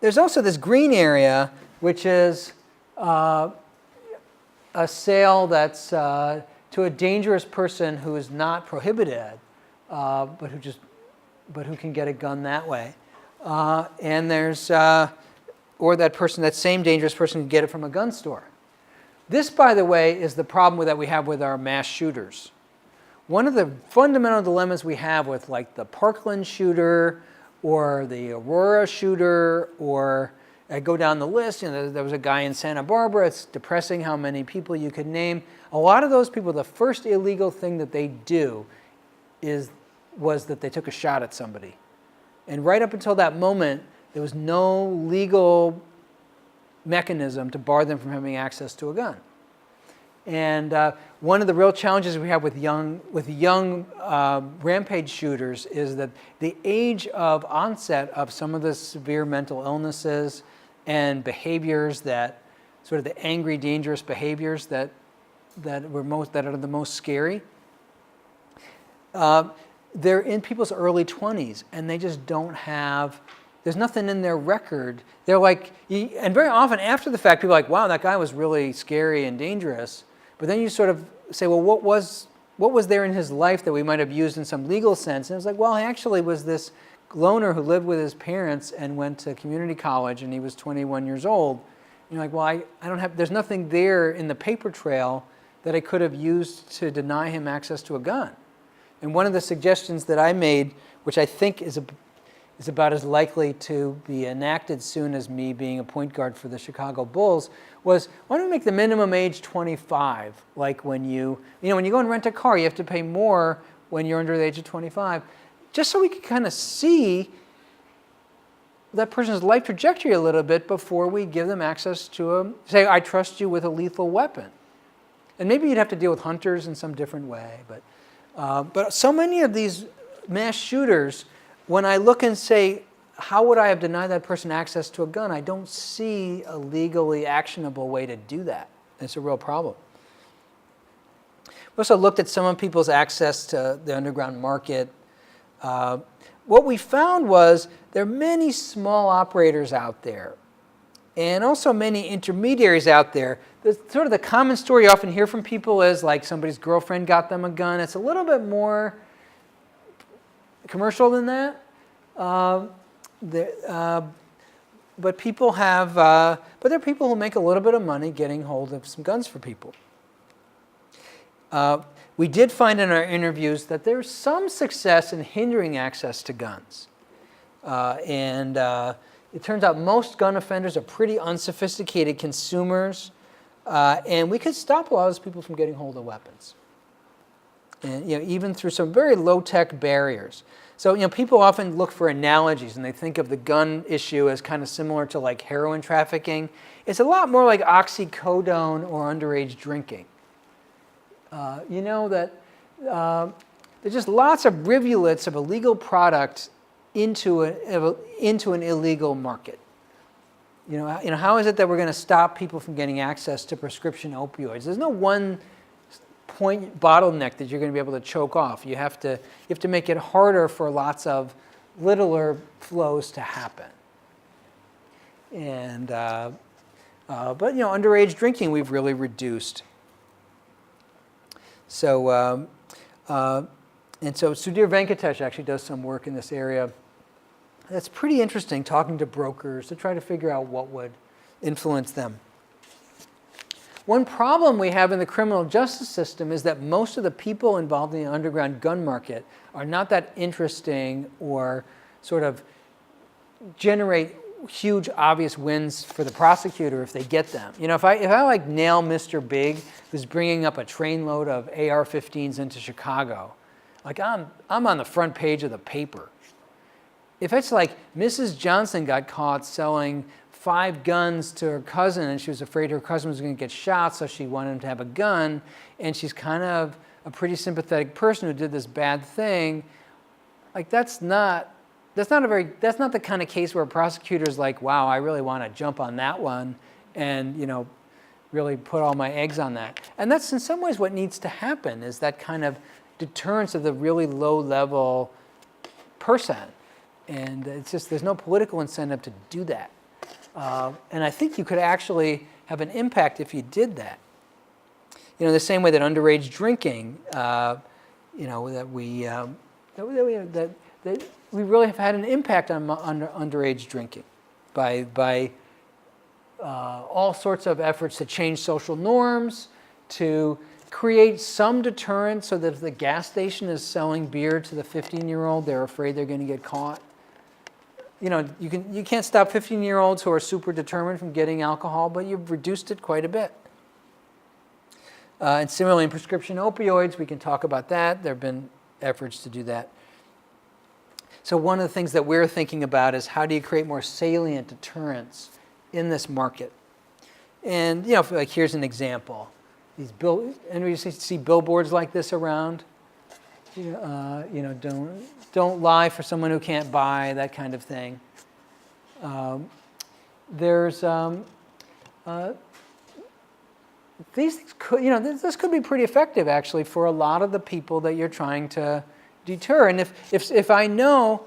There's also this green area, which is a sale that's to a dangerous person who is not prohibited, but who can get a gun that way. And there's, or that same dangerous person can get it from a gun store. This, by the way, is the problem that we have with our mass shooters. One of the fundamental dilemmas we have with like the Parkland shooter or the Aurora shooter, or I go down the list, there was a guy in Santa Barbara. It's depressing how many people you could name. A lot of those people, the first illegal thing that they do was that they took a shot at somebody. And right up until that moment, there was no legal mechanism to bar them from having access to a gun. And one of the real challenges we have with young rampage shooters is that the age of onset of some of the severe mental illnesses and behaviors that sort of the angry, dangerous behaviors that are the most scary, they're in people's early 20s, and they just don't have. There's nothing in their record. They're like, and very often after the fact, people are like, wow, that guy was really scary and dangerous. But then you sort of say, well, what was there in his life that we might have used in some legal sense? And it's like, well, he actually was this loner who lived with his parents and went to community college, and he was 21 years old. And you're like, well, I don't have. There's nothing there in the paper trail that I could have used to deny him access to a gun. And one of the suggestions that I made, which I think is about as likely to be enacted soon as me being a point guard for the Chicago Bulls, was why don't we make the minimum age 25? Like when you go and rent a car, you have to pay more when you're under the age of 25, just so we can kind of see that person's life trajectory a little bit before we give them access to say, I trust you with a lethal weapon. And maybe you'd have to deal with hunters in some different way, but so many of these mass shooters, when I look and say, how would I have denied that person access to a gun? I don't see a legally actionable way to do that. It's a real problem. We also looked at some of people's access to the underground market. What we found was there are many small operators out there, and also many intermediaries out there. Sort of the common story you often hear from people is like somebody's girlfriend got them a gun. It's a little bit more commercial than that. But people have, but there are people who make a little bit of money getting hold of some guns for people. We did find in our interviews that there's some success in hindering access to guns. It turns out most gun offenders are pretty unsophisticated consumers, and we could stop a lot of those people from getting hold of weapons. And even through some very low-tech barriers. So people often look for analogies, and they think of the gun issue as kind of similar to like heroin trafficking. It's a lot more like oxycodone or underage drinking. There's just lots of rivulets of illegal product into an illegal market. How is it that we're going to stop people from getting access to prescription opioids? There's no one point bottleneck that you're going to be able to choke off. You have to make it harder for lots of littler flows to happen. And but underage drinking we've really reduced. So and so Sudhir Venkatesh actually does some work in this area. That's pretty interesting, talking to brokers to try to figure out what would influence them. One problem we have in the criminal justice system is that most of the people involved in the underground gun market are not that interesting or sort of generate huge obvious wins for the prosecutor if they get them. If I like nail Mr. Big, who's bringing up a trainload of AR-15s into Chicago, like I'm on the front page of the paper. If it's like Mrs. Johnson got caught selling 5 guns to her cousin and she was afraid her cousin was going to get shot, so she wanted him to have a gun, and she's kind of a pretty sympathetic person who did this bad thing, like that's not the kind of case where a prosecutor's like, wow, I really want to jump on that one and really put all my eggs on that. And that's in some ways what needs to happen, is that kind of deterrence of the really low level person. And it's just, there's no political incentive to do that. And I think you could actually have an impact if you did that. The same way that underage drinking, that we really have had an impact on underage drinking by all sorts of efforts to change social norms, to create some deterrent so that if the gas station is selling beer to the 15-year-old, they're afraid they're going to get caught. You can't stop 15-year-olds who are super determined from getting alcohol, but you've reduced it quite a bit. And similarly in prescription opioids, we can talk about that. There have been efforts to do that. So one of the things that we're thinking about is how do you create more salient deterrents in this market? And like here's an example. Anybody see billboards like this around? Don't lie for someone who can't buy, that kind of thing. These things could, this could be pretty effective actually for a lot of the people that you're trying to deter. And if I know,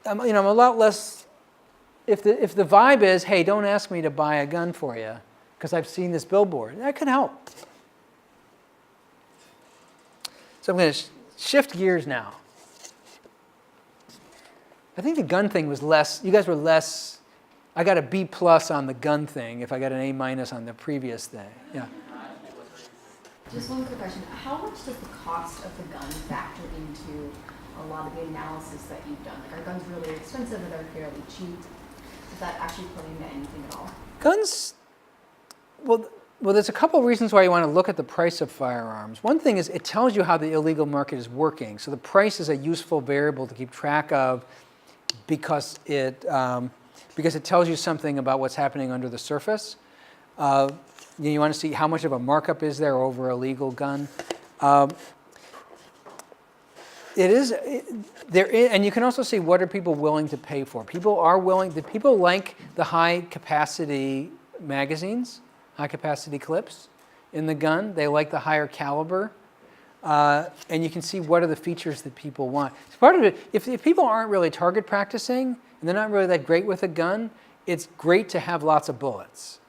I'm a lot less. If the vibe is, hey, don't ask me to buy a gun for you because I've seen this billboard, that could help. So I'm going to shift gears now. I think the gun thing was less, you guys were less, I got a B+ on the gun thing if I got an A- on the previous thing. Yeah. Just one quick question. How much does the cost of the gun factor into a lot of the analysis that you've done? Like, are guns really expensive or they're fairly cheap? Does that actually play into anything at all? Guns, well, there's a couple of reasons why you want to look at the price of firearms. One thing is it tells you how the illegal market is working. So the price is a useful variable to keep track of because it tells you something about what's happening under the surface. You want to see how much of a markup is there over a legal gun. And you can also see what are people willing to pay for. People like the high capacity magazines, high capacity clips in the gun. They like the higher caliber. And you can see what are the features that people want. So part of it, if people aren't really target practicing and they're not really that great with a gun, it's great to have lots of bullets.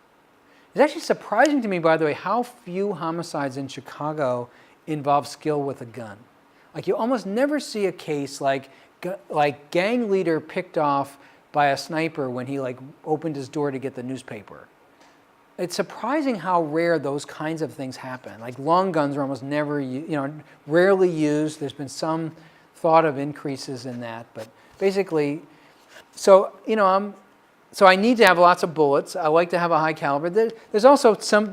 It's actually surprising to me, by the way, how few homicides in Chicago involve skill with a gun. Like you almost never see a case like gang leader picked off by a sniper when he opened his door to get the newspaper. It's surprising how rare those kinds of things happen. Like long guns are almost never, rarely used. There's been some thought of increases in that, but basically, so I need to have lots of bullets. I like to have a high caliber. There's also some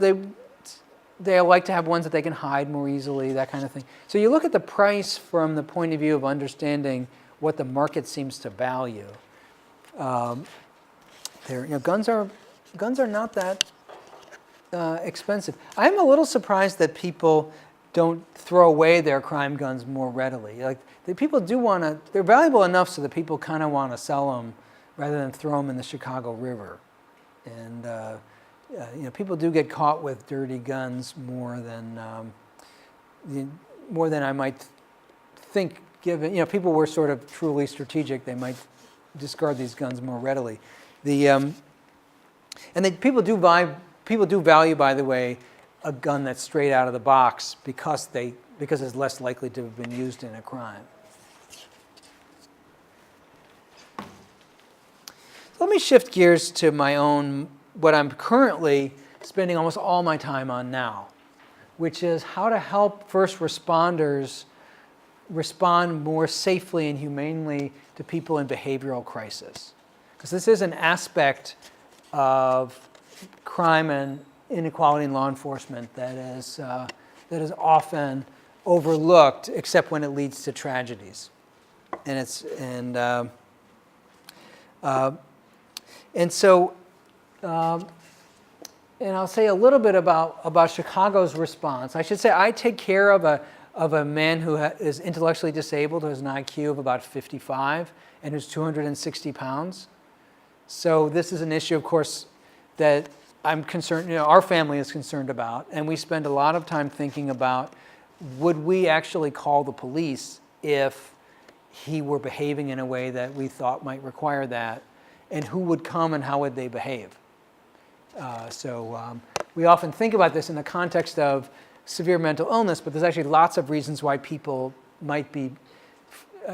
they like to have ones that they can hide more easily, that kind of thing. So you look at the price from the point of view of understanding what the market seems to value. Guns are not that expensive. I'm a little surprised that people don't throw away their crime guns more readily. Like the people do want to, they're valuable enough so that people kind of want to sell them rather than throw them in the Chicago River. And people do get caught with dirty guns more than I might think. Given people were sort of truly strategic, they might discard these guns more readily. People do value, by the way, a gun that's straight out of the box because it's less likely to have been used in a crime. Let me shift gears to what I'm currently spending almost all my time on now, which is how to help first responders respond more safely and humanely to people in behavioral crisis. Because this is an aspect of crime and inequality in law enforcement that is often overlooked, except when it leads to tragedies. And I'll say a little bit about Chicago's response. I should say I take care of a man who is intellectually disabled, who has an IQ of about 55, and who's 260 pounds. So this is an issue, of course, that I'm concerned, our family is concerned about, and we spend a lot of time thinking about, would we actually call the police if he were behaving in a way that we thought might require that, and who would come and how would they behave? We often think about this in the context of severe mental illness, but there's actually lots of reasons why people might be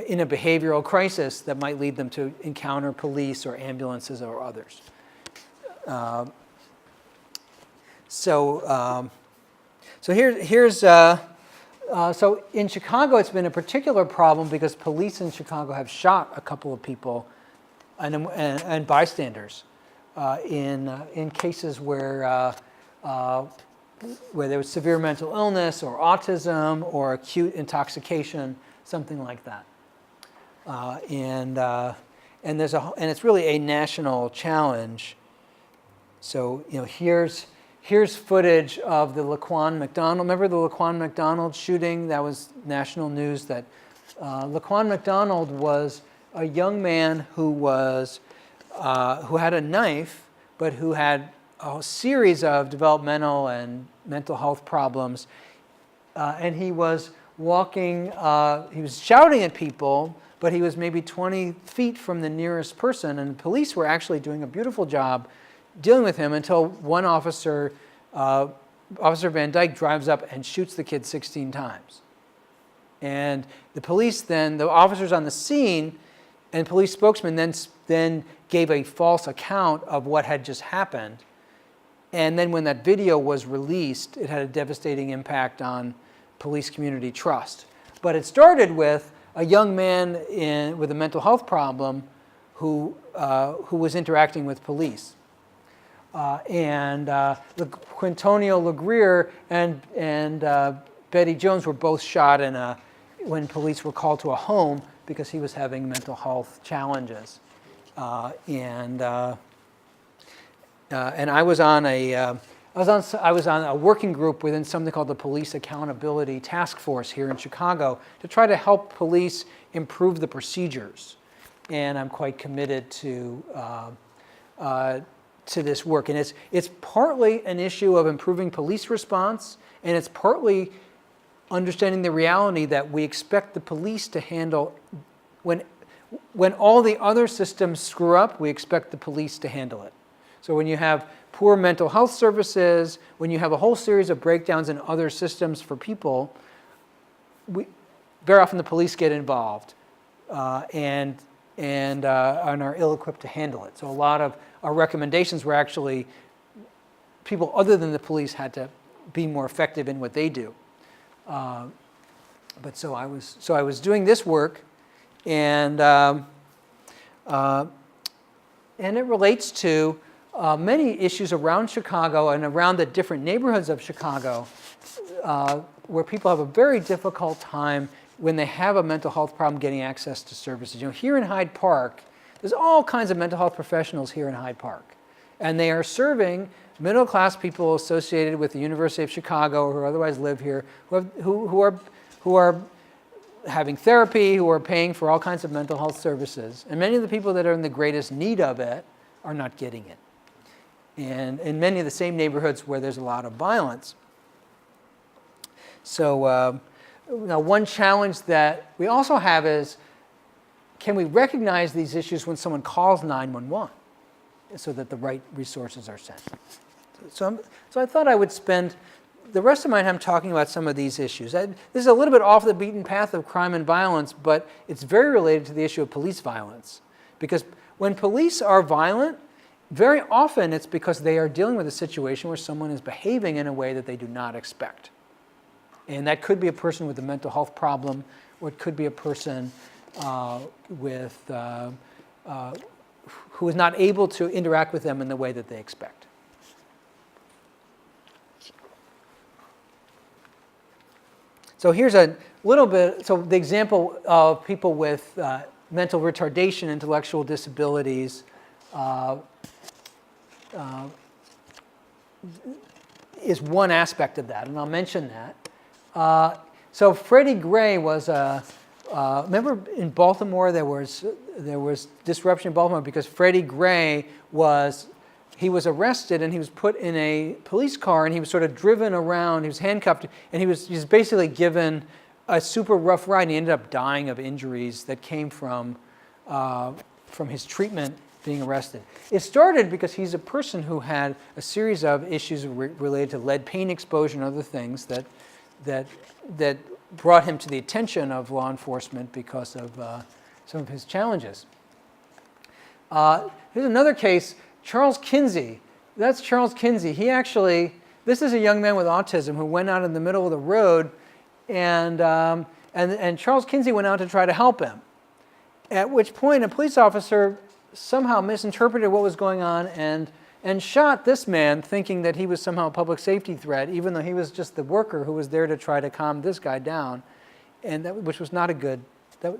in a behavioral crisis that might lead them to encounter police or ambulances or others. So in Chicago, it's been a particular problem because police in Chicago have shot a couple of people and bystanders in cases where there was severe mental illness or autism or acute intoxication, something like that. And it's really a national challenge. So here's footage of the Laquan McDonald. Remember the Laquan McDonald shooting? That was national news. That Laquan McDonald was a young man who had a knife, but who had a series of developmental and mental health problems, and he was walking. He was shouting at people, but he was maybe 20 feet from the nearest person, and the police were actually doing a beautiful job dealing with him until one officer, Officer Van Dyke, drives up and shoots the kid 16 times. And the officers on the scene and police spokesman then gave a false account of what had just happened. And then when that video was released, it had a devastating impact on police community trust. But it started with a young man with a mental health problem who was interacting with police. Quintonio Legrier and Betty Jones were both shot when police were called to a home because he was having mental health challenges. And I was on a working group within something called the Police Accountability Task Force here in Chicago to try to help police improve the procedures. And I'm quite committed to this work. And it's partly an issue of improving police response, and it's partly understanding the reality that we expect the police to handle when all the other systems screw up, we expect the police to handle it. So when you have poor mental health services, when you have a whole series of breakdowns in other systems for people, very often the police get involved and are ill-equipped to handle it. So a lot of our recommendations were actually people other than the police had to be more effective in what they do. But so I was doing this work, and it relates to many issues around Chicago and around the different neighborhoods of Chicago, where people have a very difficult time when they have a mental health problem getting access to services. Here in Hyde Park, there's all kinds of mental health professionals here in Hyde Park, and they are serving middle-class people associated with the University of Chicago or who otherwise live here, who are having therapy, who are paying for all kinds of mental health services. And many of the people that are in the greatest need of it are not getting it. And in many of the same neighborhoods where there's a lot of violence. So now one challenge that we also have is, can we recognize these issues when someone calls 911 so that the right resources are sent? So I thought I would spend the rest of my time talking about some of these issues. This is a little bit off the beaten path of crime and violence, but it's very related to the issue of police violence. Because when police are violent, very often it's because they are dealing with a situation where someone is behaving in a way that they do not expect. And that could be a person with a mental health problem, or it could be a person who is not able to interact with them in the way that they expect. So here's a little bit, so the example of people with mental retardation, intellectual disabilities, is one aspect of that, and I'll mention that. So Freddie Gray was remember in Baltimore there was disruption in Baltimore because Freddie Gray was arrested and he was put in a police car and he was sort of driven around. He was handcuffed and he was basically given a super rough ride. And he ended up dying of injuries that came from his treatment being arrested. It started because he's a person who had a series of issues related to lead paint exposure and other things that brought him to the attention of law enforcement because of some of his challenges. Here's another case, Charles Kinsey. That's Charles Kinsey. This is a young man with autism who went out in the middle of the road, and Charles Kinsey went out to try to help him. At which point a police officer somehow misinterpreted what was going on and shot this man, thinking that he was somehow a public safety threat, even though he was just the worker who was there to try to calm this guy down, which was not a good. The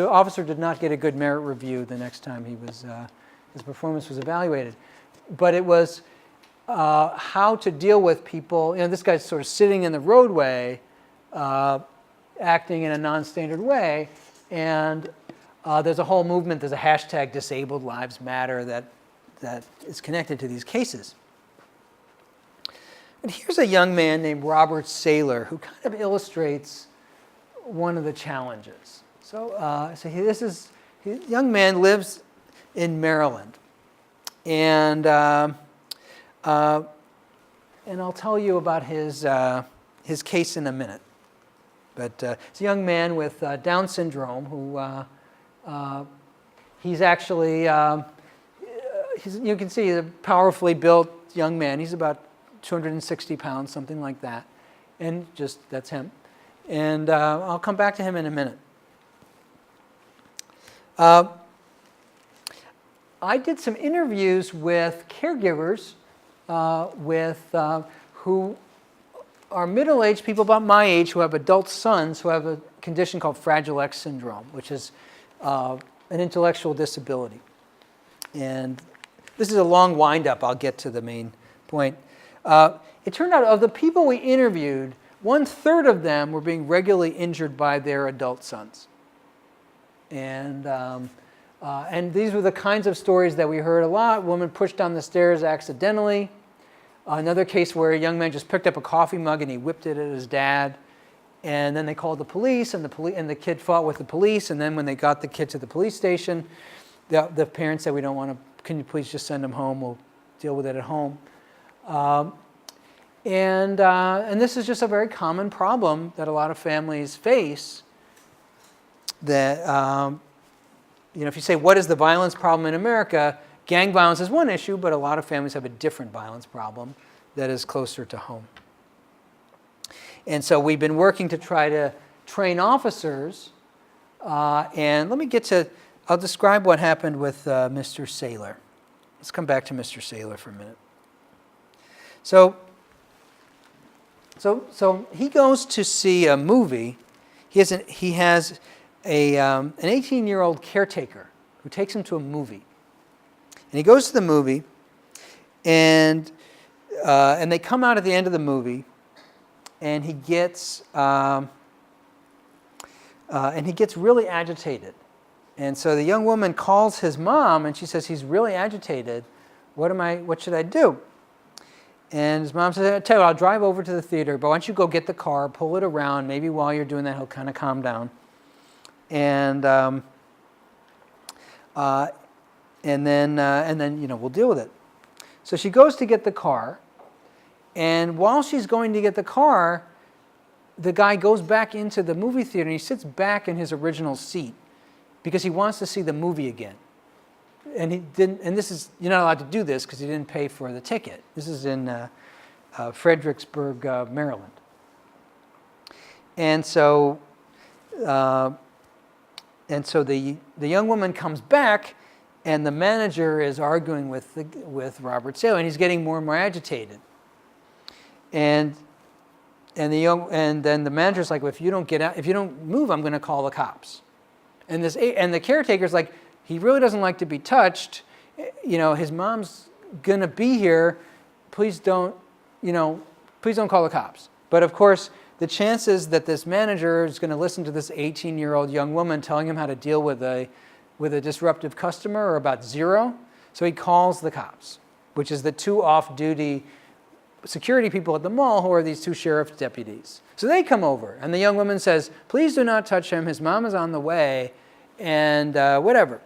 officer did not get a good merit review the next time his performance was evaluated. But it was how to deal with people. This guy's sort of sitting in the roadway, acting in a non-standard way, and there's a whole movement. There's a hashtag Disabled Lives Matter that is connected to these cases. And here's a young man named Robert Saylor who kind of illustrates one of the challenges. So this young man lives in Maryland, and I'll tell you about his case in a minute. But it's a young man with Down syndrome who he's actually you can see he's a powerfully built young man. He's about 260 pounds, something like that, and that's him. And I'll come back to him in a minute. I did some interviews with caregivers who are middle-aged people about my age who have adult sons who have a condition called Fragile X syndrome, which is an intellectual disability. And this is a long wind-up. I'll get to the main point. It turned out of the people we interviewed, 1/3 of them were being regularly injured by their adult sons. And these were the kinds of stories that we heard a lot. Woman pushed down the stairs accidentally. Another case where a young man just picked up a coffee mug and he whipped it at his dad. And then they called the police, and the kid fought with the police. And then when they got the kid to the police station, the parents said, "We don't want to. Can you please just send him home? We'll deal with it at home." And this is just a very common problem that a lot of families face. That if you say, what is the violence problem in America? Gang violence is one issue, but a lot of families have a different violence problem that is closer to home. And so we've been working to try to train officers. And let me I'll describe what happened with Mr. Saylor. Let's come back to Mr. Saylor for a minute. So he goes to see a movie. He has an 18-year-old caretaker who takes him to a movie. And he goes to the movie, and they come out at the end of the movie, and he gets and he gets really agitated. And so the young woman calls his mom, and she says, he's really agitated. What should I do? And his mom says, I tell you what, I'll drive over to the theater, but why don't you go get the car, pull it around. Maybe while you're doing that, he'll kind of calm down. And then we'll deal with it. So she goes to get the car, and while she's going to get the car, the guy goes back into the movie theater and he sits back in his original seat because he wants to see the movie again. And he didn't. And you're not allowed to do this because he didn't pay for the ticket. This is in Fredericksburg, Maryland. And so the young woman comes back, and the manager is arguing with Robert Sale, and he's getting more and more agitated. And then the manager's like, well, if you don't move, I'm going to call the cops. And the caretaker's like, he really doesn't like to be touched. His mom's going to be here. Please don't call the cops. But of course, the chances that this manager is going to listen to this 18-year-old young woman telling him how to deal with a disruptive customer are about zero. So he calls the cops, which is the two off-duty security people at the mall who are these two sheriff's deputies. So they come over, and the young woman says, please do not touch him. His mom is on the way, and whatever.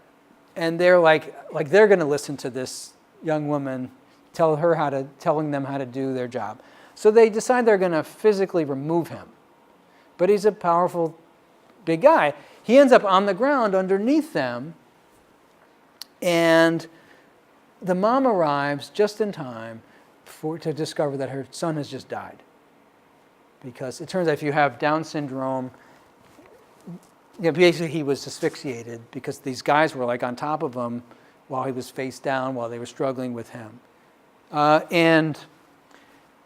And they're like they're going to listen to this young woman telling them how to do their job. So they decide they're going to physically remove him. But he's a powerful, big guy. He ends up on the ground underneath them, and the mom arrives just in time to discover that her son has just died. Because it turns out if you have Down syndrome, basically he was asphyxiated because these guys were on top of him while he was face down, while they were struggling with him. And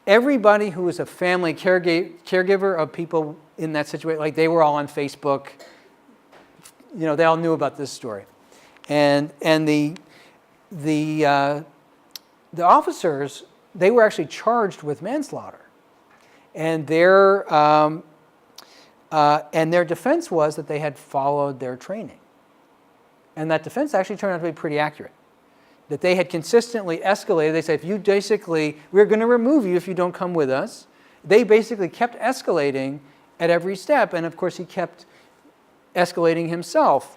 everybody who was a family caregiver of people in that situation, they were all on Facebook. They all knew about this story. And the officers, they were actually charged with manslaughter. And their defense was that they had followed their training. And that defense actually turned out to be pretty accurate. That they had consistently escalated. They said, we're going to remove you if you don't come with us. They basically kept escalating at every step. And of course, he kept escalating himself.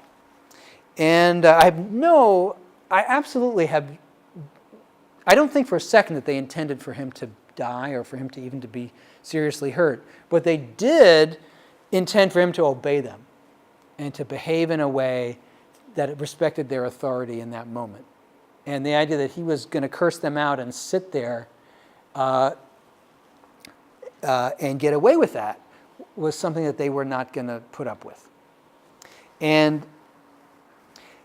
And I don't think for a second that they intended for him to die or for him to even to be seriously hurt. But they did intend for him to obey them and to behave in a way that respected their authority in that moment. And the idea that he was going to curse them out and sit there and get away with that was something that they were not going to put up with. And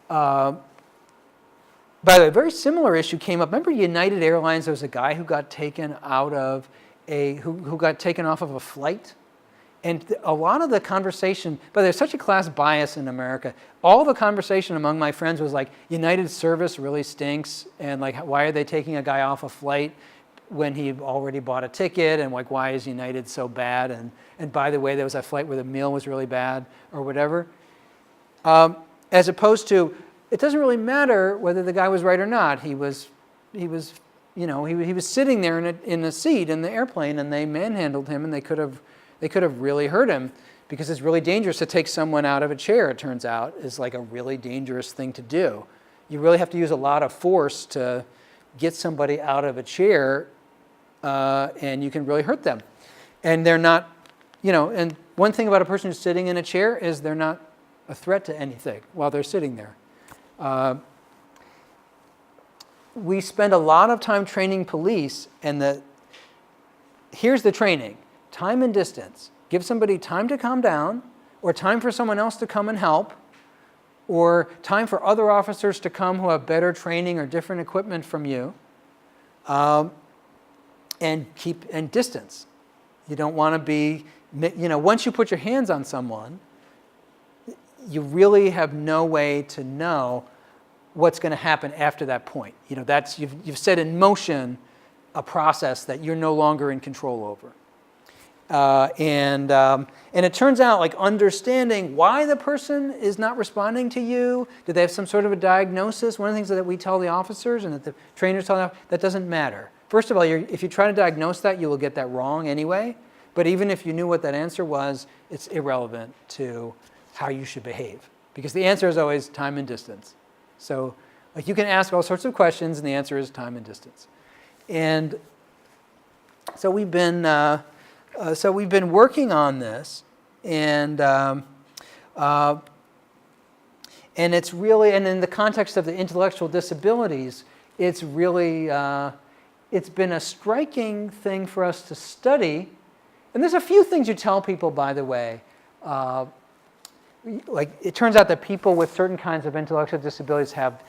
by the way, a very similar issue came up. Remember United Airlines, there was a guy who got taken off of a flight? And a lot of the conversation, but there's such a class bias in America, all the conversation among my friends was United service really stinks, and why are they taking a guy off a flight when he already bought a ticket, and why is United so bad, and by the way, there was a flight where the meal was really bad, or whatever. As opposed to, it doesn't really matter whether the guy was right or not. He was sitting there in a seat in the airplane, and they manhandled him, and they could have really hurt him, because it's really dangerous to take someone out of a chair, it turns out, is a really dangerous thing to do. You really have to use a lot of force to get somebody out of a chair, and you can really hurt them. And they're not, and one thing about a person who's sitting in a chair is they're not a threat to anything while they're sitting there. We spend a lot of time training police, and here's the training. Time and distance. Give somebody time to calm down, or time for someone else to come and help, or time for other officers to come who have better training or different equipment from you, and distance. You don't want to be, once you put your hands on someone, you really have no way to know what's going to happen after that point. You've set in motion a process that you're no longer in control over. And it turns out, like, understanding why the person is not responding to you, do they have some sort of a diagnosis? One of the things that we tell the officers and that the trainers tell them, that doesn't matter. First of all, if you try to diagnose that, you will get that wrong anyway. But even if you knew what that answer was, it's irrelevant to how you should behave. Because the answer is always time and distance. So, like, you can ask all sorts of questions, and the answer is time and distance. And so we've been working on this, and it's really, and in the context of the intellectual disabilities, it's really, it's been a striking thing for us to study. And there's a few things you tell people, by the way. Like, it turns out that people with certain kinds of intellectual disabilities have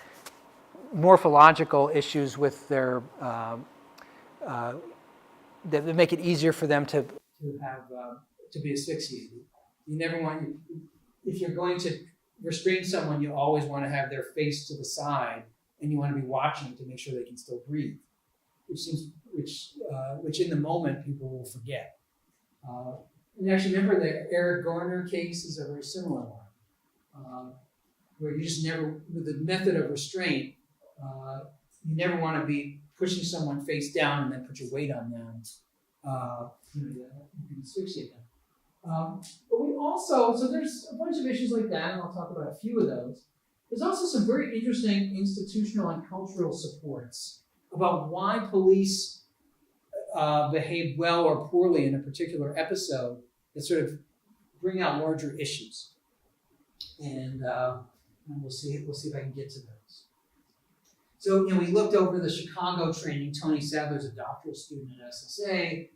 morphological issues with their, that make it easier for them to be asphyxiated. You never want, if you're going to restrain someone, you always want to have their face to the side, and you want to be watching to make sure they can still breathe, which in the moment people will forget. And actually, remember the Eric Garner case is a very similar one, where you just never, with the method of restraint, you never want to be pushing someone face down and then put your weight on them. You can asphyxiate them. But we also, so there's a bunch of issues like that, and I'll talk about a few of those. There's also some very interesting institutional and cultural supports about why police behave well or poorly in a particular episode that sort of bring out larger issues. And we'll see if I can get to those. So, we looked over the Chicago training. Tony Sadler's a doctoral student at SSA,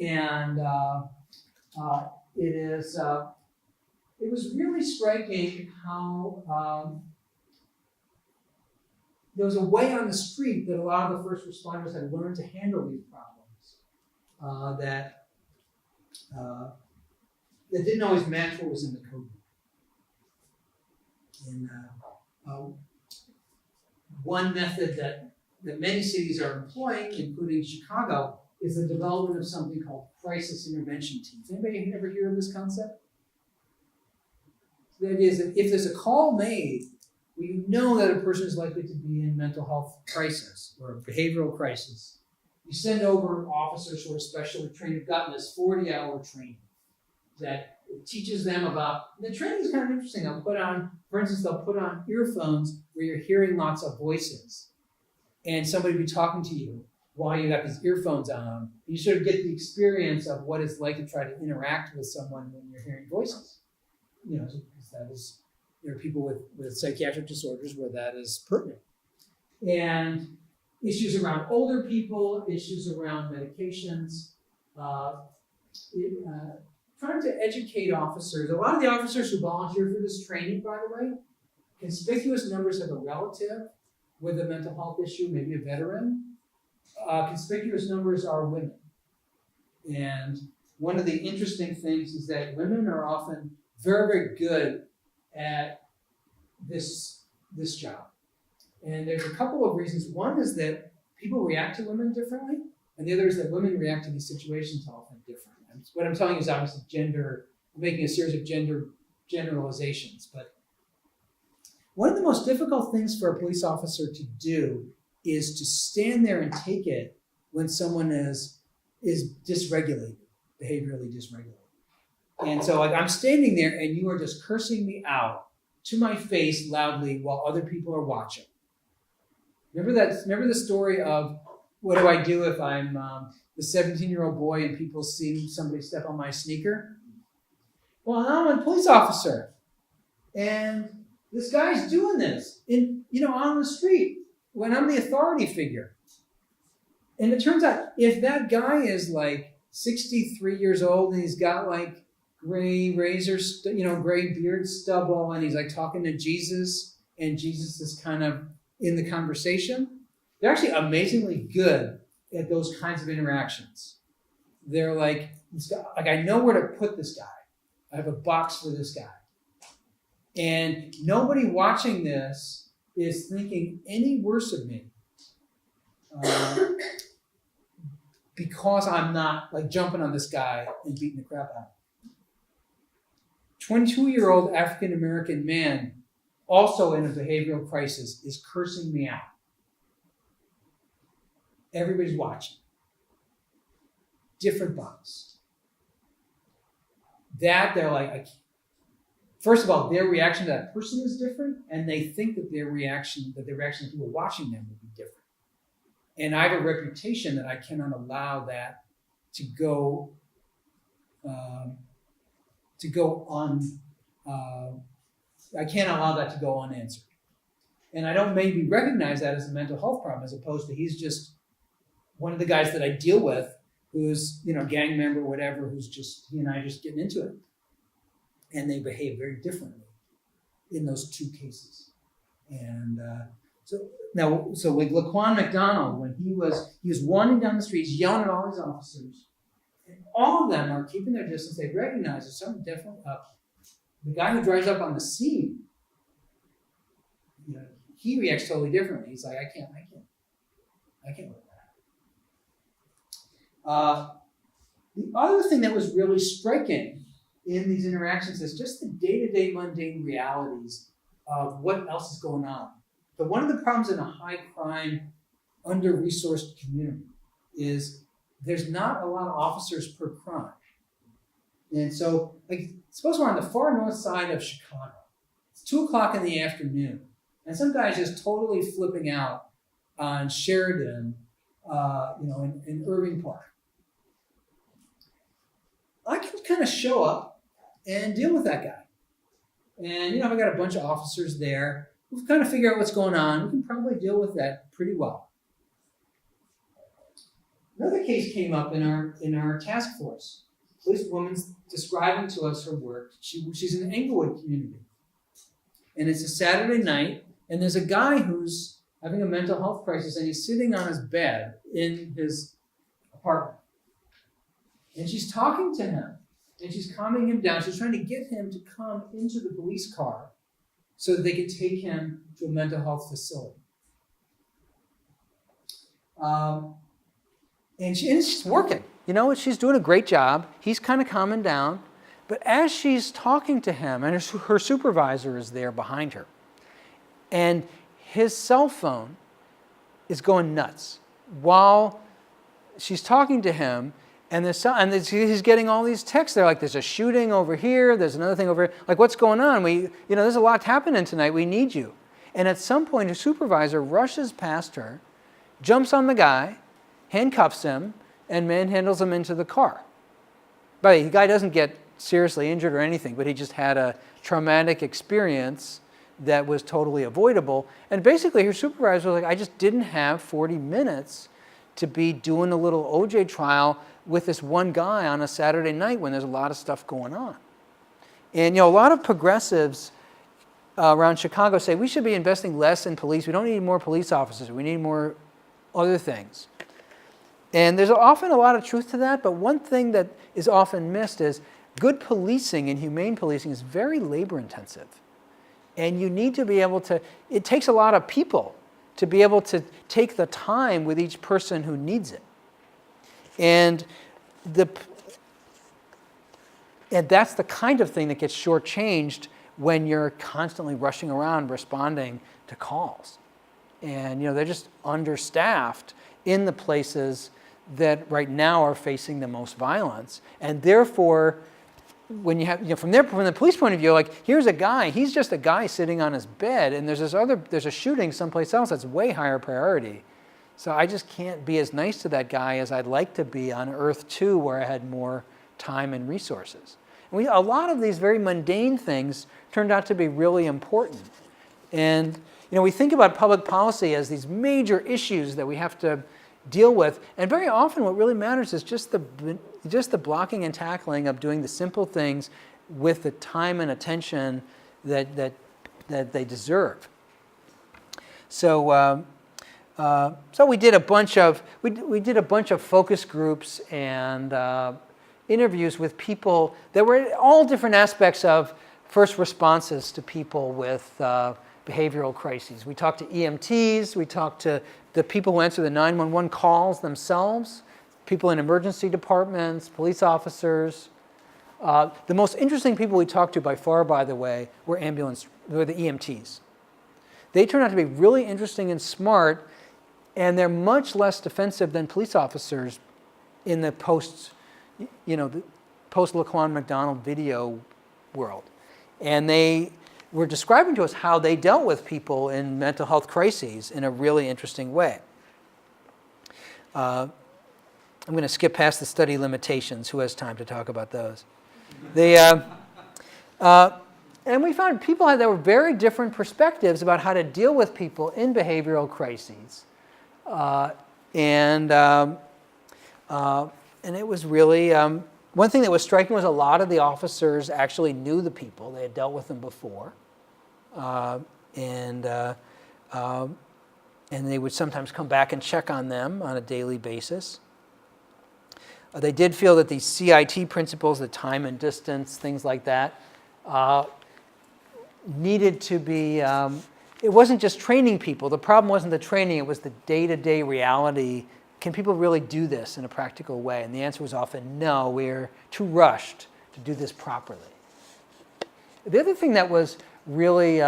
and it was really striking how there was a way on the street that a lot of the first responders had learned to handle these problems that didn't always match what was in the code book. And one method that many cities are employing, including Chicago, is the development of something called crisis intervention teams. Anybody ever hear of this concept? So the idea is that if there's a call made where you know that a person is likely to be in mental health crisis or a behavioral crisis, you send over officers who are specially trained, who've gotten this 40-hour training that teaches them about, the training is kind of interesting. They'll put on earphones where you're hearing lots of voices, and somebody will be talking to you while you got these earphones on. You sort of get the experience of what it's like to try to interact with someone when you're hearing voices. Because that is, there are people with psychiatric disorders where that is pertinent. And issues around older people, issues around medications, trying to educate officers. A lot of the officers who volunteer for this training, by the way, conspicuous numbers have a relative with a mental health issue, maybe a veteran. Conspicuous numbers are women. And one of the interesting things is that women are often very, very good at this job. And there's a couple of reasons. One is that people react to women differently, and the other is that women react to these situations often differently. What I'm telling you is obviously gender, I'm making a series of gender generalizations, but one of the most difficult things for a police officer to do is to stand there and take it when someone is dysregulated, behaviorally dysregulated. And so, like, I'm standing there and you are just cursing me out to my face loudly while other people are watching. Remember the story of, what do I do if I'm the 17-year-old boy and people see somebody step on my sneaker? Well, I'm a police officer, and this guy's doing this on the street when I'm the authority figure. And it turns out, if that guy is like 63 years old and he's got like gray gray beard stubble, and he's like talking to Jesus, and Jesus is kind of in the conversation, they're actually amazingly good at those kinds of interactions. They're like, I know where to put this guy. I have a box for this guy. And nobody watching this is thinking any worse of me. because I'm not like jumping on this guy and beating the crap out of him. 22-year-old African-American man, also in a behavioral crisis, is cursing me out. Everybody's watching. Different box. That they're like, I can't. First of all, their reaction to that person is different, and they think that their reaction to people watching them will be different. And I have a reputation that I cannot allow that to go on. I can't allow that to go unanswered. And I don't maybe recognize that as a mental health problem, as opposed to he's just one of the guys that I deal with, who's gang member, whatever, who's just he and I just getting into it. And they behave very differently in those two cases. And so like Laquan McDonald, when he was wandering down the street, he's yelling at all these officers, and all of them are keeping their distance. They recognize there's something different up. The guy who drives up on the scene, he reacts totally differently. He's like, I can't let that happen. The other thing that was really striking in these interactions is just the day-to-day mundane realities of what else is going on. But one of the problems in a high-crime, under-resourced community is there's not a lot of officers per crime. And so, suppose we're on the far north side of Chicago. It's 2 o'clock in the afternoon, and some guy's just totally flipping out on Sheridan, in Irving Park. I can kind of show up and deal with that guy. And, I've got a bunch of officers there. We'll kind of figure out what's going on. We can probably deal with that pretty well. Another case came up in our task force. This woman's describing to us her work. She's in the Englewood community. And it's a Saturday night, and there's a guy who's having a mental health crisis, and he's sitting on his bed in his apartment. And she's talking to him, and she's calming him down. She's trying to get him to come into the police car so that they could take him to a mental health facility. And she's working. She's doing a great job. He's kind of calming down. But as she's talking to him, and her supervisor is there behind her, and his cell phone is going nuts while she's talking to him. And he's getting all these texts. They're like, there's a shooting over here. There's another thing over here. Like, what's going on? There's a lot happening tonight. We need you. And at some point, her supervisor rushes past her, jumps on the guy, handcuffs him, and manhandles him into the car. But the guy doesn't get seriously injured or anything, but he just had a traumatic experience that was totally avoidable. And basically, her supervisor was like, I just didn't have 40 minutes to be doing a little OJ trial with this one guy on a Saturday night when there's a lot of stuff going on. And a lot of progressives around Chicago say we should be investing less in police. We don't need more police officers. We need more other things. And there's often a lot of truth to that, but one thing that is often missed is good policing and humane policing is very labor intensive. And you need to be able to, it takes a lot of people to be able to take the time with each person who needs it. And that's the kind of thing that gets shortchanged when you're constantly rushing around responding to calls. And they're just understaffed in the places that right now are facing the most violence. And therefore, when you have, from the police point of view, like, here's a guy, he's just a guy sitting on his bed, and there's a shooting someplace else that's way higher priority. So I just can't be as nice to that guy as I'd like to be on Earth 2, where I had more time and resources. And a lot of these very mundane things turned out to be really important. And we think about public policy as these major issues that we have to deal with, and very often what really matters is just the blocking and tackling of doing the simple things with the time and attention that they deserve. So we did a bunch of focus groups and interviews with people that were at all different aspects of first responses to people with behavioral crises. We talked to EMTs, we talked to the people who answer the 911 calls themselves, people in emergency departments, police officers. The most interesting people we talked to by far, by the way, were the EMTs. They turned out to be really interesting and smart, and they're much less defensive than police officers in the post-Laquan McDonald video world. And they were describing to us how they dealt with people in mental health crises in a really interesting way. I'm going to skip past the study limitations. Who has time to talk about those? And we found people that were very different perspectives about how to deal with people in behavioral crises. And it was really, one thing that was striking was a lot of the officers actually knew the people. They had dealt with them before. And they would sometimes come back and check on them on a daily basis. They did feel that these CIT principles, the time and distance, things like that, needed to be, it wasn't just training people. The problem wasn't the training, it was the day-to-day reality. Can people really do this in a practical way? And the answer was often no, we're too rushed to do this properly. The other thing that was really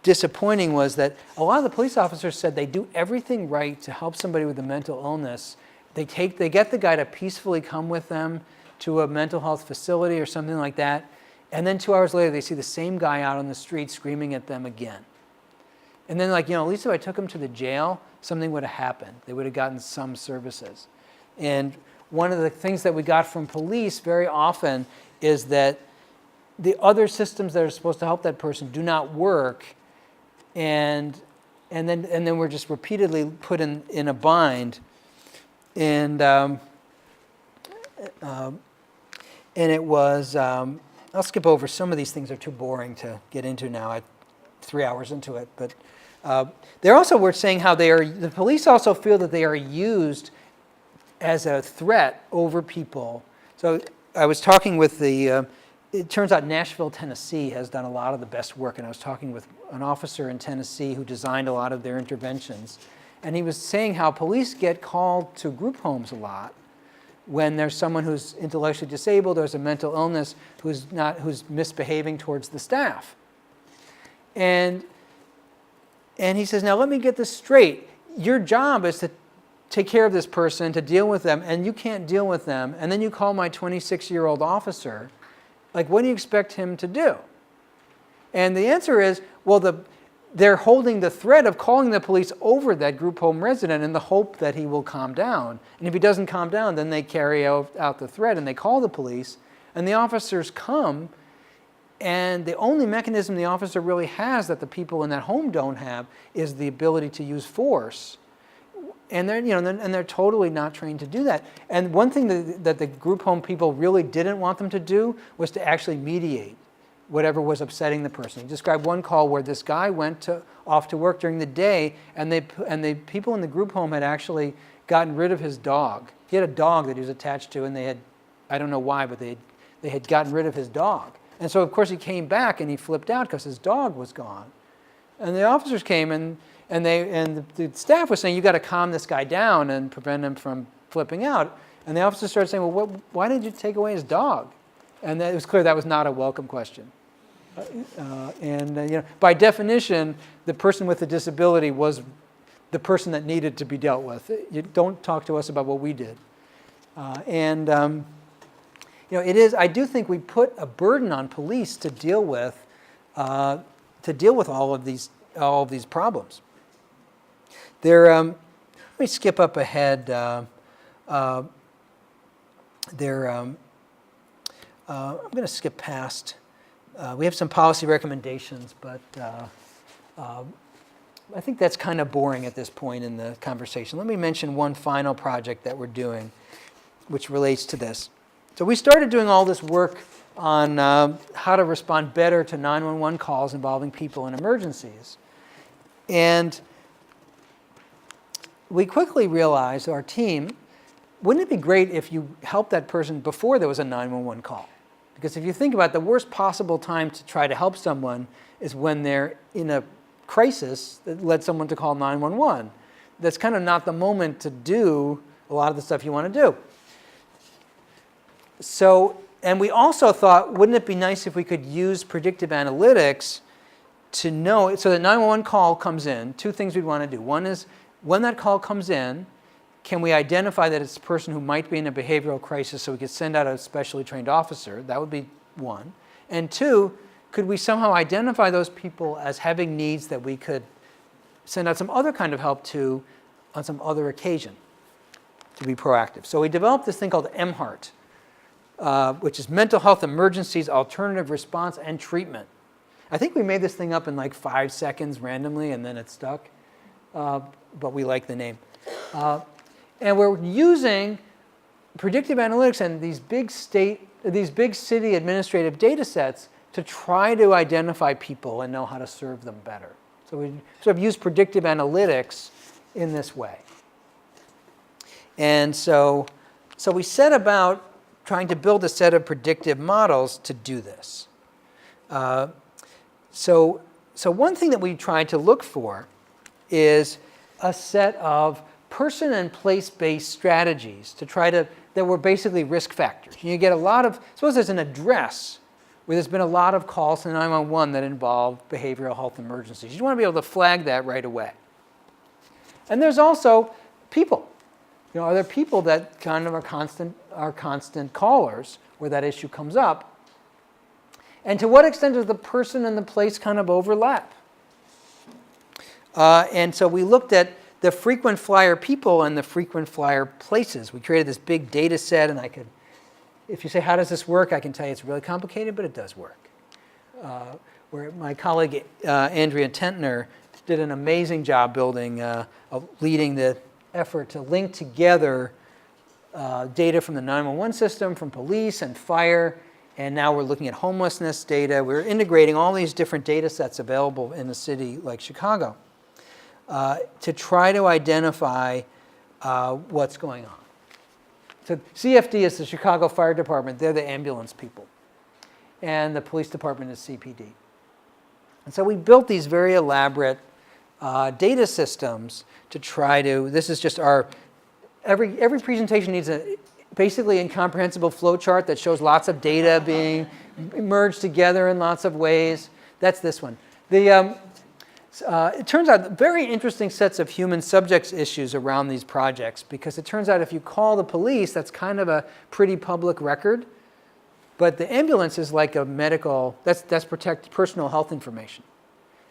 disappointing was that a lot of the police officers said they do everything right to help somebody with a mental illness. They get the guy to peacefully come with them to a mental health facility or something like that, and then 2 hours later they see the same guy out on the street screaming at them again. And then at least if I took him to the jail, something would have happened. They would have gotten some services. And one of the things that we got from police very often is that the other systems that are supposed to help that person do not work, and then we're just repeatedly put in a bind. And it was, I'll skip over some of these things, are too boring to get into now. I'm 3 hours into it. But they also were saying how the police also feel that they are used as a threat over people. So I was talking with it turns out Nashville, Tennessee has done a lot of the best work. And I was talking with an officer in Tennessee who designed a lot of their interventions. And he was saying how police get called to group homes a lot when there's someone who's intellectually disabled, there's a mental illness, who's misbehaving towards the staff. And he says, now let me get this straight. Your job is to take care of this person, to deal with them, and you can't deal with them. And then you call my 26-year-old officer. What do you expect him to do? And the answer is, well, they're holding the threat of calling the police over that group home resident in the hope that he will calm down. And if he doesn't calm down, then they carry out the threat and they call the police. And the officers come, and the only mechanism the officer really has that the people in that home don't have is the ability to use force. And they're totally not trained to do that. And one thing that the group home people really didn't want them to do was to actually mediate whatever was upsetting the person. He described one call where this guy went off to work during the day, and the people in the group home had actually gotten rid of his dog. He had a dog that he was attached to, and they had, I don't know why, but they had gotten rid of his dog. And so of course he came back and he flipped out because his dog was gone. And the officers came and the staff was saying, you got to calm this guy down and prevent him from flipping out. And the officers started saying, well, why did you take away his dog? And it was clear that was not a welcome question. By definition, the person with the disability was the person that needed to be dealt with. You don't talk to us about what we did. It is. I do think we put a burden on police to deal with all of these problems. Let me skip up ahead. I'm going to skip past. We have some policy recommendations, but I think that's kind of boring at this point in the conversation. Let me mention one final project that we're doing, which relates to this. So we started doing all this work on how to respond better to 911 calls involving people in emergencies. And we quickly realized, our team, wouldn't it be great if you helped that person before there was a 911 call? Because if you think about it, the worst possible time to try to help someone is when they're in a crisis that led someone to call 911. That's kind of not the moment to do a lot of the stuff you want to do. So, and we also thought, wouldn't it be nice if we could use predictive analytics to know, so that 911 call comes in, two things we'd want to do. One is, when that call comes in, can we identify that it's a person who might be in a behavioral crisis so we could send out a specially trained officer? That would be one. And two, could we somehow identify those people as having needs that we could send out some other kind of help to on some other occasion to be proactive? So we developed this thing called MHEART, which is Mental Health Emergencies, Alternative Response, and Treatment. I think we made this thing up in like 5 seconds randomly, and then it stuck. But we like the name. And we're using predictive analytics and these big city administrative data sets to try to identify people and know how to serve them better. So we sort of use predictive analytics in this way. And so we set about trying to build a set of predictive models to do this. So one thing that we tried to look for is a set of person and place-based strategies to try to, that were basically risk factors. You get a lot of, suppose there's an address where there's been a lot of calls to 911 that involve behavioral health emergencies. You want to be able to flag that right away. And there's also people. You know, are there people that kind of are constant callers where that issue comes up? And to what extent does the person and the place kind of overlap? And so we looked at the frequent flyer people and the frequent flyer places. We created this big data set, and I could, if you say, how does this work? I can tell you it's really complicated, but it does work. Where my colleague Andrea Tentner did an amazing job building, leading the effort to link together data from the 911 system, from police and fire, and now we're looking at homelessness data. We're integrating all these different data sets available in a city like Chicago to try to identify what's going on. So CFD is the Chicago Fire Department. They're the ambulance people. And the police department is CPD. And so we built these very elaborate data systems to try to, this is just our, every presentation needs a basically incomprehensible flow chart that shows lots of data being merged together in lots of ways. That's this one. It turns out very interesting sets of human subjects issues around these projects, because it turns out if you call the police, that's kind of a pretty public record. But the ambulance is like a medical, that's protect personal health information.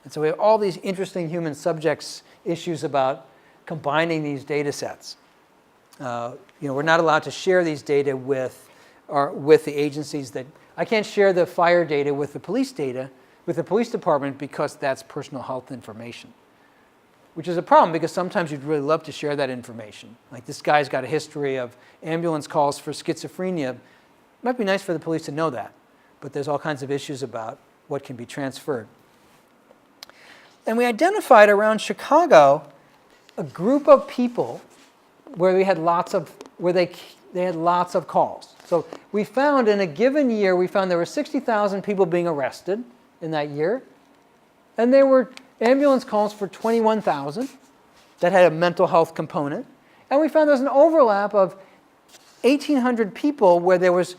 And so we have all these interesting human subjects issues about combining these data sets. We're not allowed to share these data with the agencies that, I can't share the fire data with the police data, with the police department, because that's personal health information. Which is a problem, because sometimes you'd really love to share that information. Like, this guy's got a history of ambulance calls for schizophrenia. It might be nice for the police to know that, but there's all kinds of issues about what can be transferred. And we identified around Chicago a group of people where we had lots of, where they had lots of calls. So we found in a given year, we found there were 60,000 people being arrested in that year. And there were ambulance calls for 21,000 that had a mental health component. And we found there was an overlap of 1,800 people where there was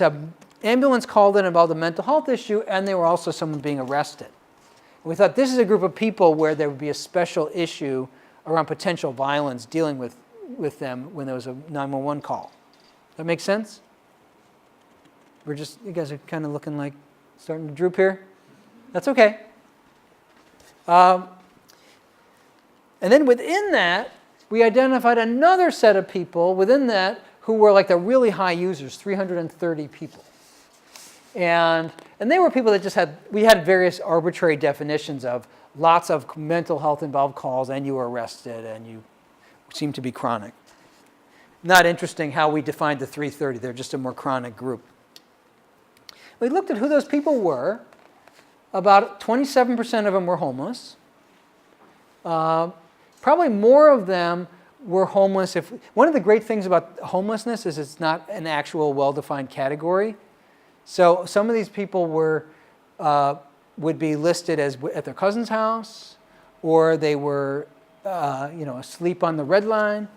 an ambulance called in about the mental health issue, and there were also someone being arrested. And we thought this is a group of people where there would be a special issue around potential violence dealing with them when there was a 911 call. That make sense? You guys are kind of looking like starting to droop here. That's okay. And then within that, we identified another set of people within that who were like the really high users, 330 people. And they were people that we had various arbitrary definitions of lots of mental health involved calls, and you were arrested, and you seem to be chronic. Not interesting how we defined the 330. They're just a more chronic group. We looked at who those people were. About 27% of them were homeless. Probably more of them were homeless. One of the great things about homelessness is it's not an actual well-defined category. So some of these people would be listed as at their cousin's house, or they were asleep on the red line,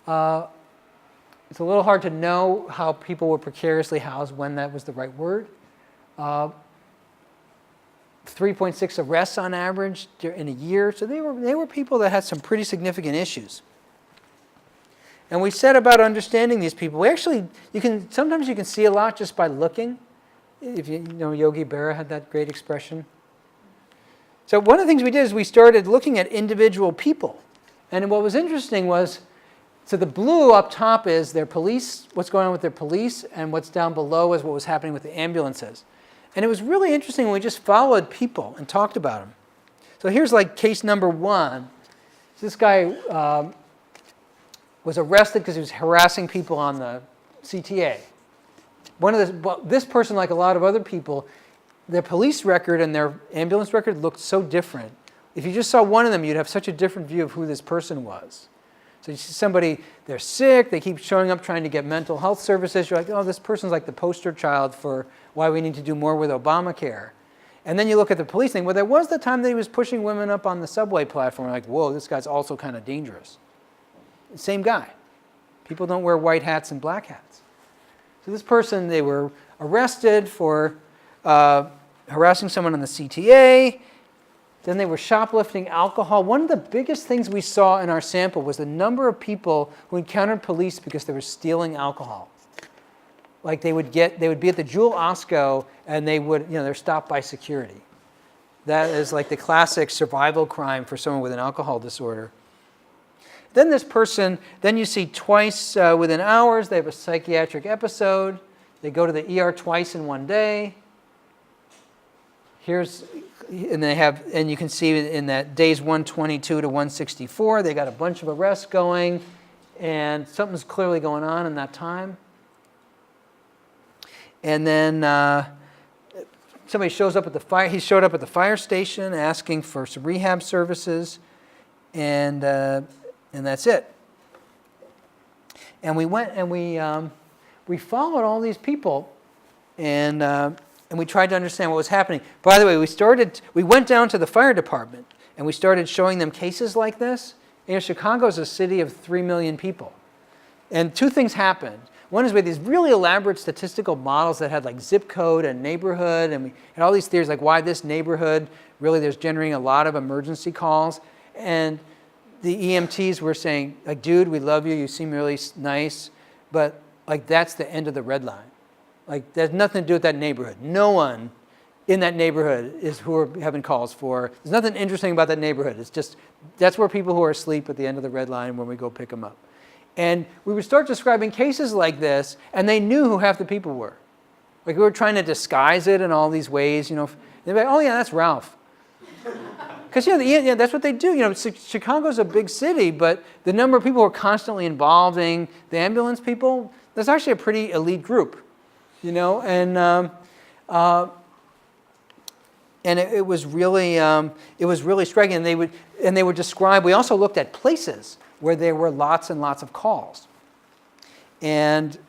It's a little hard to know how people were precariously housed, when that was the right word. 3.6 arrests on average in a year. So they were people that had some pretty significant issues. And we set about understanding these people. We actually, sometimes you can see a lot just by looking. If you know, Yogi Berra had that great expression. So one of the things we did is we started looking at individual people. And what was interesting was, so the blue up top is their police, what's going on with their police, and what's down below is what was happening with the ambulances. And it was really interesting when we just followed people and talked about them. So here's like case number 1. This guy was arrested because he was harassing people on the CTA. This person, like a lot of other people, their police record and their ambulance record looked so different. If you just saw one of them, you'd have such a different view of who this person was. So you see somebody, they're sick, they keep showing up trying to get mental health services. You're like, oh, this person's like the poster child for why we need to do more with Obamacare. And then you look at the police thing. Well, there was the time that he was pushing women up on the subway platform. Like, whoa, this guy's also kind of dangerous. Same guy. People don't wear white hats and black hats. So this person, they were arrested for harassing someone on the CTA. Then they were shoplifting alcohol. One of the biggest things we saw in our sample was the number of people who encountered police because they were stealing alcohol. Like they would be at the Jewel Osco and they're stopped by security. That is like the classic survival crime for someone with an alcohol disorder. Then this person, then you see twice within hours, they have a psychiatric episode. They go to the ER twice in one day. And you can see in that days 122 to 164, they got a bunch of arrests going, and something's clearly going on in that time. And then somebody shows up at the fire. He showed up at the fire station asking for some rehab services, and that's it. And we went and we followed all these people, and we tried to understand what was happening. By the way, we went down to the fire department and we started showing them cases like this. Chicago is a city of 3 million people. And two things happened. One is we had these really elaborate statistical models that had like zip code and neighborhood, and we had all these theories like why this neighborhood, really there's generating a lot of emergency calls. And the EMTs were saying, like, dude, we love you, you seem really nice, but like that's the end of the red line. Like, there's nothing to do with that neighborhood. No one in that neighborhood is who we're having calls for. There's nothing interesting about that neighborhood. It's just, that's where people who are asleep at the end of the red line when we go pick them up. And we would start describing cases like this, and they knew who half the people were. Like, we were trying to disguise it in all these ways, They'd be like, oh yeah, that's Ralph. Because, that's what they do. Chicago's a big city, but the number of people who are constantly involving the ambulance people, that's actually a pretty elite group. And it was really striking. And they would describe. We also looked at places where there were lots and lots of calls, and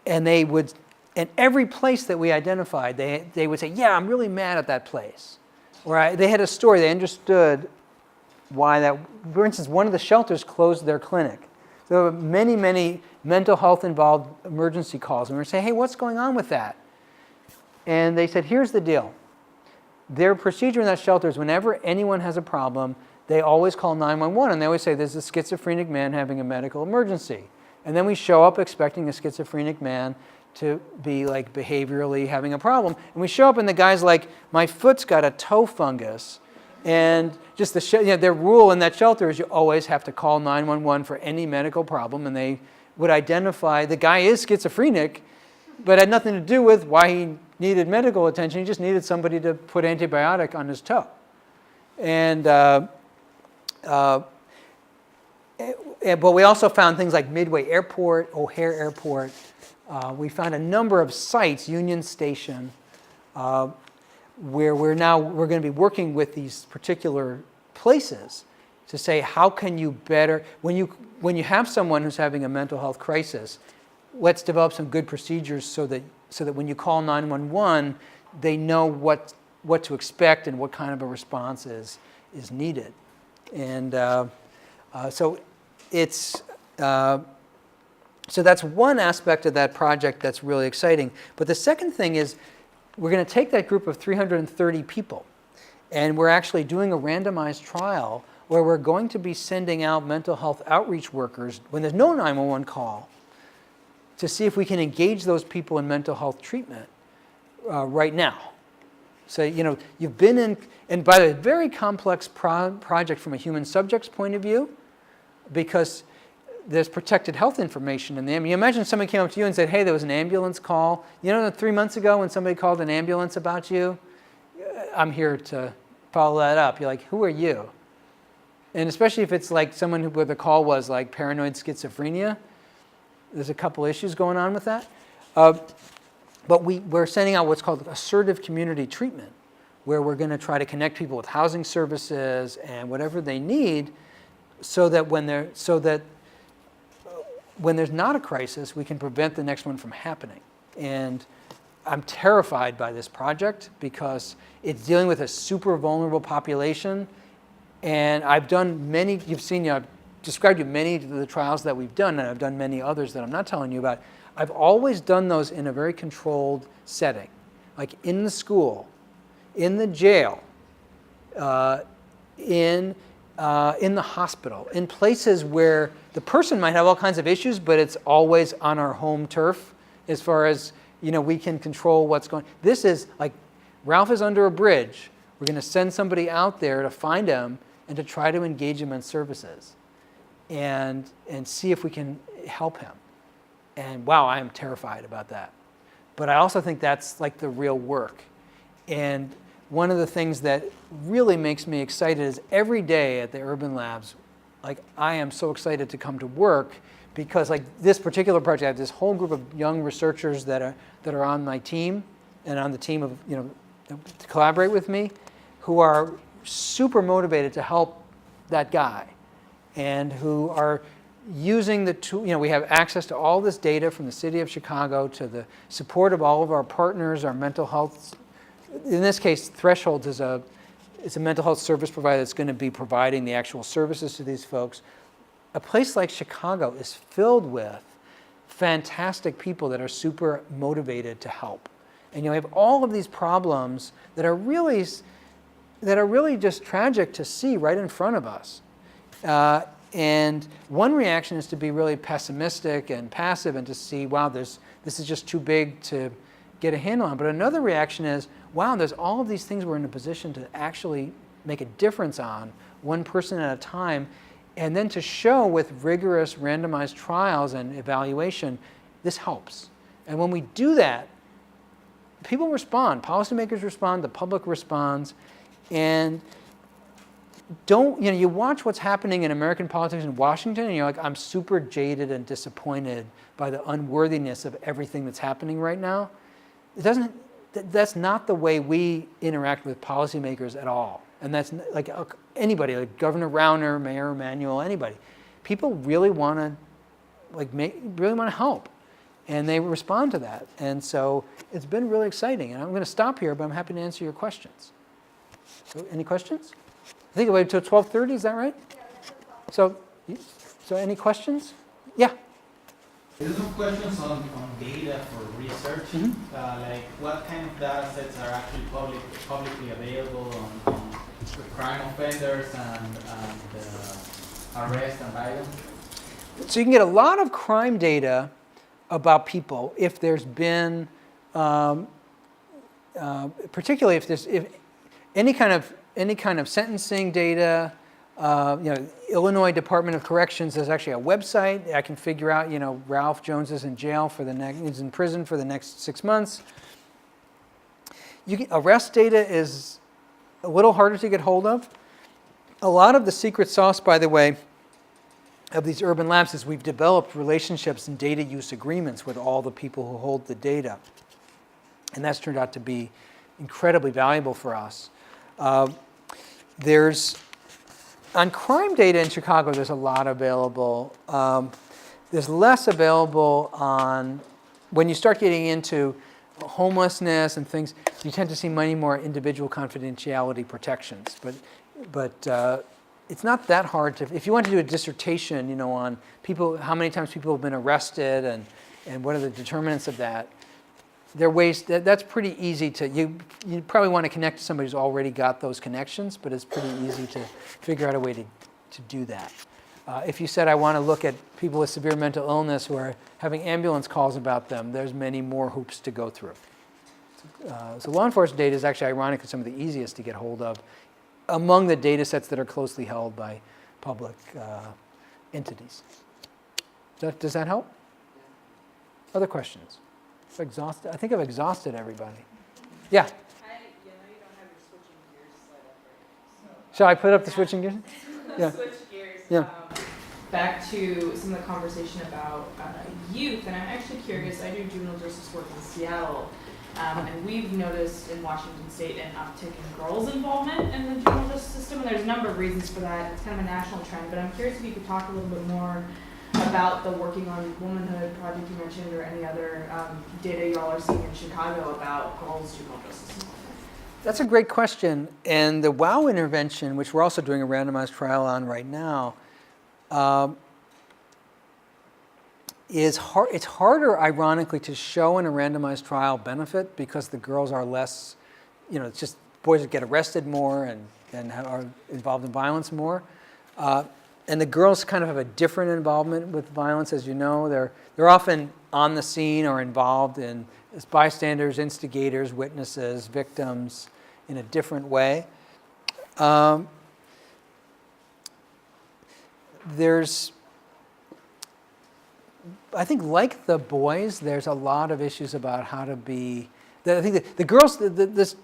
they would, in every place that we identified, they would say, yeah, I'm really mad at that place, or they had a story. They understood why that. For instance, one of the shelters closed their clinic. There were many, many mental health involved emergency calls. And we were saying, hey, what's going on with that? And they said, here's the deal. Their procedure in that shelter is whenever anyone has a problem, they always call 911. And they always say, there's a schizophrenic man having a medical emergency. And then we show up expecting a schizophrenic man to be like behaviorally having a problem. And we show up and the guy's like, my foot's got a toe fungus. And just their rule in that shelter is you always have to call 911 for any medical problem. And they would identify the guy is schizophrenic, but had nothing to do with why he needed medical attention. He just needed somebody to put antibiotic on his toe. And but we also found things like Midway Airport, O'Hare Airport. We found a number of sites, Union Station, where we're going to be working with these particular places to say, how can you better, when you have someone who's having a mental health crisis, let's develop some good procedures so that when you call 911, they know what to expect and what kind of a response is needed. And so it's So that's one aspect of that project that's really exciting. But the second thing is we're going to take that group of 330 people, and we're actually doing a randomized trial where we're going to be sending out mental health outreach workers when there's no 911 call to see if we can engage those people in mental health treatment right now. So, you've been in, and by the very complex project from a human subject's point of view, because there's protected health information in them. You imagine somebody came up to you and said, hey, there was an ambulance call. 3 months ago when somebody called an ambulance about you? I'm here to follow that up. You're like, who are you? And especially if it's like someone where the call was like paranoid schizophrenia, there's a couple issues going on with that. But we're sending out what's called assertive community treatment, where we're going to try to connect people with housing services and whatever they need so that when there's not a crisis, we can prevent the next one from happening. And I'm terrified by this project because it's dealing with a super vulnerable population. And I've done many, you've seen, I've described you many of the trials that we've done, and I've done many others that I'm not telling you about. I've always done those in a very controlled setting, like in the school, in the jail, in the hospital, in places where the person might have all kinds of issues, but it's always on our home turf as far as, we can control what's going on. This is like, Ralph is under a bridge. We're going to send somebody out there to find him and to try to engage him in services and see if we can help him. And wow, I am terrified about that. But I also think that's like the real work. And one of the things that really makes me excited is every day at the Urban Labs, like I am so excited to come to work because like this particular project, I have this whole group of young researchers that are on my team and on the team of, to collaborate with me, who are super motivated to help that guy and who are using the tool. We have access to all this data from the city of Chicago, to the support of all of our partners, our mental health. In this case, Threshold is a mental health service provider that's going to be providing the actual services to these folks. A place like Chicago is filled with fantastic people that are super motivated to help. And you have all of these problems that are really just tragic to see right in front of us. And one reaction is to be really pessimistic and passive and to see, wow, this is just too big to get a handle on. But another reaction is, wow, there's all of these things we're in a position to actually make a difference on, one person at a time, and then to show with rigorous randomized trials and evaluation, this helps. And when we do that, people respond, policymakers respond, the public responds, and you watch what's happening in American politics in Washington, and you're like, I'm super jaded and disappointed by the unworthiness of everything that's happening right now. That's not the way we interact with policymakers at all. And that's like anybody, like Governor Rauner, Mayor Emanuel, anybody. People really want to help, and they respond to that. And so it's been really exciting. And I'm going to stop here, but I'm happy to answer your questions. So, any questions? I think it waited until 12:30. Is that right? So any questions? Yeah. There's some questions on data for research, like what kind of data sets are actually publicly available on crime offenders and arrest and violence? So you can get a lot of crime data about people if there's been, particularly if any kind of sentencing data. Illinois Department of Corrections, there's actually a website. I can figure out, Ralph Jones is in jail is in prison for the next 6 months. Arrest data is a little harder to get hold of. A lot of the secret sauce, by the way, of these urban labs is we've developed relationships and data use agreements with all the people who hold the data. And that's turned out to be incredibly valuable for us. On crime data in Chicago, there's a lot available. There's less available on, when you start getting into homelessness and things, you tend to see many more individual confidentiality protections. But it's not that hard to, if you want to do a dissertation, you know, on people, how many times people have been arrested and what are the determinants of that, there are ways, that's pretty easy to, you probably want to connect to somebody who's already got those connections, but it's pretty easy to figure out a way to do that. If you said, I want to look at people with severe mental illness who are having ambulance calls about them, there's many more hoops to go through. So law enforcement data is actually ironically some of the easiest to get hold of among the data sets that are closely held by public entities. Does that help? Other questions? Exhausted? I think I've exhausted everybody. Yeah? You know you don't have your switching gears slide up right. Shall I put up the switching gears? Yeah. Switch gears. Yeah. Back to some of the conversation about youth, and I'm actually curious. I do juvenile justice work in Seattle, and we've noticed in Washington State an uptick in girls' involvement in the juvenile justice system, and there's a number of reasons for that. It's kind of a national trend, but I'm curious if you could talk a little bit more about the Working on Womanhood project you mentioned, or any other data y'all are seeing in Chicago about girls' juvenile justice involvement. That's a great question. And the WOW intervention, which we're also doing a randomized trial on right now, it's harder, ironically, to show in a randomized trial benefit because the girls are less, you know, it's just boys that get arrested more and are involved in violence more. And the girls kind of have a different involvement with violence, as you know. They're often on the scene or involved in as bystanders, instigators, witnesses, victims in a different way. There's, I think, like the boys, there's a lot of issues about how to be. I think that the girls, this,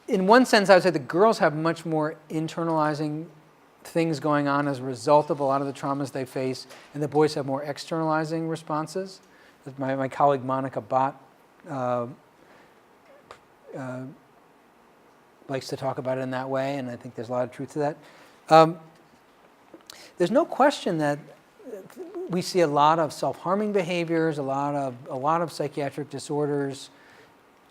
in one sense, I would say the girls have much more internalizing things going on as a result of a lot of the traumas they face, and the boys have more externalizing responses. My colleague Monica Bott likes to talk about it in that way, and I think there's a lot of truth to that. There's no question that we see a lot of self-harming behaviors, a lot of psychiatric disorders,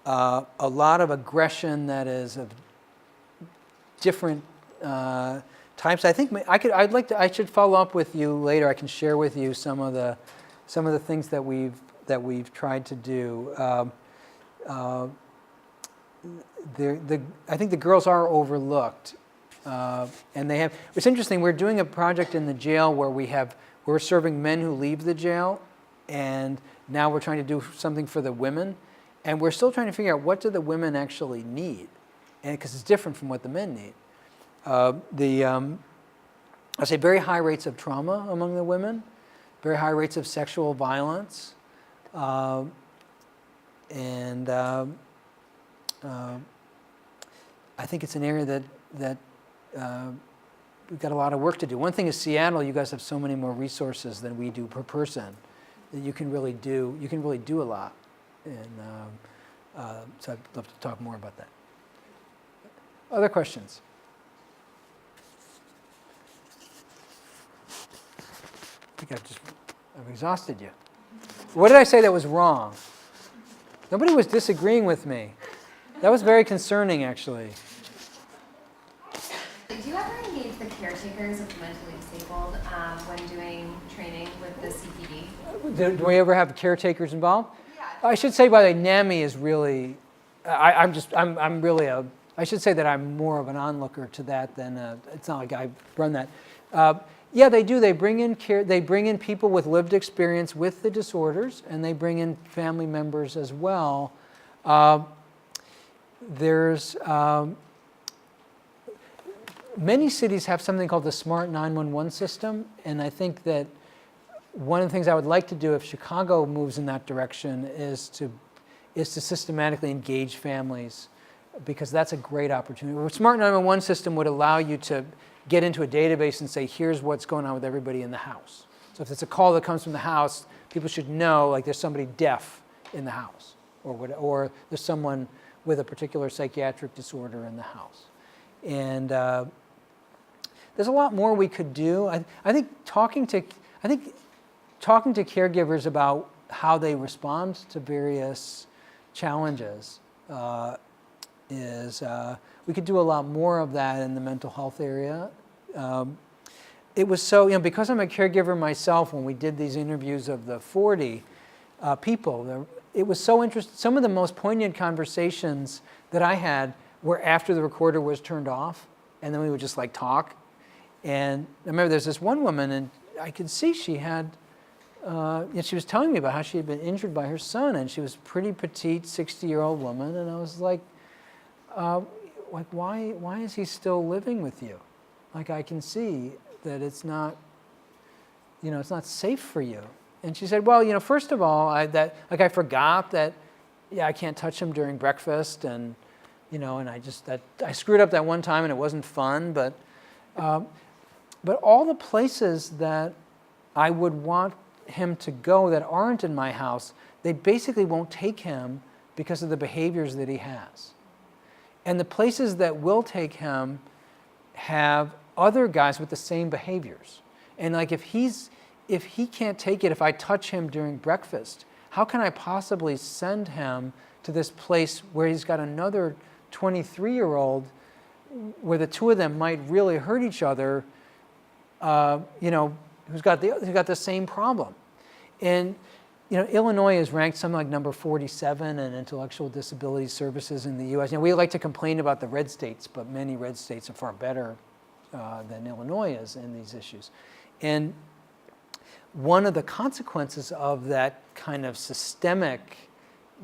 a lot of aggression that is of different types. I think I should follow up with you later. I can share with you some of the things that we've tried to do. I think the girls are overlooked, and they have. It's interesting. We're doing a project in the jail where we're serving men who leave the jail, and now we're trying to do something for the women, and we're still trying to figure out what do the women actually need, and because it's different from what the men need. I say very high rates of trauma among the women, very high rates of sexual violence, and I think it's an area that we've got a lot of work to do. One thing is Seattle, you guys have so many more resources than we do per person that you can really do a lot, and so I'd love to talk more about that. Other questions? I think I've exhausted you. What did I say that was wrong? Nobody was disagreeing with me. That was very concerning, actually. Do you ever engage the caretakers of the mentally disabled when doing training with the CPD? Do we ever have caretakers involved? Yeah. I should say, by the way, NAMI is really. I'm really a. I should say that I'm more of an onlooker to that than it's not like I run that. Yeah, they do. They bring in care. They bring in people with lived experience with the disorders, and they bring in family members as well. There's many cities have something called the Smart 911 system, and I think that one of the things I would like to do if Chicago moves in that direction is to systematically engage families, because that's a great opportunity. A Smart 911 system would allow you to get into a database and say, here's what's going on with everybody in the house. So if it's a call that comes from the house, people should know, like, there's somebody deaf in the house, or there's someone with a particular psychiatric disorder in the house. And there's a lot more we could do. I think talking to caregivers about how they respond to various challenges we could do a lot more of that in the mental health area. it was so, because I'm a caregiver myself, when we did these interviews of the 40 people, it was so interesting. Some of the most poignant conversations that I had were after the recorder was turned off, and then we would just like talk. And I remember there's this one woman, and I could see she had, she was telling me about how she had been injured by her son, and she was a pretty petite 60-year-old woman, and I was like, why is he still living with you? Like, I can see that it's not, it's not safe for you. And she said, well, first of all, I forgot that, I can't touch him during breakfast, and, and I screwed up that one time, and it wasn't fun, but all the places that I would want him to go that aren't in my house, they basically won't take him because of the behaviors that he has. And the places that will take him have other guys with the same behaviors. And like if he can't take it, if I touch him during breakfast, how can I possibly send him to this place where he's got another 23-year-old where the two of them might really hurt each other, who's got the same problem. And Illinois is ranked something like number 47 in intellectual disability services in the U.S. We like to complain about the red states, but many red states are far better than Illinois is in these issues. And one of the consequences of that kind of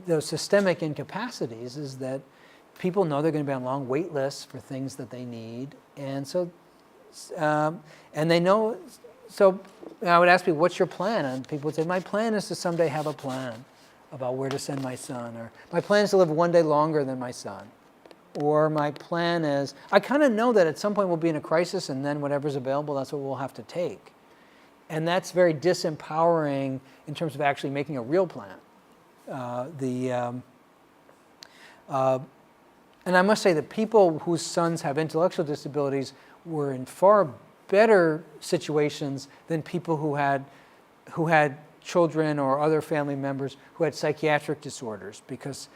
those systemic incapacities is that people know they're going to be on long wait lists for things that they need. And so, and they know, so I would ask people, what's your plan? And people would say, my plan is to someday have a plan about where to send my son, or my plan is to live one day longer than my son. Or my plan is, I kind of know that at some point we'll be in a crisis, and then whatever's available, that's what we'll have to take. And that's very disempowering in terms of actually making a real plan. And I must say that people whose sons have intellectual disabilities were in far better situations than people who had children or other family members who had psychiatric disorders, because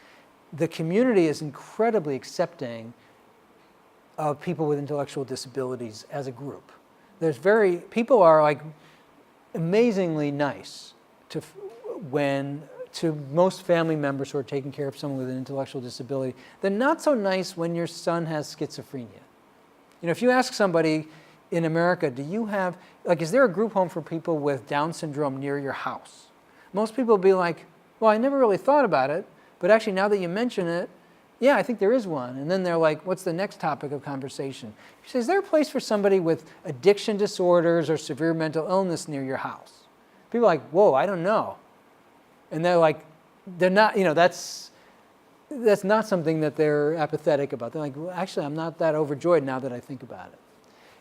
the community is incredibly accepting of people with intellectual disabilities as a group. People are like amazingly nice to most family members who are taking care of someone with an intellectual disability. They're not so nice when your son has schizophrenia. If you ask somebody in America, is there a group home for people with Down syndrome near your house? Most people will be like, well, I never really thought about it, but actually now that you mention it, yeah, I think there is one. And then they're like, what's the next topic of conversation? You say, is there a place for somebody with addiction disorders or severe mental illness near your house? People are like, whoa, I don't know. And they're like, they're not, that's not something that they're apathetic about. They're like, well, actually, I'm not that overjoyed now that I think about it.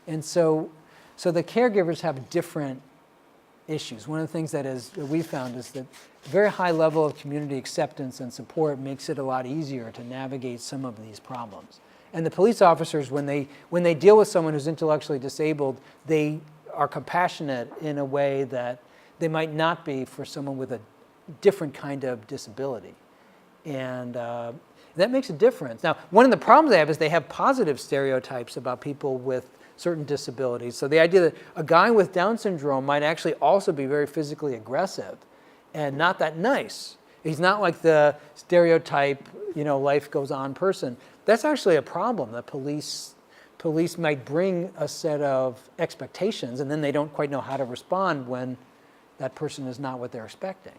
And so the caregivers have different issues. One of the things that we found is that a very high level of community acceptance and support makes it a lot easier to navigate some of these problems. And the police officers, when they deal with someone who's intellectually disabled, they are compassionate in a way that they might not be for someone with a different kind of disability. And that makes a difference. Now, one of the problems they have is they have positive stereotypes about people with certain disabilities. So the idea that a guy with Down syndrome might actually also be very physically aggressive and not that nice. He's not like the stereotype, life goes on person. That's actually a problem. The police might bring a set of expectations, and then they don't quite know how to respond when that person is not what they're expecting.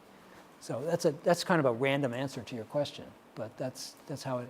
So that's kind of a random answer to your question, but that's how it.